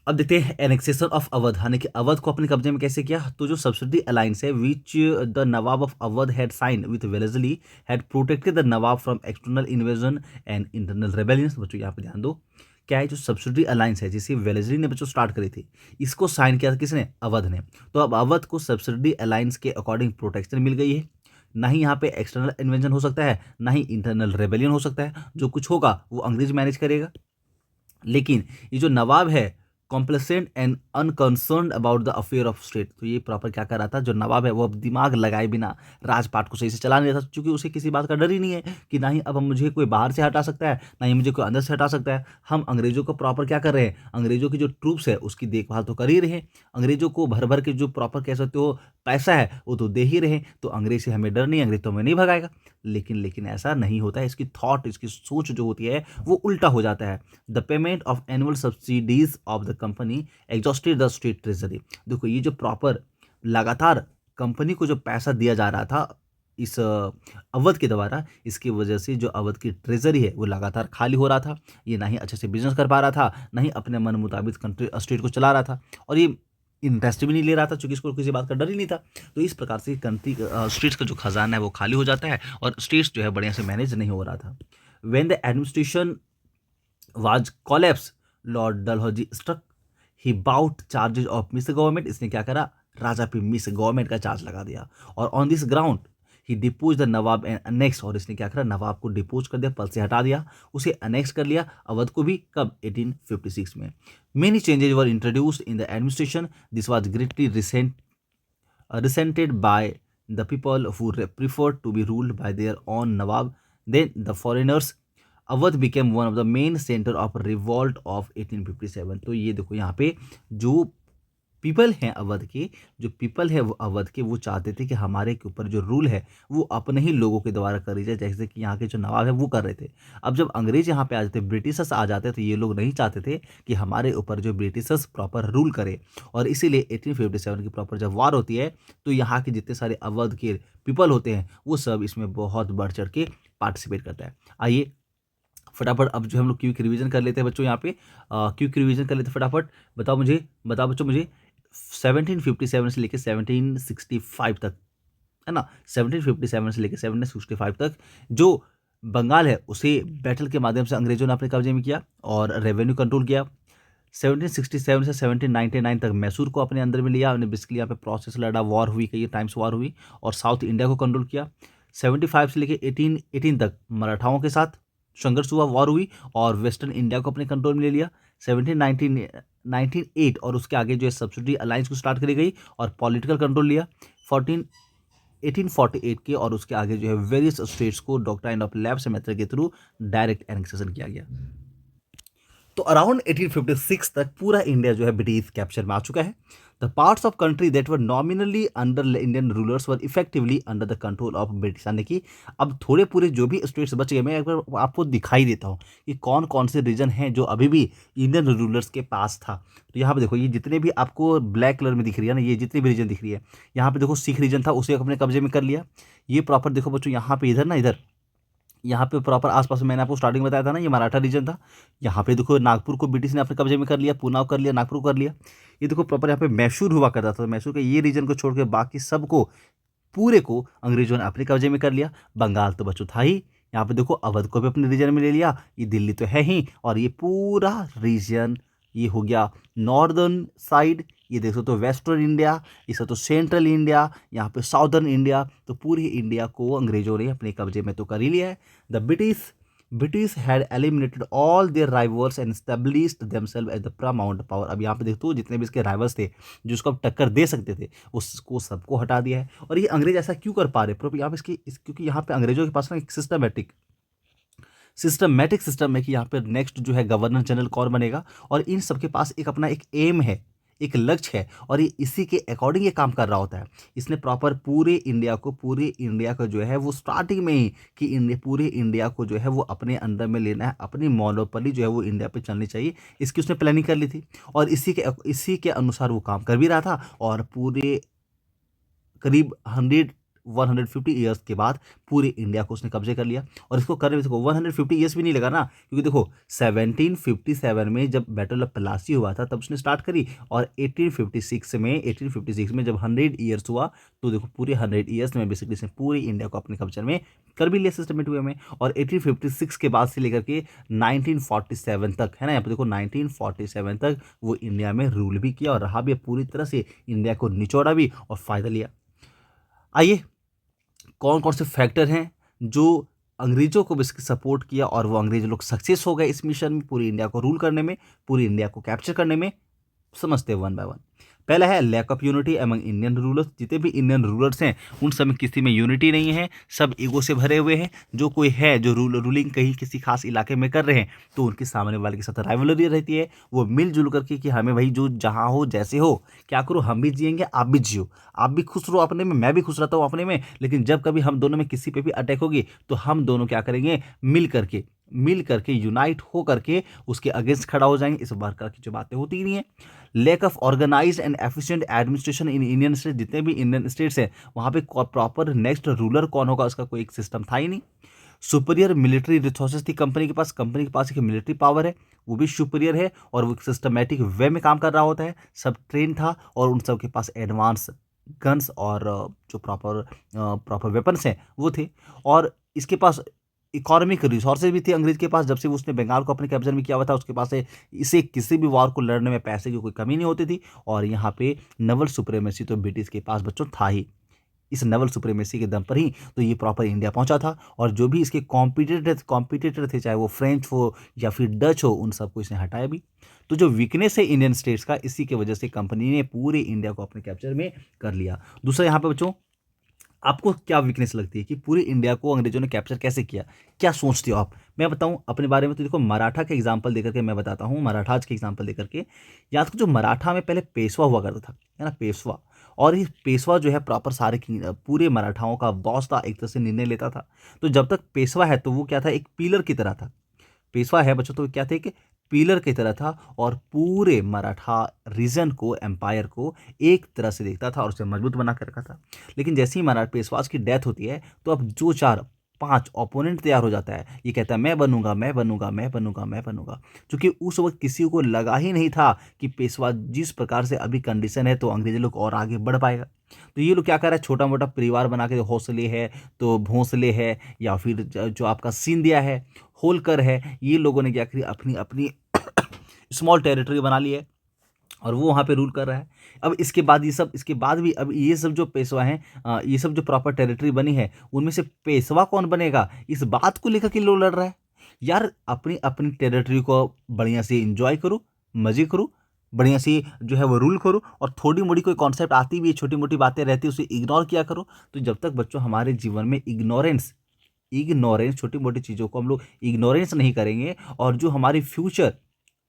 अब देखते हैं एनेक्सेशन ऑफ अवध, यानी कि अवध को अपने कब्जे में कैसे किया। तो जो सब्सिडी अलायंस है which the Nawab of Awadh had sign with Wellesley had protected the Nawab from external invasion and internal rebellions. बच्चों यहाँ पे ध्यान दो, क्या है जो सब्सिडी अलायंस है जिसे वेलेस्ली ने बच्चों स्टार्ट करी थी, इसको साइन किया था किसने, अवध ने। तो अब अवध को सब्सिडी अलायंस के अकॉर्डिंग प्रोटेक्शन मिल गई है, ना ही यहाँ पे एक्सटर्नल इन्वेजन हो सकता है, ना ही इंटरनल रेबेलियन हो सकता है, जो कुछ होगा वो अंग्रेज मैनेज करेगा। लेकिन ये जो नवाब है complacent and unconcerned about the affair of state, तो ये प्रॉपर क्या कर रहा था, जो नवाब है वो अब दिमाग लगाए बिना राजपाट को सही से चला नहीं रहा था, क्योंकि उसे किसी बात का डर ही नहीं है कि ना ही अब मुझे कोई बाहर से हटा सकता है, ना ही मुझे कोई अंदर से हटा सकता है। हम अंग्रेजों को प्रॉपर क्या कर रहे हैं, अंग्रेजों की जो ट्रूप्स है उसकी देखभाल तो कर ही रहे हैं, अंग्रेजों को भर भर के जो प्रॉपर कह सकते हो पैसा है वो तो दे ही रहे, तो अंग्रेज से हमें डर नहीं, अंग्रेज तो हमें नहीं भगाएगा। लेकिन ऐसा नहीं होता है, इसकी थॉट, इसकी सोच जो होती है वो उल्टा हो जाता है। The payment of annual subsidies of the company exhausted the state treasury. देखो ये जो प्रॉपर लगातार कंपनी को जो पैसा दिया जा रहा था इस अवध के द्वारा, इसकी वजह से जो अवध की ट्रेजरी है वो लगातार खाली हो रहा था, ये ना ही अच्छे से बिजनेस कर पा रहा था, ना ही अपने मन मुताबिक कंट्री स्टेट को चला रहा था, और ये इंटरेस्ट भी नहीं ले रहा था क्योंकि इसको किसी बात का डर ही नहीं था। तो इस प्रकार से कंट्री स्टेट्स का जो खजाना है वो खाली हो जाता है और स्टेट्स जो है बढ़िया से मैनेज नहीं हो रहा था। When the administration was collapse, Lord Dalhousie struck he bout charges of misgovernment. इसने क्या करा, राजा पे मिस गवर्नमेंट का चार्ज लगा दिया, और on this ground he depots the Nawab and annex, और इसने क्या करा, नवाब को डिपोज कर दिया, पद से हटा दिया, उसे अनेक्स कर लिया अवध को भी, कब, 1856 में। Many changes were introduced in the administration, this was greatly resented by the people who preferred to be ruled by their own Nawab. Then the foreigners, Awadh became one of the main center of revolt of 1857। तो ये देखो यहाँ पे जो people हैं अवध के, जो people है वो अवध के, वो चाहते थे कि हमारे के ऊपर जो रूल है वो अपने ही लोगों के द्वारा करी जाए, जैसे कि यहाँ के जो नवाब है वो कर रहे थे। अब जब अंग्रेज यहाँ पे आ जाते, ब्रिटिशर्स आ जाते, तो ये लोग नहीं चाहते थे कि हमारे ऊपर जो ब्रिटिशर्स प्रॉपर रूल करे, और इसीलिए 1857 की प्रॉपर जब वार होती है तो यहाँ के जितने सारे अवध के पीपल होते हैं वो सब इसमें बहुत बढ़ चढ़ के पार्टिसिपेट करता है। आइए फटाफट अब जो हम लोग क्विक रिवीजन कर लेते हैं बच्चों, यहाँ पे क्विक रिवीजन कर लेते हैं फटाफट। बताओ बच्चों मुझे 1757 से लेकर 1765 तक, है ना, 1757 से लेकर 1765 तक जो बंगाल है उसे बैटल के माध्यम से अंग्रेजों ने अपने कब्जे में किया और रेवेन्यू कंट्रोल किया। 1767 से 1799 तक मैसूर को अपने अंदर में लिया, उन्हें बेसिकली यहाँ पे प्रोसेस लड़ा, वॉर हुई, कई टाइम्स वॉर हुई, और साउथ इंडिया को कंट्रोल किया। 75 से लेकर 1818 तक मराठाओं के साथ संघर्ष हुआ, वॉर हुई, और वेस्टर्न इंडिया को अपने कंट्रोल में ले लिया। 1908 और उसके आगे जो है सब्सिडी अलायंस को स्टार्ट करी गई और पॉलिटिकल कंट्रोल लिया। 1848 के और उसके आगे जो है वेरियस स्टेट्स को डॉक्ट्राइन ऑफ लैप्स मेथड के थ्रू डायरेक्ट एनेक्सेशन किया गया। तो अराउंड 1856 तक पूरा इंडिया जो है ब्रिटिश कैप्चर में आ चुका है। The parts of country that were nominally under Indian rulers were effectively under the control of British, यानी कि अब थोड़े पूरे जो भी स्टेट्स बच गए, मैं एक बार आपको दिखाई देता हूँ कि कौन कौन से रीजन हैं जो अभी भी इंडियन रूलर्स के पास था। तो यहाँ पे देखो, ये जितने भी आपको ब्लैक कलर में दिख रही है ना, ये जितनी भी रीजन दिख रही है, यहाँ पे देखो सिख रीजन था, उसे अपने कब्जे में कर लिया। ये प्रॉपर देखो बच्चों, यहाँ पे इधर ना, इधर यहाँ पे प्रॉपर आसपास में मैंने आपको स्टार्टिंग बताया था ना, ये मराठा रीजन था। यहाँ पे देखो नागपुर को ब्रिटिश ने अपने कब्जे में कर लिया, पूना कर लिया, नागपुर कर लिया। ये देखो प्रॉपर यहाँ पे मैसूर हुआ करता था, मैसूर के ये रीजन को छोड़ के बाकी सबको, पूरे को अंग्रेजों ने अपने कब्जे में कर लिया। बंगाल तो बच्चों था ही, यहाँ पे देखो अवध को भी अपने रीजन में ले लिया, ये दिल्ली तो है ही, और ये पूरा रीजन ये हो गया नॉर्दर्न साइड, ये देख सकते हो वेस्टर्न इंडिया, इसे तो सेंट्रल इंडिया, यहाँ पे साउदर्न इंडिया, तो पूरी इंडिया को अंग्रेजों ने अपने कब्जे में तो कर ही लिया है। The British had eliminated all their rivals and established themself at the paramount power. अब यहाँ पे देखते हो जितने भी इसके राइवल्स थे जो उसको अब टक्कर दे सकते थे, उसको सबको हटा दिया है। और ये अंग्रेज ऐसा क्यों कर पा रहे, यहाँ पे क्योंकि यहाँ पे अंग्रेजों के पास ना एक सिस्टम है कि यहाँ पे नेक्स्ट जो है गवर्नर जनरल कौन बनेगा, और इन सबके पास एक अपना एक एम है, एक लक्ष्य है और ये इसी के अकॉर्डिंग ये काम कर रहा होता है। इसने प्रॉपर पूरे इंडिया को जो है वो स्टार्टिंग में ही कि पूरे इंडिया को जो है वो अपने अंडर में लेना है, अपनी मोनोपोली जो है वो इंडिया पे चलनी चाहिए, इसकी उसने प्लानिंग कर ली थी और इसी के अनुसार वो काम कर भी रहा था और पूरे करीब 150 ईयर्स के बाद पूरे इंडिया को उसने कब्जे कर लिया। और इसको करने में देखो 150 ईयर्स भी नहीं लगा ना, क्योंकि देखो 1757 में जब बैटल ऑफ प्लासी हुआ था तब उसने स्टार्ट करी और 1856 में जब 100 ईयर्स हुआ तो देखो पूरे 100 ईयर्स में बेसिकली इसने पूरी इंडिया को अपने कब्जे में कर भी लिया सिस्टमेटिक वे में। और 1856 के बाद से लेकर के 1947 तक है ना, यहाँ पे देखो 1947 तक वो इंडिया में रूल भी किया और रहा भी पूरी तरह से, इंडिया को निचोड़ा भी और फायदा लिया। आइए कौन कौन से फैक्टर हैं जो अंग्रेजों को बेसिकली सपोर्ट किया और वो अंग्रेज लोग सक्सेस हो गए इस मिशन में, पूरी इंडिया को रूल करने में, पूरी इंडिया को कैप्चर करने में, समझते हैं वन बाय वन। पहला है lack of unity among Indian rulers. जितने भी इंडियन रूलर्स हैं उन सब में किसी में यूनिटी नहीं है, सब ईगो से भरे हुए हैं। जो कोई है जो रूलिंग कहीं किसी खास इलाके में कर रहे हैं तो उनके सामने वाले के साथ राइवलरी रहती है। वो मिलजुल करके कि हमें भाई जो जहाँ हो जैसे हो क्या करो, हम भी जिएंगे आप भी जियो, आप भी खुश रहो अपने में, मैं भी खुश रहता हूँ अपने में, लेकिन जब कभी हम दोनों में किसी पे भी अटैक होगी तो हम दोनों क्या करेंगे, मिल करके यूनाइट हो करके उसके अगेंस्ट खड़ा हो जाएंगे। इस प्रकार की जो बातें होती ही नहीं है। Lack of organised and efficient administration in Indian state. जितने भी इंडियन स्टेट्स हैं वहाँ पे प्रॉपर नेक्स्ट रूलर कौन होगा उसका कोई एक सिस्टम था ही नहीं। सुपीरियर मिलिट्री रिसोर्सेज थी कंपनी के पास एक मिलिट्री पावर है, वो भी सुपीरियर है और वो सिस्टमेटिक वे में काम कर रहा होता है, सब ट्रेन था और उन सब के पास एडवांस गन्स और जो प्रॉपर वेपन्स हैं वो थे। और इसके पास इकोनॉमिक रिसोर्सेज भी थे अंग्रेज के पास। जब से उसने बंगाल को अपने कब्जे में किया हुआ था उसके पास से इसे किसी भी वॉर को लड़ने में पैसे की कोई कमी नहीं होती थी। और यहाँ पे नवल सुप्रीमेसी तो ब्रिटिश के पास बच्चों था ही। इस नवल सुप्रीमेसी के दम पर ही तो ये प्रॉपर इंडिया पहुंचा था और जो भी इसके कॉम्पिटिटर थे चाहे वो फ्रेंच हो या फिर डच हो, उन सबको इसने हटाया भी। तो जो वीकनेस है इंडियन स्टेट्स का, इसी की वजह से कंपनी ने पूरे इंडिया को अपने कैप्चर में कर लिया। दूसरा यहाँ पे बच्चों आपको क्या वीकनेस लगती है कि पूरी इंडिया को अंग्रेजों ने कैप्चर कैसे किया, क्या सोचते हो आप? मैं बताऊं अपने बारे में तो देखो मराठा के एग्जांपल देकर के मैं बताता हूं, मराठाज के एग्जांपल देकर के। याद करो जो मराठा में पहले पेशवा हुआ करता था है ना, पेशवा। और ये पेशवा जो है प्रॉपर पूरे मराठाओं का बॉस था, एक तरह से निर्णय लेता था। तो जब तक पेशवा है तो वो क्या था, एक पिलर की तरह था। पेशवा है बच्चों तो क्या थे कि पिलर की तरह था और पूरे मराठा रीजन को, एम्पायर को एक तरह से देखता था और उसे मजबूत बना कर रखा था। लेकिन जैसे ही मराठा पेशवास की डेथ होती है तो अब जो 4-5 ओपोनेंट तैयार हो जाता है, ये कहता है मैं बनूंगा मैं बनूंगा मैं बनूंगा मैं बनूंगा। क्योंकि उस वक्त किसी को लगा ही नहीं था कि पेशवा जिस प्रकार से अभी कंडीशन है तो अंग्रेजी लोग और आगे बढ़ पाएगा। तो ये लोग क्या कर रहा है, छोटा मोटा परिवार बना के, हौसले है तो भोंसले है या फिर जो आपका सिंधिया है, होलकर है, ये लोगों ने क्या करी अपनी अपनी स्मॉल टेरिटरी बना ली है और वो वहाँ पे रूल कर रहा है। अब इसके बाद इसके बाद भी अब ये सब जो पेशवा हैं, ये सब जो प्रॉपर टेरिटरी बनी है उनमें से पेशवा कौन बनेगा, इस बात को लेकर के लोग लड़ रहा है। यार अपनी अपनी टेरिटरी को बढ़िया से इंजॉय करो, मजे करो, बढ़िया सी जो है वो रूल करो और थोड़ी मोड़ी कोई कॉन्सेप्ट आती भी है, छोटी मोटी बातें रहती है, उसे इग्नोर किया करो। तो जब तक बच्चों हमारे जीवन में इग्नोरेंस छोटी मोटी चीज़ों को हम लोग इग्नोरेंस नहीं करेंगे और जो हमारी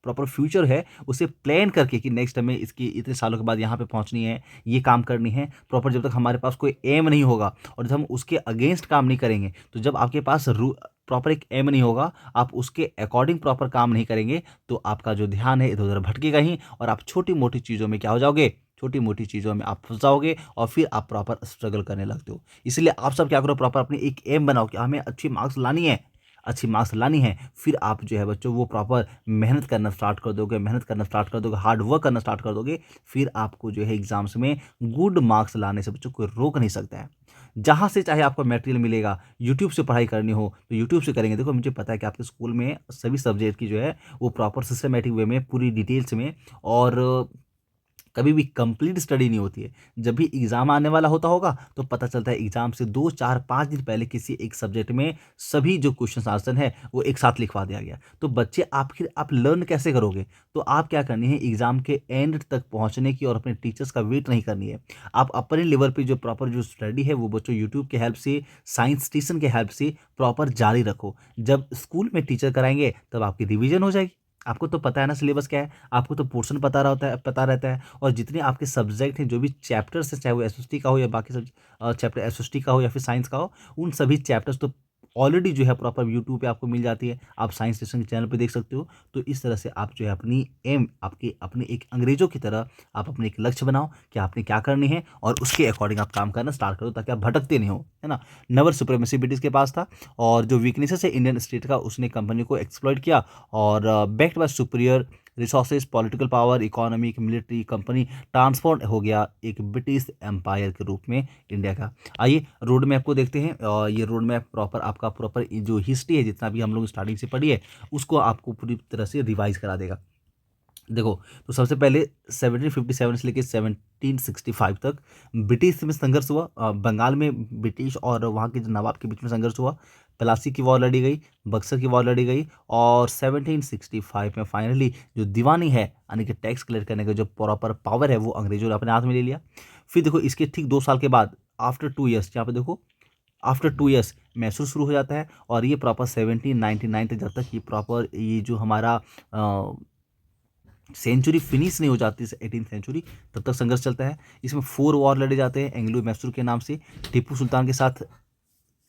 प्रॉपर फ्यूचर है उसे प्लान करके कि नेक्स्ट हमें इसकी इतने सालों के बाद यहाँ पे पहुँचनी है, ये काम करनी है प्रॉपर, जब तक हमारे पास कोई एम नहीं होगा और जब हम उसके अगेंस्ट काम नहीं करेंगे, तो जब आपके पास प्रॉपर एक एम नहीं होगा, आप उसके अकॉर्डिंग प्रॉपर काम नहीं करेंगे, तो आपका जो ध्यान है इधर उधर भटकेगा ही और आप छोटी मोटी चीज़ों में क्या हो जाओगे, छोटी मोटी चीज़ों में आप फंस जाओगे और फिर आप प्रॉपर स्ट्रगल करने लगते हो। इसलिए आप सब क्या करो, प्रॉपर अपनी एक एम बनाओ कि हमें अच्छी मार्क्स लानी है, फिर आप जो है बच्चों वो प्रॉपर मेहनत करना स्टार्ट कर दोगे, हार्ड वर्क करना स्टार्ट कर दोगे, फिर आपको जो है एग्जाम्स में गुड मार्क्स लाने से बच्चों कोई रोक नहीं सकता है। जहाँ से चाहे आपको मटेरियल मिलेगा, यूट्यूब से पढ़ाई करनी हो तो यूट्यूब से करेंगे। देखो मुझे पता है कि आपके स्कूल में सभी सब्जेक्ट की जो है वो प्रॉपर सिस्टमेटिक वे में पूरी डिटेल्स में और कभी भी कंप्लीट स्टडी नहीं होती है। जब भी एग्ज़ाम आने वाला होगा तो पता चलता है एग्ज़ाम से 2-4-5 दिन पहले किसी एक सब्जेक्ट में सभी जो क्वेश्चन आंसर है वो एक साथ लिखवा दिया गया। तो बच्चे आप लर्न कैसे करोगे? तो आप क्या करनी है, एग्ज़ाम के एंड तक पहुंचने की और अपने टीचर्स का वेट नहीं करनी है। आप अपने लेवल पे जो प्रॉपर जो स्टडी है वो बच्चों यूट्यूब के हेल्प से, साइंस ट्यूशन के हेल्प से प्रॉपर जारी रखो। जब स्कूल में टीचर कराएंगे तब आपकी रिविजन हो जाएगी। आपको तो पता है ना सिलेबस क्या है, आपको तो पोर्शन पता रहता है। और जितने आपके सब्जेक्ट हैं, जो भी चैप्टर्स हैं, चाहे वो एसएसटी का हो या बाकी सब चैप्टर एसएसटी का हो या फिर साइंस का हो, उन सभी चैप्टर्स तो ऑलरेडी जो है प्रॉपर यूट्यूब पे आपको मिल जाती है। आप साइंस स्टेशन के चैनल पे देख सकते हो। तो इस तरह से आप जो है अपनी एम आपके अपने एक अंग्रेजों की तरह आप अपने एक लक्ष्य बनाओ कि आपने क्या करनी है, और उसके अकॉर्डिंग आप काम करना स्टार्ट करो, ताकि आप भटकते नहीं हो, है ना। नवर सुप्रीमेसी ब्रिटिश के पास था, और जो वीकनेसेस है इंडियन स्टेट का, उसने कंपनी को एक्सप्लॉइट किया, और backed by superior resources, political power, economic, military, company transform हो गया एक ब्रिटिश एम्पायर के रूप में इंडिया का। आइए रोड मैप को देखते हैं। और ये रोड मैप प्रॉपर आपका प्रॉपर जो हिस्ट्री है, जितना भी हम लोग स्टार्टिंग से पढ़ी है, उसको आपको पूरी तरह से रिवाइज करा देगा। देखो, तो सबसे पहले 1757 से लेकर 1765 तक ब्रिटिश में संघर्ष हुआ। बंगाल में ब्रिटिश और वहाँ के जो नवाब के बीच में संघर्ष हुआ। प्लासी की वॉर लड़ी गई, बक्सर की वॉर लड़ी गई, और 1765 में फाइनली जो दीवानी है, यानी कि टैक्स कलेक्ट करने का जो प्रॉपर पावर है, वो अंग्रेजों ने अपने हाथ में ले लिया। फिर देखो, इसके ठीक 2 साल के बाद, आफ्टर 2 ईयर्स, यहाँ पे देखो, आफ्टर 2 ईयर्स मैसूर शुरू हो जाता है। और ये प्रॉपर 1799 तक, जब तक ये प्रॉपर ये जो हमारा सेंचुरी फिनिश नहीं हो जाती, 18th सेंचुरी, तब तक संघर्ष चलता है। इसमें 4 वॉर लड़े जाते हैं एंग्लो मैसूर के नाम से। टीपू सुल्तान के साथ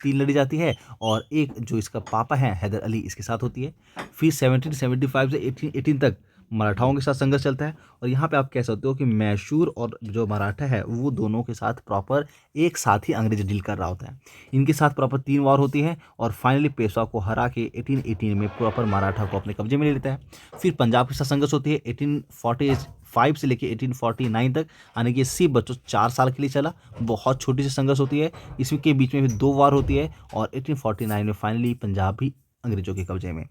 3 लड़ी जाती है, और एक जो इसका पापा है हैदर अली, इसके साथ होती है। फिर 1775 से 1818 तक मराठाओं के साथ संघर्ष चलता है। और यहाँ पे आप कह सकते हो कि मैसूर और जो मराठा है, वो दोनों के साथ प्रॉपर एक साथ ही अंग्रेज डील कर रहा होता है। इनके साथ प्रॉपर 3 वॉर होती है, और फाइनली पेशवा को हरा के 1818 में प्रॉपर मराठा को अपने कब्जे में ले लेता है। फिर पंजाब के साथ संघर्ष होती है 1845 से लेकर 1849 तक, यानी कि ये सिर्फ बच्चों 4 साल के लिए चला। बहुत छोटी सी संघर्ष होती है। इसके बीच में भी 2 वार होती है, और 1849 में फाइनली पंजाब भी अंग्रेजों के कब्जे में।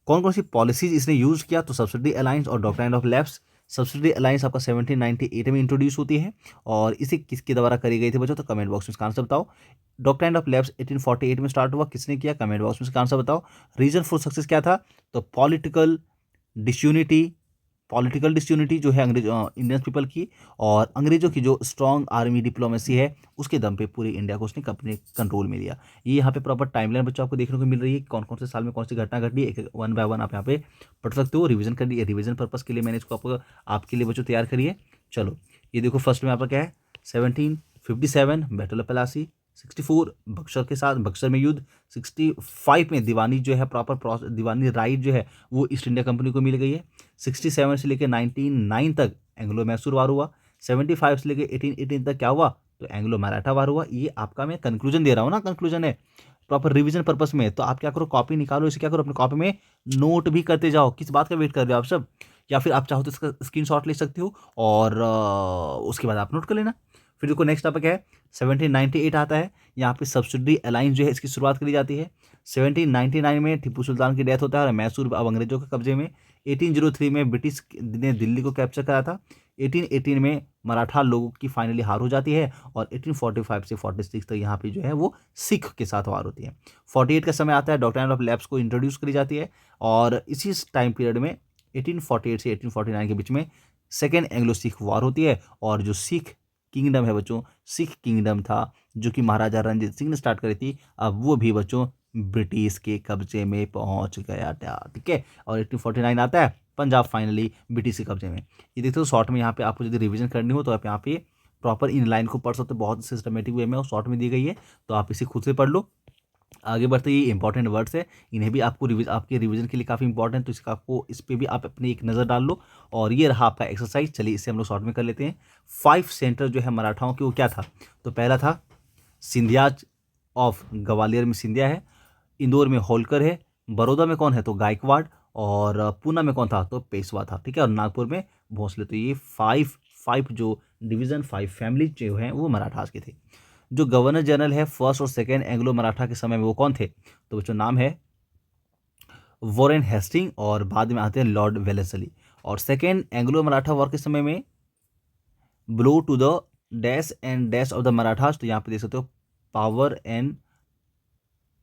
कौन कौन सी पॉलिसीज इसने यूज किया, तो सब्सिडी अलायंस और doctrine of lapse. Subsidy alliance आपका 1798 में इंट्रोड्यूस होती है, और इसे किसके द्वारा करी गई थी बच्चों, तो कमेंट बॉक्स में इसका आंसर बताओ। डॉक्ट्राइन ऑफ लैप्स 1848 में स्टार्ट हुआ, किसने किया, कमेंट बॉक्स में इसका आंसर बताओ। रीजन फॉर सक्सेस क्या था, तो पॉलिटिकल डिसयूनिटी जो है इंडियन पीपल की, और अंग्रेजों की जो स्ट्रॉन्ग आर्मी डिप्लोमेसी है, उसके दम पे पूरी इंडिया को उसने अपने कंट्रोल में लिया। ये यहाँ पे प्रॉपर टाइमलाइन बच्चों आपको देखने को मिल रही है, कौन कौन से साल में कौन सी घटना घटी, एक वन बाय वन आप यहाँ पे पढ़ सकते हो। रिवीजन कर लिए, रिवीजन पर्पस के लिए मैंने इसको आपके लिए बच्चों तैयार करिए। चलो, ये देखो, फर्स्ट में आपका क्या है, 1757 बैटल ऑफ प्लासी, 64 बक्सर के साथ, बक्सर में युद्ध, 65 में दीवानी जो है प्रॉपर दीवानी राइट जो है, वो ईस्ट इंडिया कंपनी को मिल गई है। 67 से लेकर 1909 तक एंग्लो मैसूर वार हुआ। 75 से लेकर 1818 तक क्या हुआ, तो एंग्लो मराठा वार हुआ। ये आपका मैं कंक्लूजन दे रहा हूँ ना, कंक्लूजन है प्रॉपर रिवीजन पर्पस में। तो आप क्या करो, कॉपी निकालो, इसे क्या करो, अपने कॉपी में नोट भी करते जाओ। किस बात का वेट कर रहे हो आप सब, या फिर आप चाहो तो इसका स्क्रीनशॉट ले सकते हो, और उसके बाद आप नोट कर लेना। फिर देखो नेक्स्ट टॉपिक है 1798 आता है। यहाँ पे सब्सिडी अलायंस जो है, इसकी शुरुआत करी जाती है। 1799 में टीपू सुल्तान की डेथ होता है, और मैसूर अब अंग्रेजों के कब्जे में। 1803 में ब्रिटिश ने दिल्ली को कैप्चर करा था। 1818 में मराठा लोगों की फाइनली हार हो जाती है, और 1845 से 46 तक यहाँ पे जो है वो सिख के साथ वार होती है। 48 का समय आता है, डॉक्ट्राइन ऑफ लैप्स को इंट्रोड्यूस करी जाती है, और इसी टाइम पीरियड में 1848 से 1849 के बीच में सेकेंड एंग्लो सिख वॉर होती है। और जो सिख किंगडम है बच्चों, सिख किंगडम था, जो कि महाराजा रणजीत सिंह ने स्टार्ट करी थी, अब वो भी बच्चों ब्रिटिश के कब्जे में पहुंच गया था। ठीक है, और 1849 आता है, पंजाब फाइनली ब्रिटिश के कब्जे में। ये देखते हो शॉर्ट में, यहाँ पे आपको यदि रिवीजन करनी हो तो आप यहाँ पे प्रॉपर इन लाइन को पढ़ सकते हो, बहुत सिस्टमेटिक वे में और शॉर्ट में दी गई है, तो आप इसे खुद से पढ़ लो। आगे बढ़ते ये इंपॉर्टेंट वर्ड्स है, इन्हें भी आपको आपके रिवीजन के लिए काफ़ी इंपॉर्टेंट, तो इसका आपको इस पर भी आप अपनी एक नज़र डाल लो। और ये रहा आपका एक्सरसाइज। चलिए इसे हम लोग शॉर्ट में कर लेते हैं। 5 सेंटर जो है मराठाओं के, वो क्या था, तो पहला था सिंधियाज ऑफ ग्वालियर में सिंधिया है, इंदौर में होलकर है, बड़ौदा में कौन है, तो गायकवाड़, और पूना में कौन था, तो पेशवा था। ठीक है, और नागपुर में भोसले। तो ये 5 जो डिवीज़न 5 फैमिली जो हैं वो मराठास के थे। जो गवर्नर जनरल है फर्स्ट और सेकेंड एंग्लो मराठा के समय में, वो कौन थे, तो बच्चों नाम है वॉरेन हेस्टिंग, और बाद में आते हैं लॉर्ड वेलेस्ली। और सेकेंड एंग्लो मराठा वॉर के समय में blow to the dash and dash of the Marathas, तो यहाँ पे देख सकते हो power and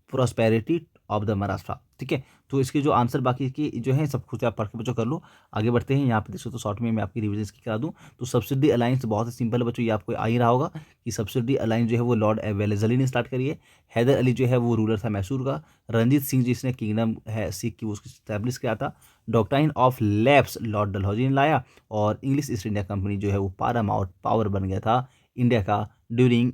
prosperity of the Maharashtra. ठीक है, तो इसके जो आंसर बाकी की जो है सब कुछ आप पढ़ के बच्चों कर लो। आगे बढ़ते हैं, यहाँ पे देखो तो शॉर्ट में मैं आपकी रिवीजन इसकी करा दूँ। तो सब्सिडी अलायंस बहुत ही सिंपल है बच्चों, ये आपको आ ही रहा होगा कि सब्सिडी अलायंस जो है वो लॉर्ड वेलेस्ली ने स्टार्ट करी है। हैदर अली जो है वो रूलर था मैसूर का। रणजीत सिंह जिसने किंगडम है सिख की उसको स्टैब्लिश किया था। Doctrine of lapse Lord Dalhousie ने लाया। और इंग्लिश ईस्ट इंडिया कंपनी जो है वो पारामाउंट पावर बन गया था इंडिया का ड्यूरिंग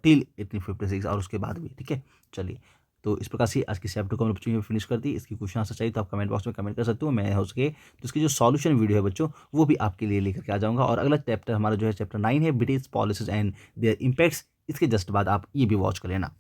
टिल 1856 और उसके बाद भी। ठीक है, चलिए, तो इस प्रकार से आज के चैप्टर को हम बच्चों फिनिश कर दी। इसकी क्वेश्चन आंसर चाहिए तो आप कमेंट बॉक्स में कमेंट कर सकते हो, मैं हो सके तो इसकी जो सॉल्यूशन वीडियो है बच्चों वो भी आपके लिए लेकर के आ जाऊंगा। और अगला चैप्टर हमारा जो है चैप्टर 9 है, British policies and their impacts, इसके जस्ट बाद आप ये भी वॉच कर लेना।